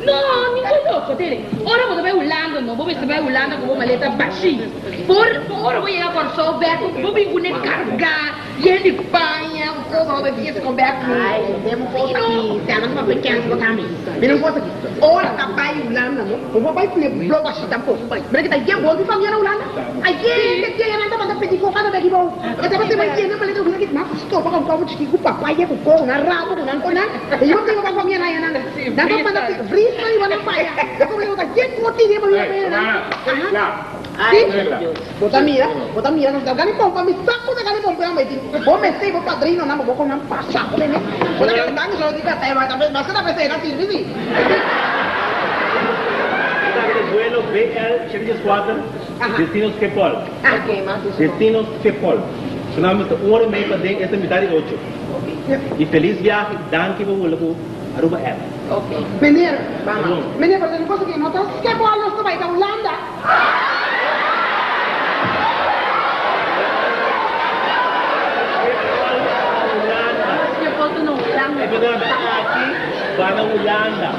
S11: No, ninguém louco dele. Ora você vai ulando, não vou vai ulando com uma maleta baixinha. Ora vou chegar com só beco, vou vir com carregar, e ele banha, o povo vai vir com beco. Ai, demos foto aqui, se ela não vai pequena com a mim. Vira foto aqui. Ora tá pai ulando, não. Vou vai comer bloco baixinho tampouco, pai. Mas que tá aqui bom de família ulando. Aí que ela tá mandando pedir cocada daqui bom. Eu tava sempre aqui, não falei que eu aqui, mas estou para comprar um tiquinho com papai, com coco, na rabo, com nan. E eu tenho para família na nada. Dá para mandar frito e vai na paia. Eu falei, tá aqui com tinha para ver. Sim, bota mira, não tá ganhando pão, me saco de ganhar pão, mas vou meter o padrinho, não vou com não passar, né? Quando eu não só digo até, mas você vai ser assim, viu?
S8: Vuelo BL-4, destinos Kepol. Destinos Kepol. Tsunami está 1 hora e meia para dentro, esta metade de 8. E feliz viagem, danke por o Aruba Air.
S9: Ok. Menino, vamos. Menino, mas eu não posso que notas Kepol, nós vai da Holanda. Kepol no Holanda.
S8: É verdade, aqui vai na Holanda.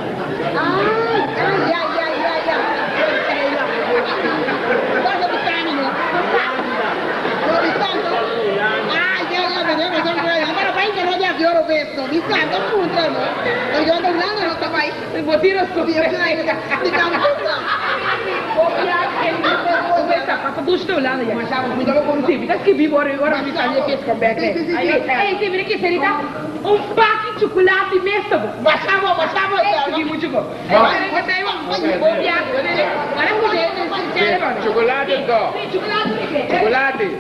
S9: Mi santo appunto, no? Non io andavo là, non sto mai. Vuol dire sto via, ti cambio. Papa busto lá, né? Mas já me deu com sim, tá que vivo agora me tá aqui com back. Ei, tem que ser pack de chocolate mesmo. Bastava. Que muito bom.
S6: Chocolate então. Chocolate.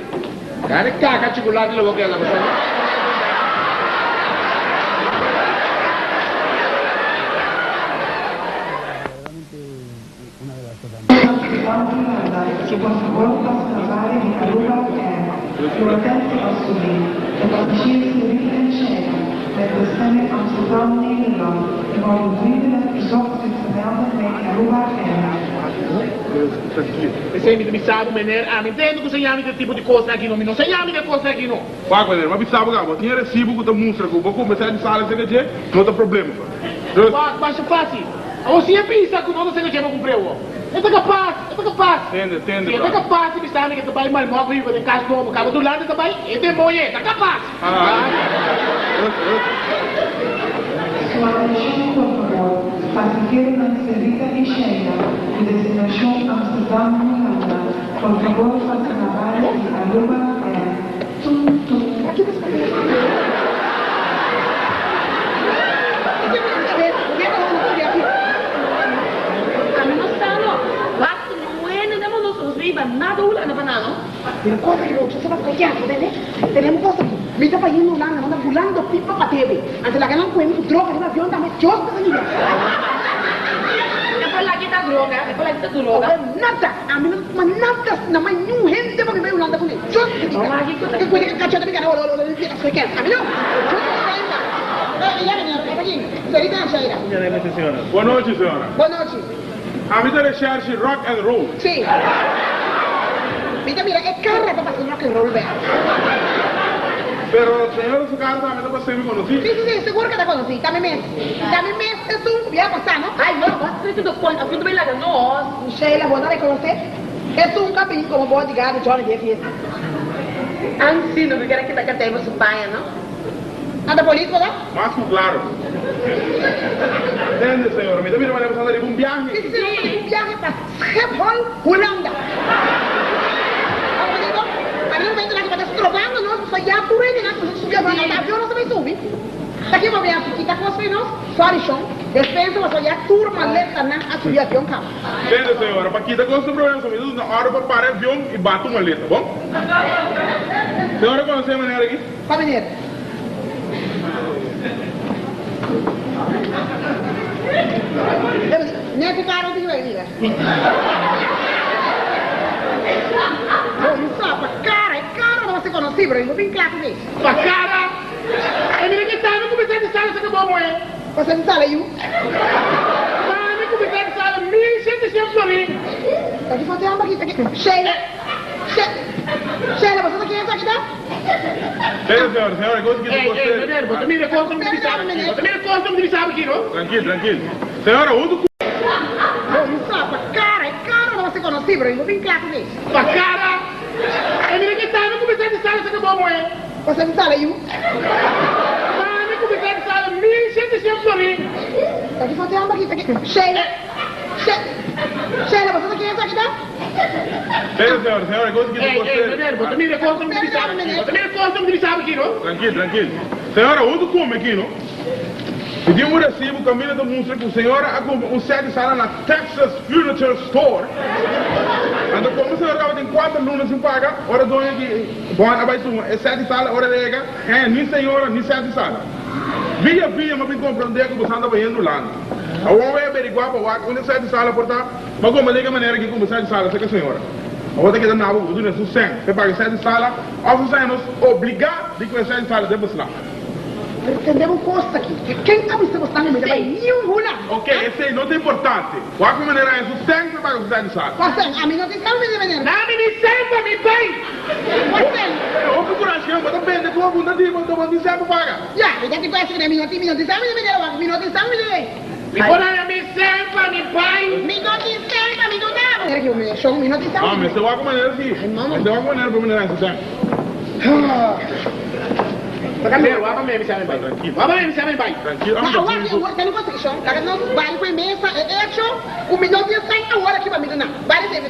S6: Cara, caca chocolate lo que ela gosta.
S12: Che volta trovare di Aruba l'hotel Osuli e passagieri Rietenschel met bestemming Amsterdam, Nederland. En worden vriendelijk bezocht in vermelden met Aruba
S10: Você me sabe, menino, me entendo que você chama de tipo de coisa aqui, não você chama de coisa aqui, não. Vai, menino, mas sabe, cara, tinha recibo que tá mostra que vou começar a sair sem que não tem problema.
S3: Mas é fácil.
S9: Você pensa que não sei o que eu comprei o. É capaz.
S10: Tende,
S9: Se é capaz de pensar que tu vai mal mal vivo de casa novo, cara do lado também, é de moie, é capaz.
S12: Sua atenção, por favor. Passageiro na Cervita e Cheia, de destinação Amsterdã, Holanda. Por favor, faça na barra de Aruba Air. Tum, tum.
S11: Nada ulan apa nano?
S1: Pero cosa que lo se va a callar, ¿ves? Tenemos cosas aquí. Mira para ir no anda volando pipa para TV. Ante la ganan pues droga de avión también yo que se
S11: Apa lagi tak droga? Apa lagi tak droga?
S1: Nada, a mí no nada, nada más ni un gente porque me volando con él. Yo que puede que cacho de cara o lo de que se queda. A mí no.
S10: Boa noite, senhora.
S1: Boa noite.
S10: A vida de Charge rock and roll.
S1: Sí. Mira, es carra para hacer rock and roll, vea.
S10: Pero, señora, su carro también lo pasé, me conocí.
S1: Sí, seguro que te conocí. Dame mes es un ya pasar, ¿no?
S11: Ay, no, vas a decir tu cuenta, tú me la ganó.
S1: Sheila, ¿vos no le conoces? Es un capín como bodyguard de Johnny Depp.
S11: Anzi, no me quiere que te catemos su paia, ¿no?
S1: Anda político, ¿no?
S10: Más claro. Entende, señora, mira, vamos a hacer un viaje.
S1: Sí, un viaje para Schiphol, Holanda. A mí no me interesa que me estás trobando, ¿no? Soy ya tu reina, ¿no? Subir a el avión, no se me sube. Aqui uma vez, quita com os filhos, sorry, chão. Despensa, mas olhar turma, maleta, né? A subir avião, cara.
S10: Entende, senhora, para quitar com os problemas, somos na hora para parar avião e bater uma maleta, bom? Senhora, conhece a maneira aqui?
S1: Qual maneira? Nesse cara não tem amiga. Não sabe, cara não se conhece, bro. Não tem claro nisso.
S9: Pra cara! Ele que tá no comitê de sala, você acabou de morrer.
S1: Você não sabe, eu?
S9: Tá no comitê de sala, 1.100 florinhos.
S1: Tá aqui fazendo uma aqui. Sheila, você tá querendo aqui, tá?
S10: Entende, senhora, coisa que você...
S9: Ei, você me conta como que sabe aqui. Você me conta como que sabe aqui, não?
S10: Tranquilo. Senhora, usa o...
S1: Não sabe, cara não se conhece, bro. Não tem claro nisso.
S9: Pra cara! Ele que tá no comitê de sala, você acabou de morrer.
S1: Você não sabe, eu?
S9: Tá no comitê de sala, 1.100 florinhos.
S1: Tá aqui fazendo uma aqui. Sheila, você tá querendo aqui, tá?
S10: Entende, senhora, coisa que você...
S9: Ei, você me conta como que sabe aqui. Você me conta como que sabe aqui, não?
S10: Tranquilo. Senhora, usa o como aqui, não? Pedimos um recibo, Camila demonstra que a senhora comprou um set de sala na Texas Furniture Store. Então, como a senhora tem 4 lunas sem pagar, hora do ano que bom, abaixo é 7 sala, hora rega, nem senhora, nem 7 sala. Via, mas me compreender que você anda indo lá. A gente vai averiguar para o onde 7 sala portar, mas como é que maneira que como 7 sala, sei que a senhora. A outra que dá na rua, do sangue, você paga 7 sala, a você nos obrigar de que 7 sala depois lá.
S1: Entendemos coisa aqui. Quem está me gostando de mim? Nenhum rula.
S10: Ok, esse aí não é importante. Qual que maneira é isso? Tem que pagar o sangue, sabe?
S1: A mim não tem calma de maneira.
S9: Não me serve, me bem!
S10: Eu vou procurar as crianças, mas também, tua bunda de mim, não me serve pagar.
S1: Já, eu já te conheço que não é minuto de maneira, minuto de maneira.
S9: Me pode me serve, me pai!
S1: Minuto de maneira. Era que eu me show, minuto de
S10: Ah, mas você vai com maneira assim. Mas você vai com maneira para maneira assim,
S9: Tranquilo, vamos mesmo, sabe, pai.
S10: Tranquilo.
S1: Você não consegue show. Cara, não vai com mesa, é show. O minuto de 100 horas aqui para mim, não. Vai ser.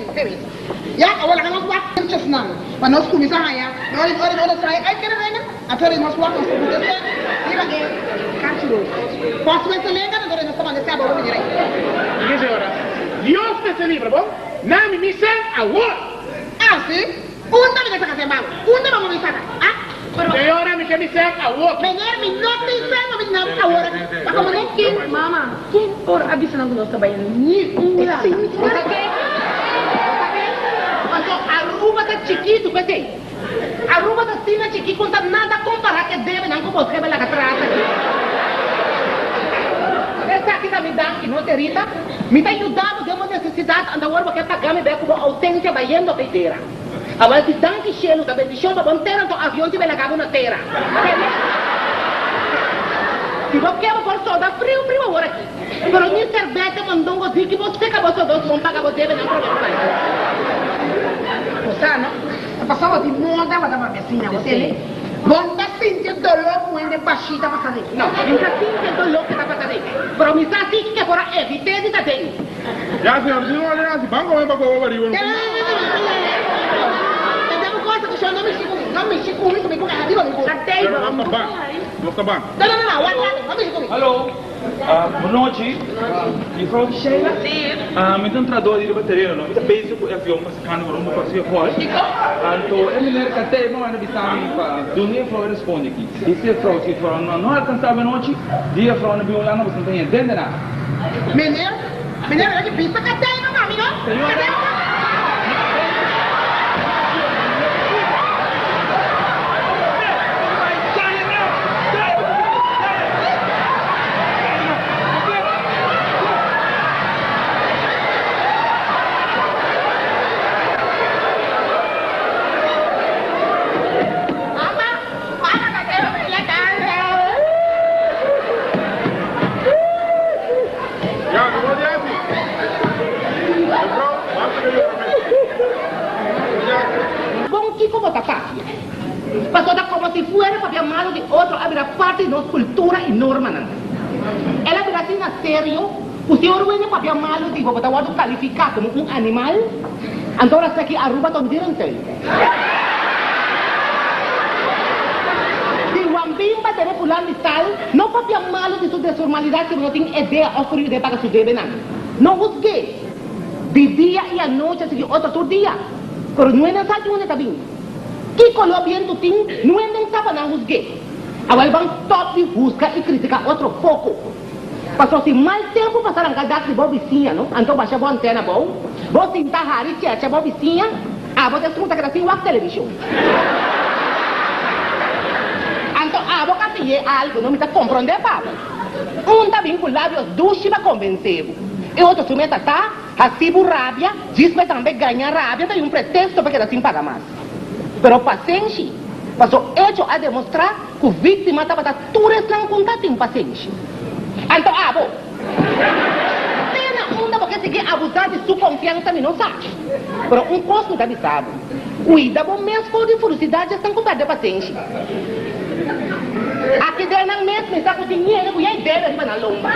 S1: Já, agora nós vamos lá, não. Mas nós começamos a ganhar. Nós saímos, aí quer ver, né? Até nós vamos posso ver se lembra, agora nós estamos nessa bola de direito.
S9: Que senhora? Deus te livre, bom? Não me serve agora.
S1: Ah, sim? Onde me deixa fazer mal? Onde vamos me sacar? Ah?
S9: Senhora, me quer me serve agora.
S1: Menina, me não tem serve, não, agora. Mas como não tem?
S11: Mama, quem por avisando que nós trabalhamos? Nenhum lá.
S9: Você quer? Aruba tá chiquito, pensei. Aruba tá sina chiquito, conta nada comparar que deve não com você, vai lá atrás. Essa aqui tá me dando, que não te irrita, me tá ajudando, tem uma necessidade, anda agora porque tá cá me vê como ausência vai indo a peiteira. Agora se dá que cheiro, tá bem, deixou para bandeira, então avião te vai lá na terra. Se você quer uma pessoa da frio, prima hora aqui. Pero nem cerveja mandou assim que você acabou só dois, vão pagar você, não problema. Você não? A pessoa de moda, vai dar uma vizinha, você, né? Bom, tá sentindo dolor com ele baixita pra fazer. Não, não tá sentindo dolor que tá pra fazer. Pero me está assim que agora evite de fazer.
S10: Já, senhor, se não olhar assim, vamos comer pra comer o
S9: Coisa que o senhor não mexe comigo, me coloca ali, não mexe comigo.
S10: Alô? Boa noite. E Frau Sheila?
S4: Sim.
S10: Me tem trador de bateria, não? Ita basic ko avião para se cano rumbo para se pôr. Então, é melhor que até não anda bisami para dunia Frau responde aqui. E se Frau se Frau não alcançava a noite, dia Frau não viu lá não você não tem entender nada.
S9: Menino, é que pista que tem, não, amigo? Como si fuera papel malo de otro, habrá parte de nuestra cultura y norma. Él habrá sido serio, usted orgullo papel malo de que va a calificar como un animal, entonces aquí arriba todo dirante. Si Wambin va a tener fulano y tal, no papel malo de su desnormalidad que no tiene idea ofrecer de pagar su deben. No juzgue. De día y a noche sigue otro día. Pero no es necesario también. Que colou bem do tim, não é nem sabe não juzgue. Agora vão top de buscar e criticar outro pouco. Passou se mais tempo passaram a dar de boa vizinha, não? Então baixa boa antena bom. Vou sentar hari tia boa vizinha. Vou ter que assim o televisão. Então vou fazer algo, não me está compreendendo, papo. Tá vinculado aos dois para convencer. E outro se meta tá, assim rabia, diz que também ganhar rabia, tem pretexto para que assim paga mais. Pero paciência, passou hecho a demonstrar que a vítima estava todas não contato em paciência. Então, bom, pena onda porque seguir abusar de sua confiança, não sabe. Pero costo da sabe. Cuida bom mesmo de felicidade, estão com perder paciência. Aqui dentro não mesmo, está com dinheiro, e aí deve ir na lomba.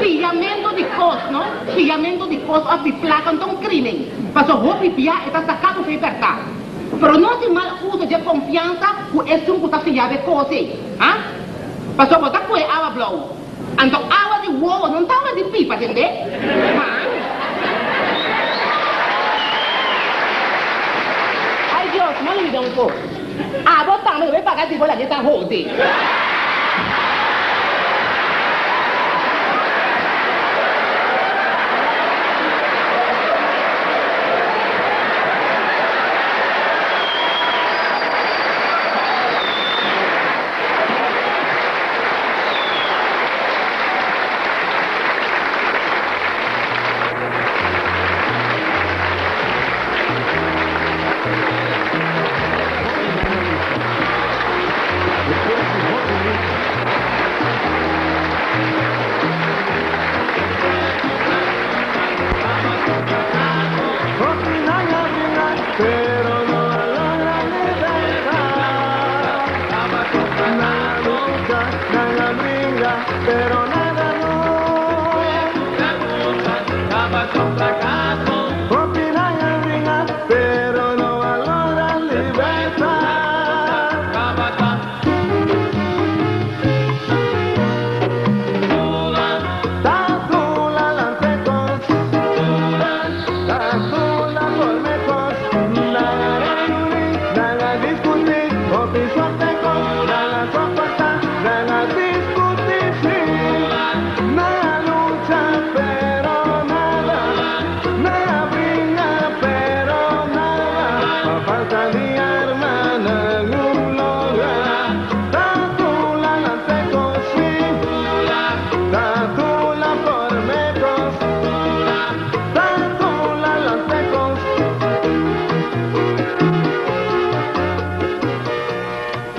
S9: Fiamento de cos, não? Fiamento de cos, a placa então crime. Passou roupa e pia, está sacado para apertar. Pero não se mal usa de confiança, o esse um está fiado de coisa. Passou botar com a água blow. Então água de uovo não estava de pipa, entendeu? Ai Deus, não me dá um pouco. Água também vai pagar de bola de essa rode.
S7: Falta día